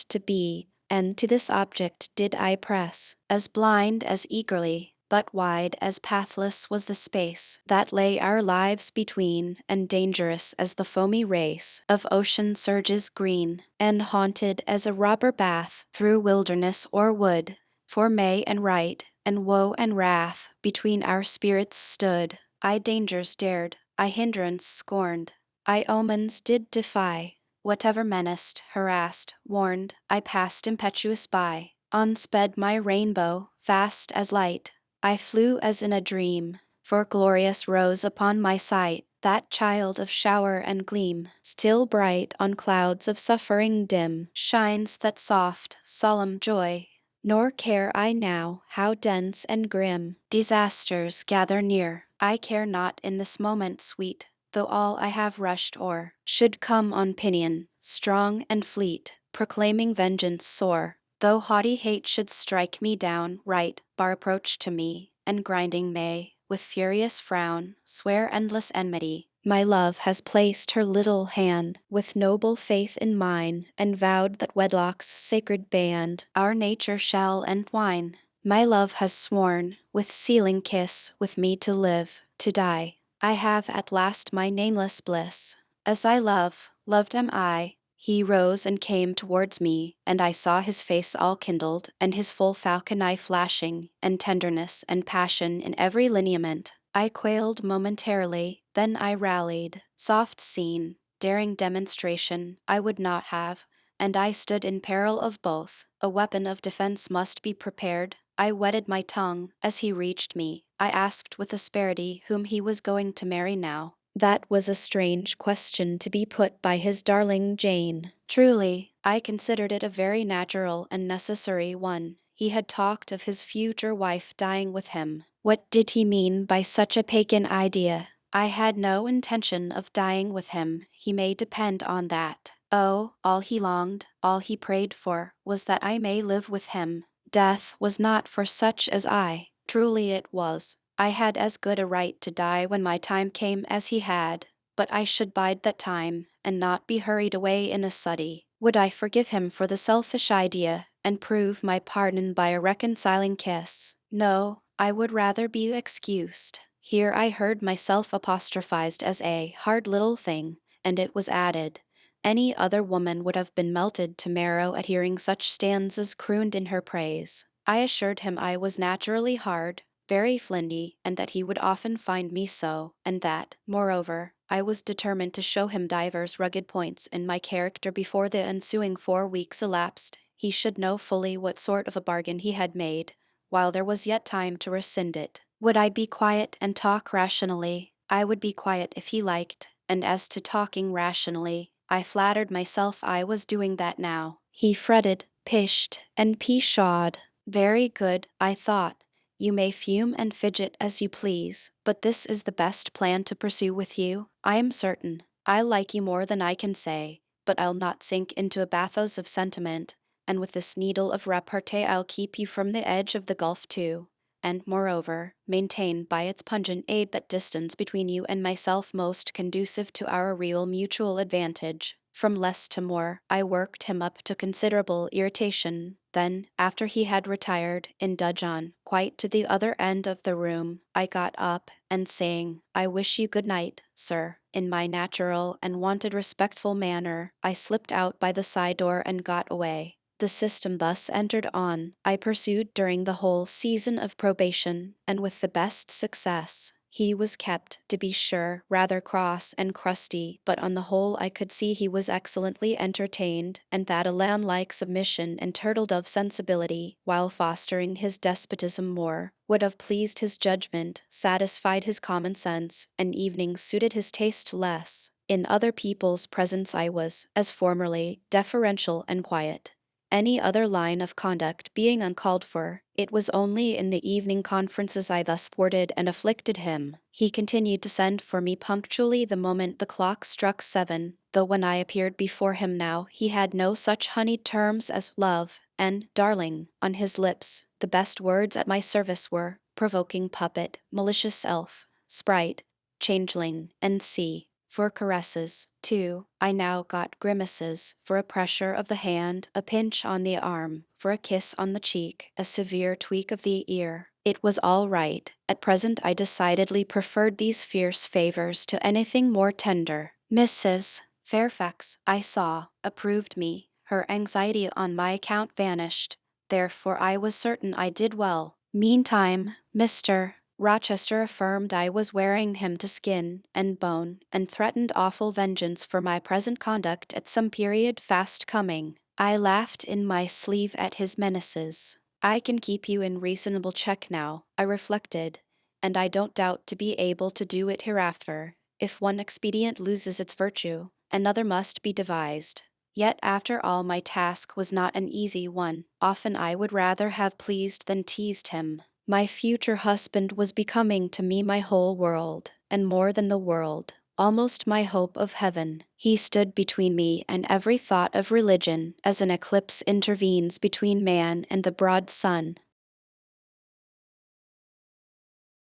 to be, and to this object did I press, as blind as eagerly, but wide as pathless was the space that lay our lives between, and dangerous as the foamy race of ocean surges green, and haunted as a robber bath through wilderness or wood. For May and right, and woe and wrath, between our spirits stood. I dangers dared, I hindrance scorned, I omens did defy. Whatever menaced, harassed, warned, I passed impetuous by. On sped my rainbow, fast as light. I flew as in a dream, for glorious rose upon my sight that child of shower and gleam, still bright on clouds of suffering dim, shines that soft, solemn joy. Nor care I now how dense and grim disasters gather near. I care not in this moment sweet, though all I have rushed o'er should come on pinion, strong and fleet, proclaiming vengeance sore. Though haughty hate should strike me down, right bar approach to me, and grinding may, with furious frown, swear endless enmity. My love has placed her little hand with noble faith in mine, and vowed that wedlock's sacred band our nature shall entwine. My love has sworn, with sealing kiss, with me to live, to die. I have at last my nameless bliss. As I loved am I. He rose and came towards me, and I saw his face all kindled, and his full falcon eye flashing, and tenderness and passion in every lineament. I quailed momentarily, then I rallied. Soft scene, daring demonstration, I would not have, and I stood in peril of both. A weapon of defense must be prepared. I wetted my tongue as he reached me. I asked with asperity whom he was going to marry now. That was a strange question to be put by his darling Jane. Truly, I considered it a very natural and necessary one. He had talked of his future wife dying with him. What did he mean by such a pagan idea? I had no intention of dying with him, he may depend on that. Oh, all he longed, all he prayed for, was that I may live with him. Death was not for such as I. Truly it was. I had as good a right to die when my time came as he had, but I should bide that time, and not be hurried away in a suddy. Would I forgive him for the selfish idea, and prove my pardon by a reconciling kiss? No, I would rather be excused. Here I heard myself apostrophized as a hard little thing, and it was added, any other woman would have been melted to marrow at hearing such stanzas crooned in her praise. I assured him I was naturally hard, very flinty, and that he would often find me so, and that, moreover, I was determined to show him divers rugged points in my character before the ensuing 4 weeks elapsed. He should know fully what sort of a bargain he had made, while there was yet time to rescind it. Would I be quiet and talk rationally? I would be quiet if he liked, and as to talking rationally, I flattered myself I was doing that now. He fretted, pished, and pshawed. Very good, I thought. You may fume and fidget as you please, but this is the best plan to pursue with you, I am certain. I like you more than I can say, but I'll not sink into a bathos of sentiment, and with this needle of repartee I'll keep you from the edge of the gulf too, and, moreover, maintain by its pungent aid that distance between you and myself most conducive to our real mutual advantage. From less to more, I worked him up to considerable irritation. Then, after he had retired, in dudgeon, quite to the other end of the room, I got up, and saying, I wish you good night, sir, in my natural and wonted respectful manner, I slipped out by the side door and got away. The system thus entered on, I pursued during the whole season of probation, and with the best success. He was kept, to be sure, rather cross and crusty, but on the whole I could see he was excellently entertained, and that a lamb-like submission and turtle-dove sensibility, while fostering his despotism more, would have pleased his judgment, satisfied his common sense, and evenings suited his taste less. In other people's presence I was, as formerly, deferential and quiet. Any other line of conduct being uncalled for, it was only in the evening conferences I thus thwarted and afflicted him. He continued to send for me punctually the moment the clock struck 7, though when I appeared before him now he had no such honeyed terms as love and darling on his lips. The best words at my service were provoking puppet, malicious elf, sprite, changeling, and sea. For caresses, too, I now got grimaces, for a pressure of the hand, a pinch on the arm, for a kiss on the cheek, a severe tweak of the ear. It was all right. At present I decidedly preferred these fierce favors to anything more tender. Mrs. Fairfax, I saw, approved me. Her anxiety on my account vanished. Therefore I was certain I did well. Meantime, Mr. Rochester affirmed I was wearing him to skin and bone, and threatened awful vengeance for my present conduct at some period fast coming. I laughed in my sleeve at his menaces. I can keep you in reasonable check now, I reflected, and I don't doubt to be able to do it hereafter. If one expedient loses its virtue, another must be devised. Yet after all my task was not an easy one. Often I would rather have pleased than teased him. My future husband was becoming to me my whole world, and more than the world, almost my hope of heaven. He stood between me and every thought of religion, as an eclipse intervenes between man and the broad sun.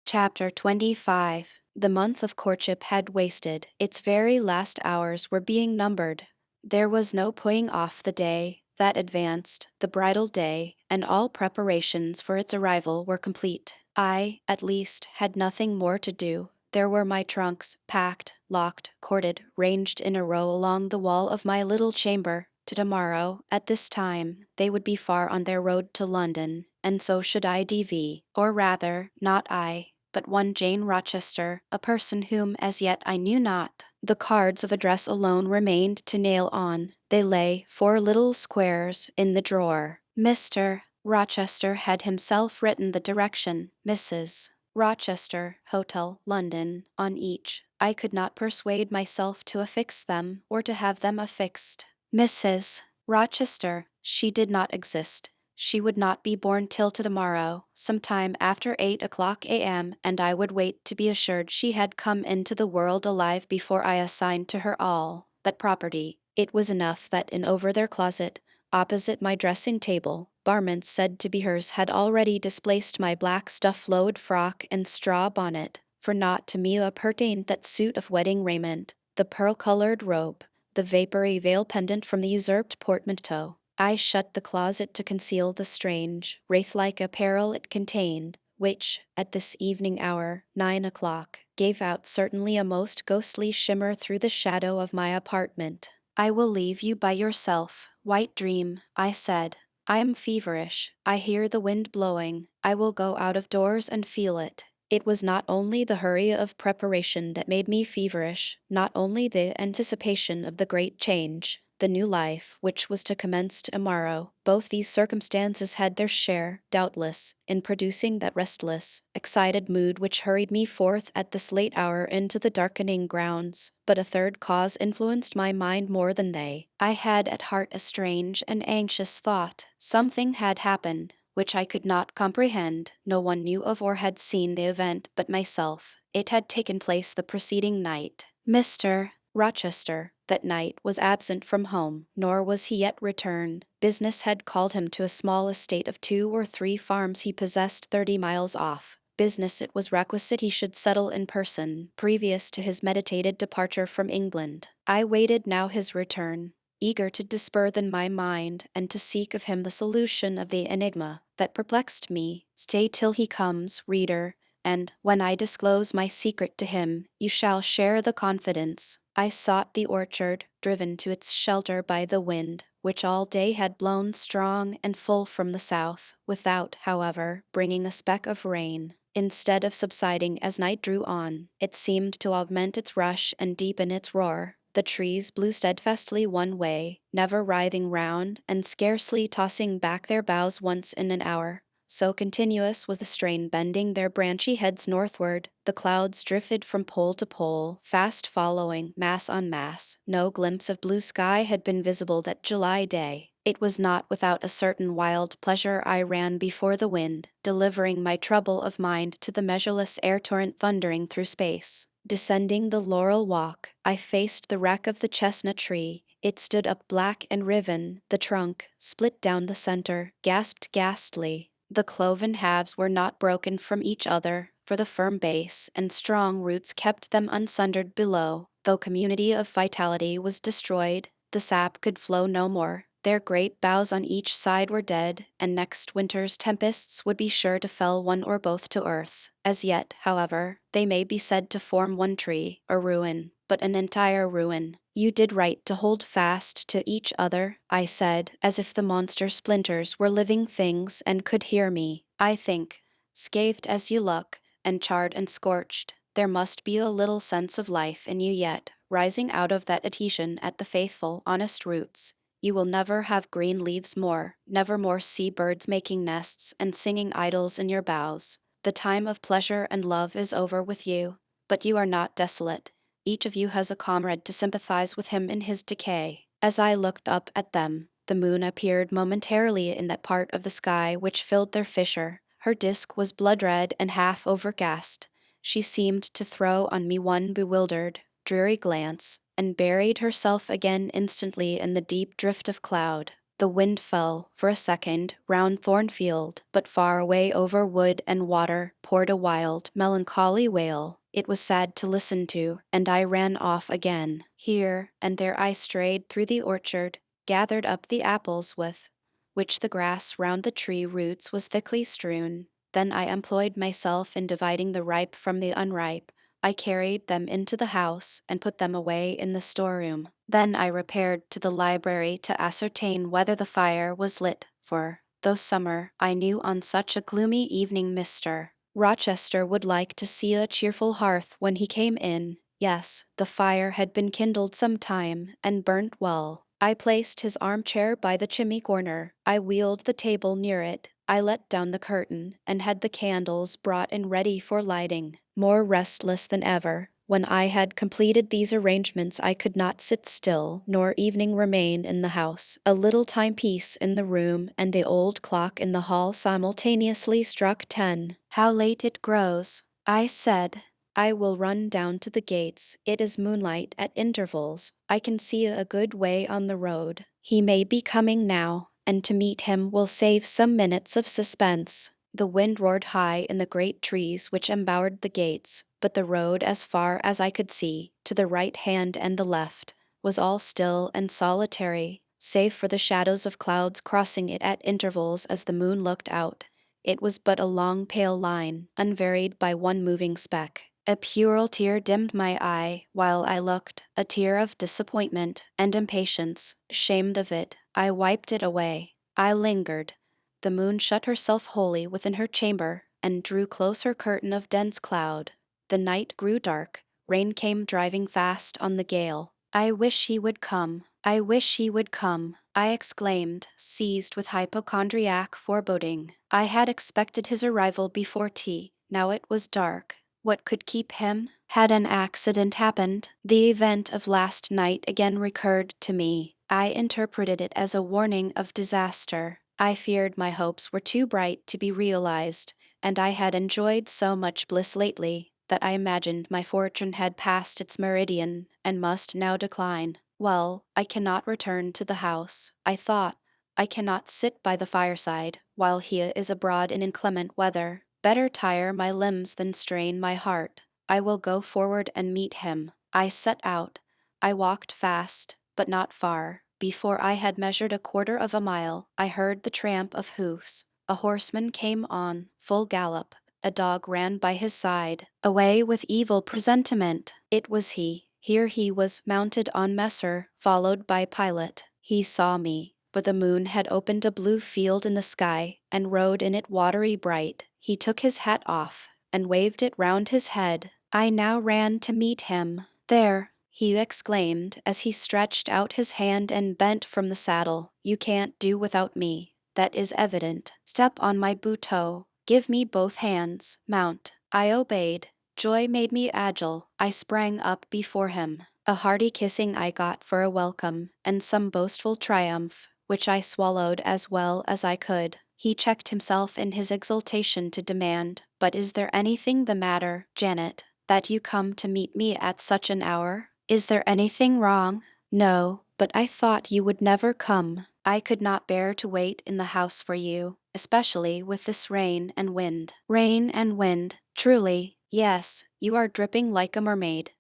Chapter 25. The month of courtship had wasted. Its very last hours were being numbered. There was no putting off the day that advanced, the bridal day, and all preparations for its arrival were complete. I, at least, had nothing more to do. There were my trunks, packed, locked, corded, ranged in a row along the wall of my little chamber. To-morrow, at this time, they would be far on their road to London, and so should I D.V., or rather, not I, but one Jane Rochester, a person whom as yet I knew not. The cards of address alone remained to nail on. They lay, 4 little squares, in the drawer. Mr. Rochester had himself written the direction, Mrs. Rochester, Hotel, London, on each. I could not persuade myself to affix them or to have them affixed. Mrs. Rochester, she did not exist. She would not be born till tomorrow, sometime after 8 o'clock a.m., and I would wait to be assured she had come into the world alive before I assigned to her all that property. It was enough that in over their closet, opposite my dressing table, garments said to be hers had already displaced my black stuff-flowed frock and straw bonnet, for not to me appertained that suit of wedding raiment, the pearl-colored robe, the vapory veil pendant from the usurped portmanteau. I shut the closet to conceal the strange, wraith-like apparel it contained, which, at this evening hour, 9 o'clock, gave out certainly a most ghostly shimmer through the shadow of my apartment. I will leave you by yourself, white dream, I said. I am feverish. I hear the wind blowing. I will go out of doors and feel it. It was not only the hurry of preparation that made me feverish, not only the anticipation of the great change, the new life which was to commence tomorrow. Both these circumstances had their share, doubtless, in producing that restless, excited mood which hurried me forth at this late hour into the darkening grounds. But a third cause influenced my mind more than they. I had at heart a strange and anxious thought. Something had happened which I could not comprehend. No one knew of or had seen the event but myself. It had taken place the preceding night. Mr. Rochester, that night, was absent from home, nor was he yet returned. Business had called him to a small estate of 2 or 3 farms he possessed 30 miles off. Business it was requisite he should settle in person, previous to his meditated departure from England. I waited now his return, eager to disburthen my mind, and to seek of him the solution of the enigma that perplexed me. Stay till he comes, reader, and, when I disclose my secret to him, you shall share the confidence. I sought the orchard, driven to its shelter by the wind, which all day had blown strong and full from the south, without, however, bringing a speck of rain. Instead of subsiding as night drew on, it seemed to augment its rush and deepen its roar. The trees blew steadfastly one way, never writhing round, and scarcely tossing back their boughs once in an hour. So continuous was the strain bending their branchy heads northward. The clouds drifted from pole to pole, fast following, mass on mass. No glimpse of blue sky had been visible that July day. It was not without a certain wild pleasure I ran before the wind, delivering my trouble of mind to the measureless air torrent thundering through space. Descending the laurel walk, I faced the wreck of the chestnut tree. It stood up black and riven, the trunk, split down the center, gasped ghastly. The cloven halves were not broken from each other, for the firm base and strong roots kept them unsundered below. Though community of vitality was destroyed, the sap could flow no more. Their great boughs on each side were dead, and next winter's tempests would be sure to fell one or both to earth. As yet, however, they may be said to form one tree, a ruin, but an entire ruin. You did right to hold fast to each other, I said, as if the monster splinters were living things and could hear me. I think, scathed as you look, and charred and scorched, there must be a little sense of life in you yet, rising out of that adhesion at the faithful, honest roots. You will never have green leaves more, never more see birds making nests and singing idyls in your boughs. The time of pleasure and love is over with you, but you are not desolate. Each of you has a comrade to sympathize with him in his decay. As I looked up at them, the moon appeared momentarily in that part of the sky which filled their fissure. Her disk was blood-red and half overcast. She seemed to throw on me one bewildered, dreary glance, and buried herself again instantly in the deep drift of cloud. The wind fell, for a second, round Thornfield, but far away over wood and water poured a wild, melancholy wail. It was sad to listen to, and I ran off again. Here and there I strayed through the orchard, gathered up the apples with which the grass round the tree roots was thickly strewn. Then I employed myself in dividing the ripe from the unripe. I carried them into the house and put them away in the storeroom. Then I repaired to the library to ascertain whether the fire was lit, for, though summer, I knew on such a gloomy evening Mr. Rochester would like to see a cheerful hearth when he came in. Yes, the fire had been kindled some time, and burnt well. I placed his armchair by the chimney corner. I wheeled the table near it. I let down the curtain, and had the candles brought in ready for lighting. More restless than ever, When I had completed these arrangements, I could not sit still, nor evening remain in the house. A little timepiece in the room and the old clock in the hall simultaneously struck 10. How late it grows, I said. I will run down to the gates. It is moonlight at intervals. I can see a good way on the road. He may be coming now, and to meet him will save some minutes of suspense. The wind roared high in the great trees which embowered the gates, but the road, as far as I could see, to the right hand and the left, was all still and solitary, save for the shadows of clouds crossing it at intervals as the moon looked out. It was but a long pale line, unvaried by one moving speck. A puerile tear dimmed my eye while I looked, a tear of disappointment and impatience. Ashamed of it, I wiped it away. I lingered. The moon shut herself wholly within her chamber, and drew close her curtain of dense cloud. The night grew dark, rain came driving fast on the gale. I wish he would come, I wish he would come, I exclaimed, seized with hypochondriac foreboding. I had expected his arrival before tea. Now it was dark. What could keep him? Had an accident happened? The event of last night again recurred to me. I interpreted it as a warning of disaster. I feared my hopes were too bright to be realized, and I had enjoyed so much bliss lately that I imagined my fortune had passed its meridian and must now decline. Well, I cannot return to the house, I thought. I cannot sit by the fireside while he is abroad in inclement weather. Better tire my limbs than strain my heart. I will go forward and meet him. I set out. I walked fast, but not far. Before I had measured a quarter of a mile, I heard the tramp of hoofs. A horseman came on, full gallop. A dog ran by his side. Away with evil presentiment! It was he. Here he was, mounted on Messer, followed by Pilot. He saw me, for the moon had opened a blue field in the sky, and rode in it watery bright. He took his hat off, and waved it round his head. I now ran to meet him. There, he exclaimed, as he stretched out his hand and bent from the saddle. You can't do without me. That is evident. Step on my boot-toe. Give me both hands. Mount. I obeyed. Joy made me agile. I sprang up before him. A hearty kissing I got for a welcome, and some boastful triumph, which I swallowed as well as I could. He checked himself in his exultation to demand, "But is there anything the matter, Janet, that you come to meet me at such an hour? Is there anything wrong?" "No, but I thought you would never come. I could not bear to wait in the house for you, especially with this rain and wind." "Rain and wind, truly, yes, you are dripping like a mermaid.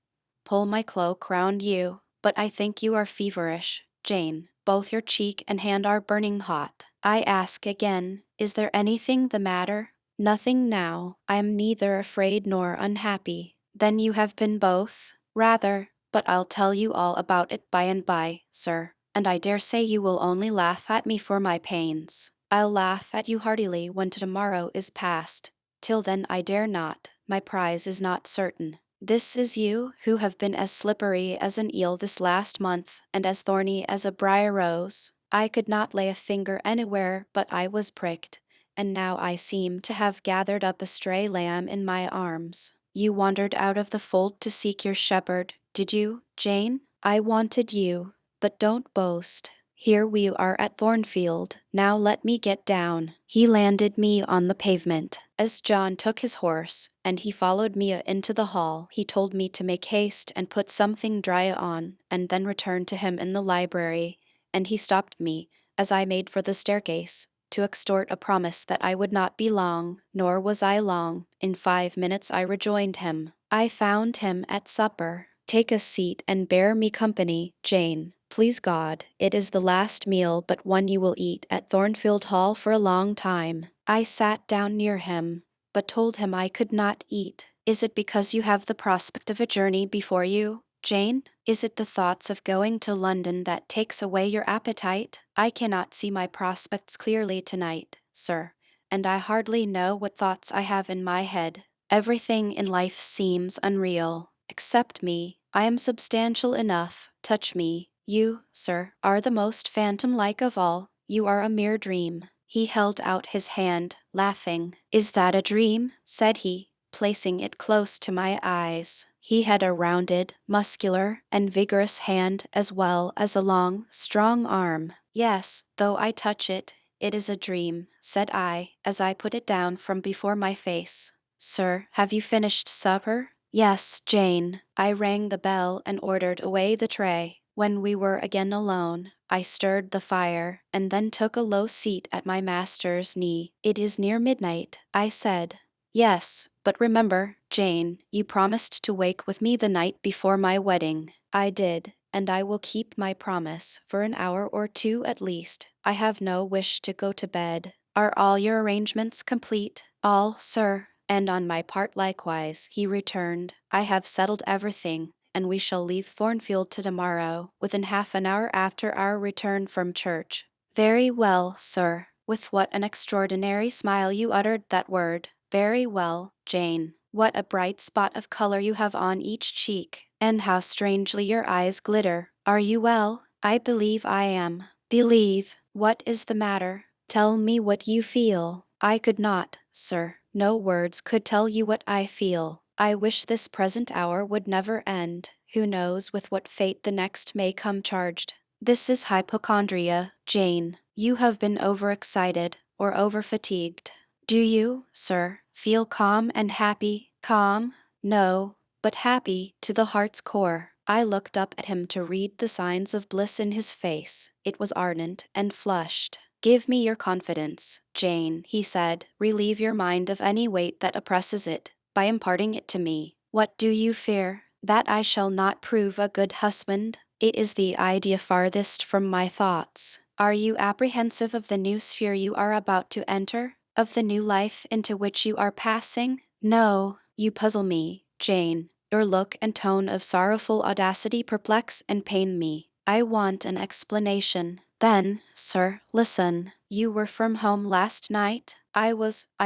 Pull my cloak round you, but I think you are feverish, Jane. Both your cheek and hand are burning hot. I ask again, is there anything the matter?" "Nothing now. I am neither afraid nor unhappy." "Then you have been both?" "Rather, but I'll tell you all about it by and by, sir, and I dare say you will only laugh at me for my pains." "I'll laugh at you heartily when tomorrow is past. Till then I dare not. My prize is not certain." "This is you, who have been as slippery as an eel this last month, and as thorny as a briar rose. I could not lay a finger anywhere but I was pricked, and now I seem to have gathered up a stray lamb in my arms." "You wandered out of the fold to seek your shepherd, did you, Jane?" "I wanted you, but don't boast. Here we are at Thornfield. Now let me get down." He landed me on the pavement. As John took his horse, and he followed me into the hall, he told me to make haste and put something dry on, and then return to him in the library, and he stopped me, as I made for the staircase, to extort a promise that I would not be long, nor was I long. In 5 minutes I rejoined him. I found him at supper. "Take a seat and bear me company, Jane. Please God, it is the last meal but one you will eat at Thornfield Hall for a long time." I sat down near him, but told him I could not eat. "Is it because you have the prospect of a journey before you, Jane? Is it the thoughts of going to London that takes away your appetite?" "I cannot see my prospects clearly tonight, sir, and I hardly know what thoughts I have in my head. Everything in life seems unreal. Accept me. I am substantial enough. Touch me. You, sir, are the most phantom-like of all. You are a mere dream." He held out his hand, laughing. "Is that a dream?" said he, placing it close to my eyes. He had a rounded, muscular, and vigorous hand as well as a long, strong arm. Yes, though I touch it, it is a dream, said I, as I put it down from before my face. Sir, have you finished supper? Yes, Jane. I rang the bell and ordered away the tray. When we were again alone, I stirred the fire, and then took a low seat at my master's knee. It is near midnight, I said. Yes, but remember, Jane, you promised to wake with me the night before my wedding. I did, and I will keep my promise, for an hour or two at least. I have no wish to go to bed. Are all your arrangements complete? All, sir. And on my part likewise, he returned. I have settled everything, and we shall leave Thornfield to-morrow, within half an hour after our return from church. Very well, sir. With what an extraordinary smile you uttered that word. Very well, Jane. What a bright spot of color you have on each cheek, and how strangely your eyes glitter. Are you well? I believe I am. Believe? What is the matter? Tell me what you feel. I could not, sir. No words could tell you what I feel. I wish this present hour would never end. Who knows with what fate the next may come charged? This is hypochondria, Jane. You have been overexcited or overfatigued. Do you, sir, feel calm and happy? Calm? No, but happy to the heart's core. I looked up at him to read the signs of bliss in his face. It was ardent and flushed. Give me your confidence, Jane, he said. Relieve your mind of any weight that oppresses it, by imparting it to me. What do you fear? That I shall not prove a good husband? It is the idea farthest from my thoughts. Are you apprehensive of the new sphere you are about to enter? Of the new life into which you are passing? No, you puzzle me, Jane. Your look and tone of sorrowful audacity perplex and pain me. I want an explanation. Then, sir, listen. You were from home last night? I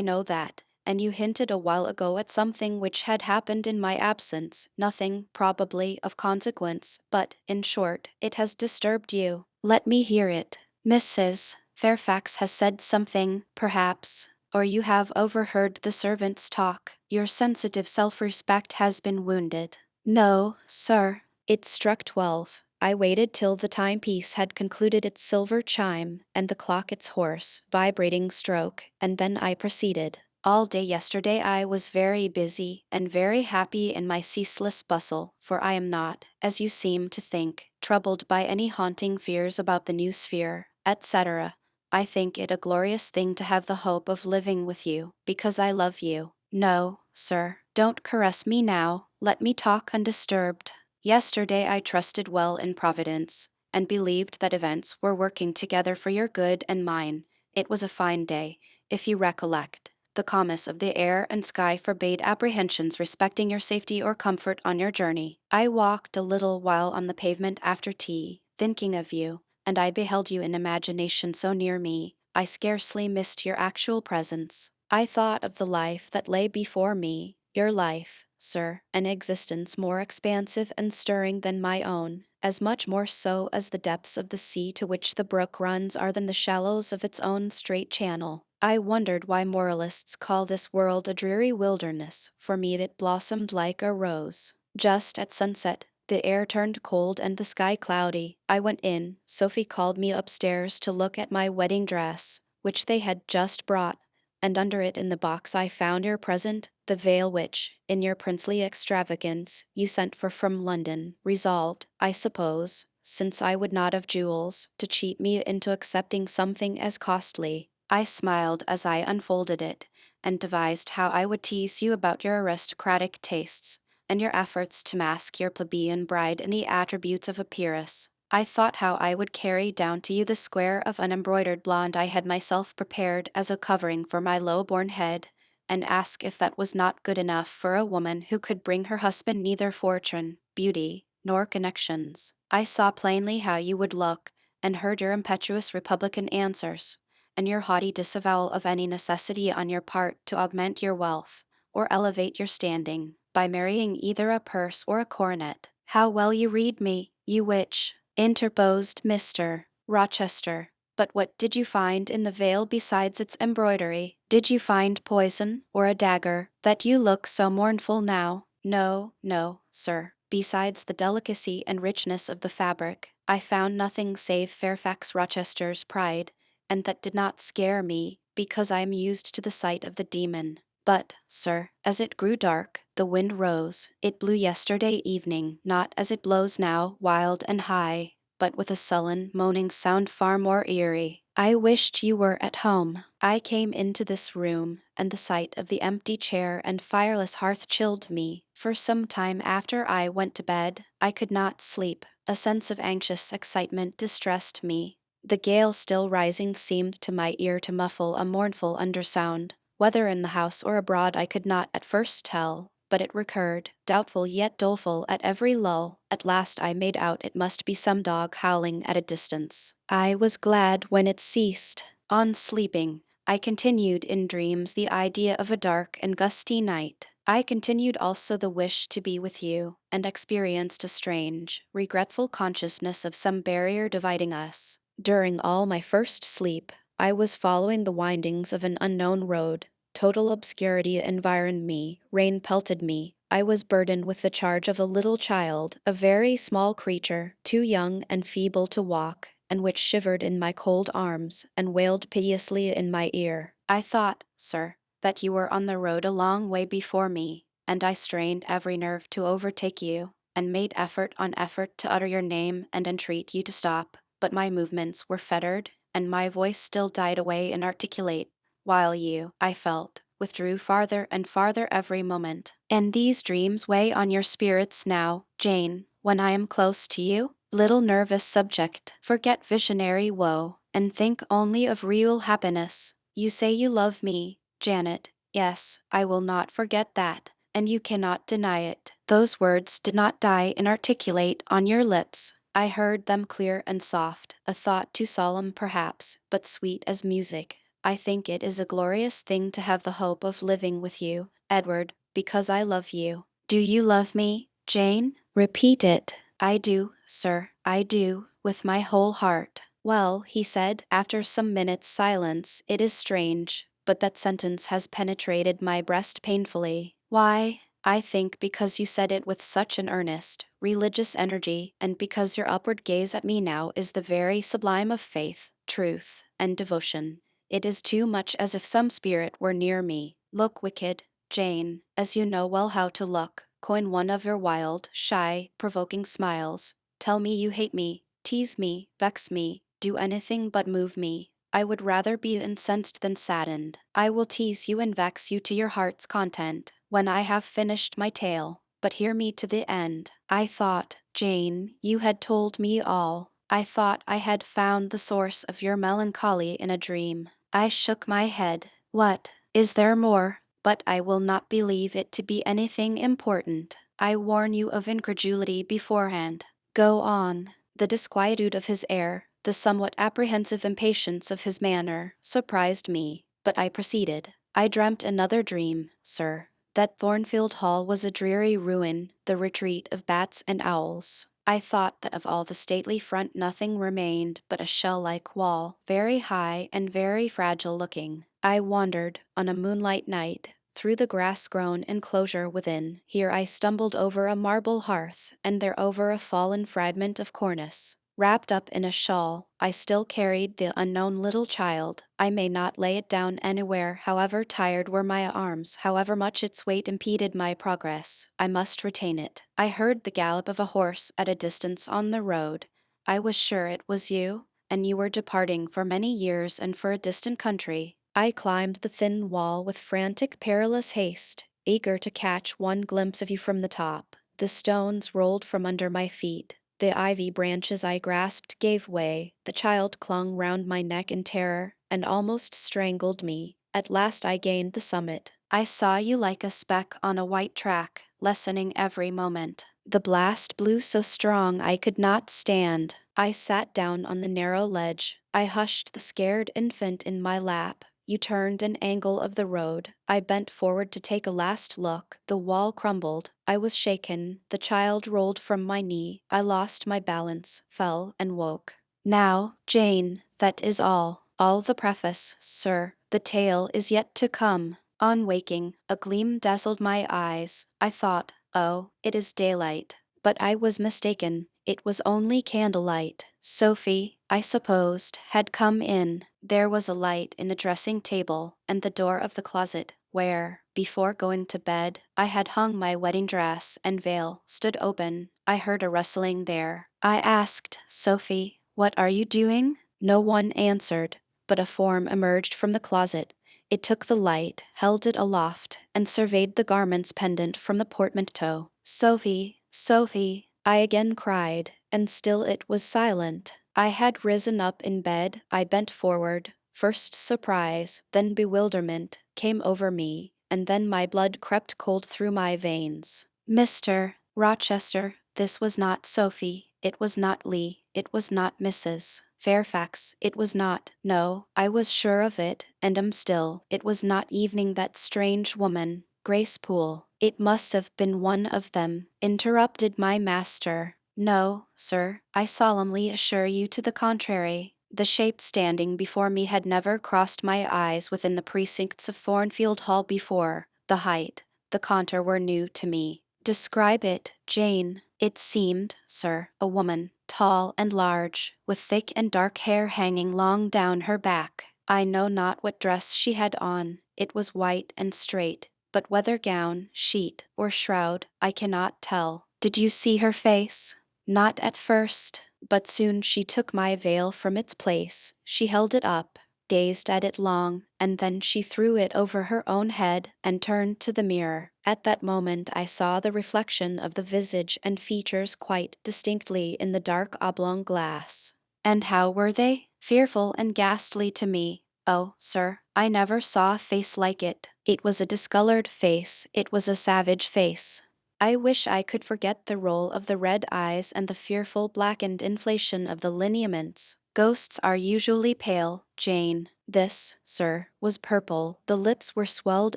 know that. And you hinted a while ago at something which had happened in my absence, nothing, probably, of consequence, but, in short, it has disturbed you. Let me hear it. Mrs. Fairfax has said something, perhaps, or you have overheard the servants talk. Your sensitive self-respect has been wounded. No, sir. It struck 12. I waited till the timepiece had concluded its silver chime, and the clock its hoarse, vibrating stroke, and then I proceeded. All day yesterday I was very busy, and very happy in my ceaseless bustle, for I am not, as you seem to think, troubled by any haunting fears about the new sphere, etc. I think it a glorious thing to have the hope of living with you, because I love you. No, sir, don't caress me now. Let me talk undisturbed. Yesterday I trusted well in Providence, and believed that events were working together for your good and mine. It was a fine day, if you recollect. The calmness of the air and sky forbade apprehensions respecting your safety or comfort on your journey. I walked a little while on the pavement after tea, thinking of you, and I beheld you in imagination so near me, I scarcely missed your actual presence. I thought of the life that lay before me, your life, sir, an existence more expansive and stirring than my own, as much more so as the depths of the sea to which the brook runs are than the shallows of its own straight channel. I wondered why moralists call this world a dreary wilderness. For me it blossomed like a rose. Just at sunset, the air turned cold and the sky cloudy. I went in. Sophie called me upstairs to look at my wedding dress, which they had just brought, and under it in the box I found your present, the veil which, in your princely extravagance, you sent for from London, resolved, I suppose, since I would not have jewels, to cheat me into accepting something as costly. I smiled as I unfolded it, and devised how I would tease you about your aristocratic tastes, and your efforts to mask your plebeian bride in the attributes of a peeress. I thought how I would carry down to you the square of unembroidered blonde I had myself prepared as a covering for my low-born head, and ask if that was not good enough for a woman who could bring her husband neither fortune, beauty, nor connections. I saw plainly how you would look, and heard your impetuous republican answers, and your haughty disavowal of any necessity on your part to augment your wealth, or elevate your standing, by marrying either a purse or a coronet. How well you read me, you witch, interposed Mr. Rochester. But what did you find in the veil besides its embroidery? Did you find poison, or a dagger, that you look so mournful now? No, no, sir. Besides the delicacy and richness of the fabric, I found nothing save Fairfax Rochester's pride, and that did not scare me, because I am used to the sight of the demon. But, sir, as it grew dark, the wind rose. It blew yesterday evening, not as it blows now, wild and high, but with a sullen, moaning sound far more eerie. I wished you were at home. I came into this room, and the sight of the empty chair and fireless hearth chilled me. For some time after I went to bed, I could not sleep. A sense of anxious excitement distressed me. The gale still rising seemed to my ear to muffle a mournful undersound. Whether in the house or abroad I could not at first tell, but it recurred, doubtful yet doleful at every lull. At last I made out it must be some dog howling at a distance. I was glad when it ceased. On sleeping, I continued in dreams the idea of a dark and gusty night. I continued also the wish to be with you, and experienced a strange, regretful consciousness of some barrier dividing us. During all my first sleep, I was following the windings of an unknown road. Total obscurity environed me, rain pelted me. I was burdened with the charge of a little child, a very small creature, too young and feeble to walk, and which shivered in my cold arms and wailed piteously in my ear. I thought, sir, that you were on the road a long way before me, and I strained every nerve to overtake you, and made effort on effort to utter your name and entreat you to stop, but my movements were fettered, and my voice still died away inarticulate, while you, I felt, withdrew farther and farther every moment. And these dreams weigh on your spirits now, Jane, when I am close to you? Little nervous subject, forget visionary woe, and think only of real happiness. You say you love me, Janet. Yes, I will not forget that, and you cannot deny it. Those words did not die inarticulate on your lips. I heard them clear and soft, a thought too solemn perhaps, but sweet as music. I think it is a glorious thing to have the hope of living with you, Edward, because I love you. Do you love me, Jane? Repeat it. I do, sir, I do, with my whole heart. Well, he said, after some minutes' silence, it is strange, but that sentence has penetrated my breast painfully. Why? I think because you said it with such an earnest, religious energy, and because your upward gaze at me now is the very sublime of faith, truth, and devotion. It is too much as if some spirit were near me. Look wicked, Jane, as you know well how to look. Coin one of your wild, shy, provoking smiles. Tell me you hate me, tease me, vex me, do anything but move me. I would rather be incensed than saddened. I will tease you and vex you to your heart's content, when I have finished my tale. But hear me to the end. I thought, Jane, you had told me all. I thought I had found the source of your melancholy in a dream. I shook my head. What? Is there more? But I will not believe it to be anything important. I warn you of incredulity beforehand. Go on. The disquietude of his air, the somewhat apprehensive impatience of his manner, surprised me, but I proceeded. I dreamt another dream, sir. That Thornfield Hall was a dreary ruin, the retreat of bats and owls. I thought that of all the stately front nothing remained but a shell-like wall, very high and very fragile-looking. I wandered, on a moonlight night, through the grass-grown enclosure within. Here I stumbled over a marble hearth, and there over a fallen fragment of cornice. Wrapped up in a shawl, I still carried the unknown little child. I may not lay it down anywhere, however tired were my arms, however much its weight impeded my progress. I must retain it. I heard the gallop of a horse at a distance on the road. I was sure it was you, and you were departing for many years and for a distant country. I climbed the thin wall with frantic, perilous haste, eager to catch one glimpse of you from the top. The stones rolled from under my feet. The ivy branches I grasped gave way. The child clung round my neck in terror, and almost strangled me. At last I gained the summit. I saw you like a speck on a white track, lessening every moment. The blast blew so strong I could not stand. I sat down on the narrow ledge. I hushed the scared infant in my lap. You turned an angle of the road. I bent forward to take a last look. The wall crumbled. I was shaken. The child rolled from my knee. I lost my balance, fell, and woke. Now, Jane, that is all. All the preface, sir. The tale is yet to come. On waking, a gleam dazzled my eyes. I thought, Oh, it is daylight. But I was mistaken. It was only candlelight. Sophie, I supposed, had come in. There was a light in the dressing table and the door of the closet, where, before going to bed, I had hung my wedding dress and veil, stood open. I heard a rustling there. I asked, Sophie, what are you doing? No one answered, but a form emerged from the closet. It took the light, held it aloft, and surveyed the garments pendant from the portmanteau. Sophie, Sophie, I again cried, and still it was silent. I had risen up in bed, I bent forward. First surprise, then bewilderment, came over me, and then my blood crept cold through my veins. Mr. Rochester, this was not Sophie, it was not Lee, it was not Mrs. Fairfax, it was not, no, I was sure of it, and am still, it was not evening that strange woman, Grace Poole. It must have been one of them, interrupted my master. No, sir, I solemnly assure you to the contrary. The shape standing before me had never crossed my eyes within the precincts of Thornfield Hall before. The height, the contour were new to me. Describe it, Jane. It seemed, sir, a woman, tall and large, with thick and dark hair hanging long down her back. I know not what dress she had on. It was white and straight, but whether gown, sheet, or shroud, I cannot tell. Did you see her face? Not at first, but soon she took my veil from its place. She held it up, gazed at it long, and then she threw it over her own head and turned to the mirror. At that moment I saw the reflection of the visage and features quite distinctly in the dark oblong glass. And how were they? Fearful and ghastly to me. Oh, sir, I never saw a face like it. It was a discolored face, it was a savage face. I wish I could forget the roll of the red eyes and the fearful blackened inflation of the lineaments. Ghosts are usually pale, Jane. This, sir, was purple. The lips were swelled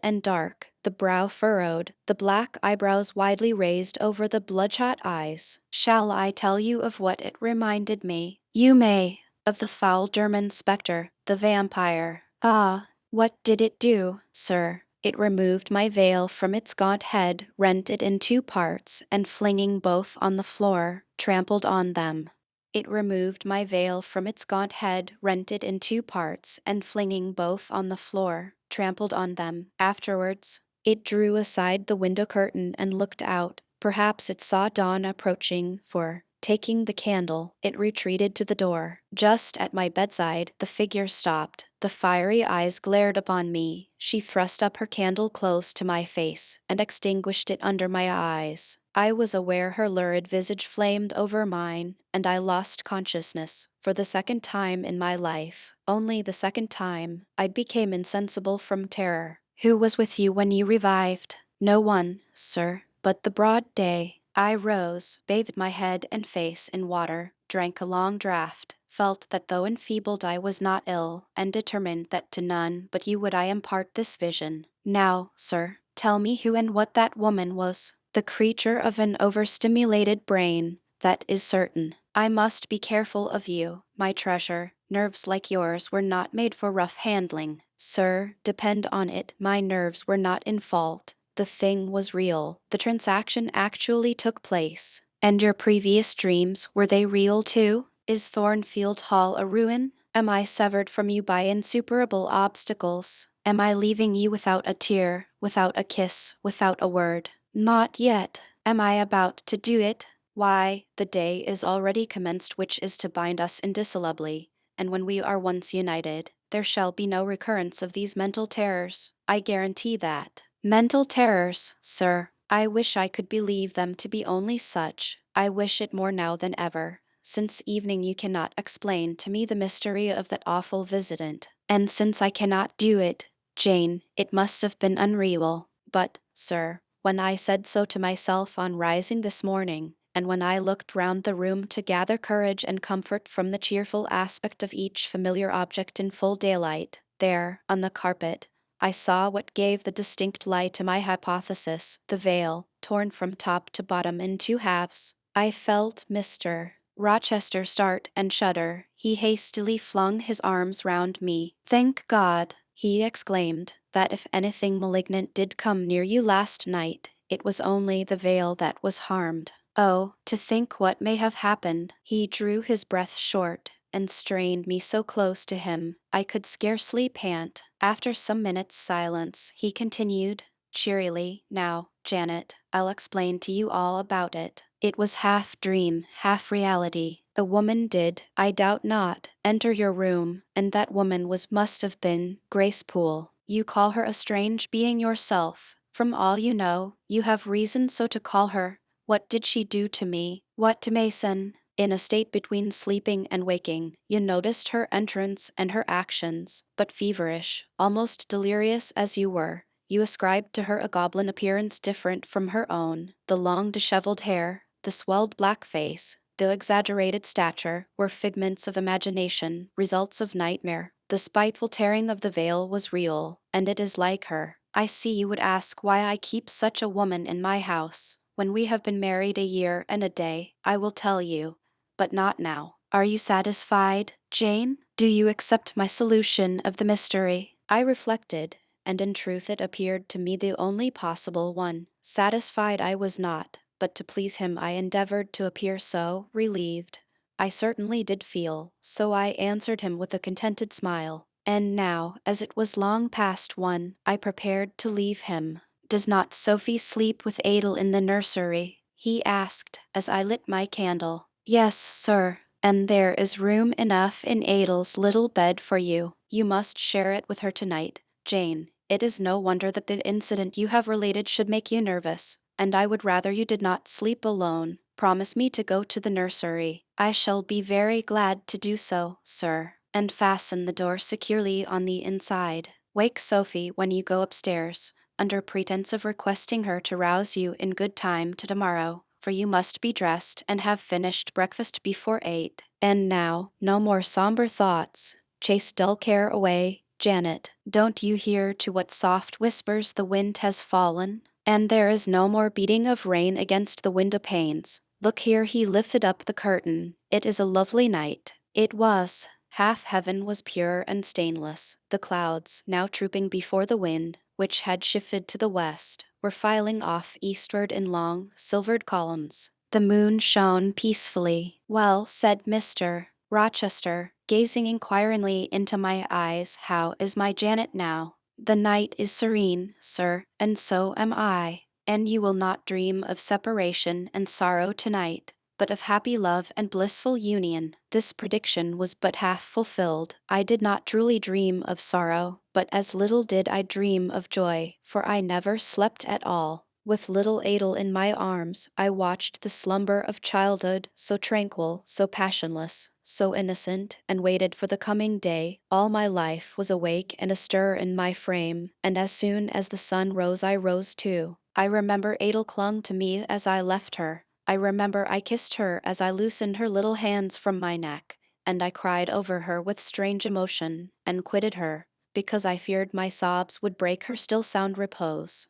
and dark, the brow furrowed, the black eyebrows widely raised over the bloodshot eyes. Shall I tell you of what it reminded me? You may. Of the foul German spectre, the vampire. Ah, what did it do, sir? It removed my veil from its gaunt head, rent it in two parts, and flinging both on the floor, trampled on them. It removed my veil from its gaunt head, rent it in two parts, and flinging both on the floor, trampled on them. Afterwards, it drew aside the window curtain and looked out. Perhaps it saw dawn approaching, for, taking the candle, it retreated to the door. Just at my bedside, the figure stopped. The fiery eyes glared upon me. She thrust up her candle close to my face, and extinguished it under my eyes. I was aware her lurid visage flamed over mine, and I lost consciousness. For the second time in my life, only the second time, I became insensible from terror. Who was with you when you revived? No one, sir, but the broad day. I rose, bathed my head and face in water, drank a long draught, felt that though enfeebled I was not ill, and determined that to none but you would I impart this vision. Now, sir, tell me who and what that woman was. The creature of an overstimulated brain, that is certain. I must be careful of you, my treasure. Nerves like yours were not made for rough handling. Sir, depend on it, my nerves were not in fault. The thing was real. The transaction actually took place. And your previous dreams, were they real too? Is Thornfield Hall a ruin? Am I severed from you by insuperable obstacles? Am I leaving you without a tear, without a kiss, without a word? Not yet. Am I about to do it? Why, the day is already commenced which is to bind us indissolubly, and when we are once united, there shall be no recurrence of these mental terrors. I guarantee that. Mental terrors, sir. I wish I could believe them to be only such. I wish it more now than ever. Since evening you cannot explain to me the mystery of that awful visitant. And since I cannot do it, Jane, it must have been unreal. But, sir, when I said so to myself on rising this morning, and when I looked round the room to gather courage and comfort from the cheerful aspect of each familiar object in full daylight, there, on the carpet, I saw what gave the distinct lie to my hypothesis, the veil, torn from top to bottom in two halves. I felt Mr. Rochester start and shudder. He hastily flung his arms round me. Thank God, he exclaimed, that if anything malignant did come near you last night, It was only the veil that was harmed. Oh, to think what may have happened. He drew his breath short and strained me so close to him I could scarcely pant. After some minutes' silence, he continued, cheerily, "Now, Janet, I'll explain to you all about it. It was half dream, half reality. A woman did, I doubt not, enter your room, and that woman must have been Grace Poole. You call her a strange being yourself. From all you know, you have reason so to call her. What did she do to me? What to Mason?" In a state between sleeping and waking, you noticed her entrance and her actions, but feverish, almost delirious as you were. You ascribed to her a goblin appearance different from her own. The long disheveled hair, the swelled black face, the exaggerated stature were figments of imagination, results of nightmare. The spiteful tearing of the veil was real, and it is like her. I see you would ask why I keep such a woman in my house. When we have been married a year and a day, I will tell you, but not now. Are you satisfied, Jane? Do you accept my solution of the mystery?" I reflected, and in truth it appeared to me the only possible one. Satisfied I was not, but to please him I endeavored to appear so relieved. I certainly did feel, so I answered him with a contented smile. And now, as it was long past 1, I prepared to leave him. "Does not Sophie sleep with Adel in the nursery?" he asked, as I lit my candle. "Yes, sir, and there is room enough in Adel's little bed for you. You must share it with her tonight, Jane. It is no wonder that the incident you have related should make you nervous, and I would rather you did not sleep alone. Promise me to go to the nursery." "I shall be very glad to do so, sir, and fasten the door securely on the inside. Wake Sophie when you go upstairs, under pretense of requesting her to rouse you in good time to tomorrow, for you must be dressed and have finished breakfast before 8. And now, no more somber thoughts. Chase dull care away, Janet. Don't you hear to what soft whispers the wind has fallen? And there is no more beating of rain against the window panes. Look here," he lifted up the curtain. "It is a lovely night." It was. Half heaven was pure and stainless. The clouds, now trooping before the wind, which had shifted to the west, were filing off eastward in long, silvered columns. The moon shone peacefully. "Well," said Mr. Rochester, gazing inquiringly into my eyes, "how is my Janet now?" "The night is serene, sir, and so am I. And you will not dream of separation and sorrow tonight, but of happy love and blissful union." This prediction was but half fulfilled. I did not truly dream of sorrow, but as little did I dream of joy, for I never slept at all. With little Adel in my arms, I watched the slumber of childhood, so tranquil, so passionless, so innocent, and waited for the coming day. All my life was awake and astir in my frame, and as soon as the sun rose I rose too. I remember Adel clung to me as I left her. I remember I kissed her as I loosened her little hands from my neck, and I cried over her with strange emotion, and quitted her, because I feared my sobs would break her still sound repose.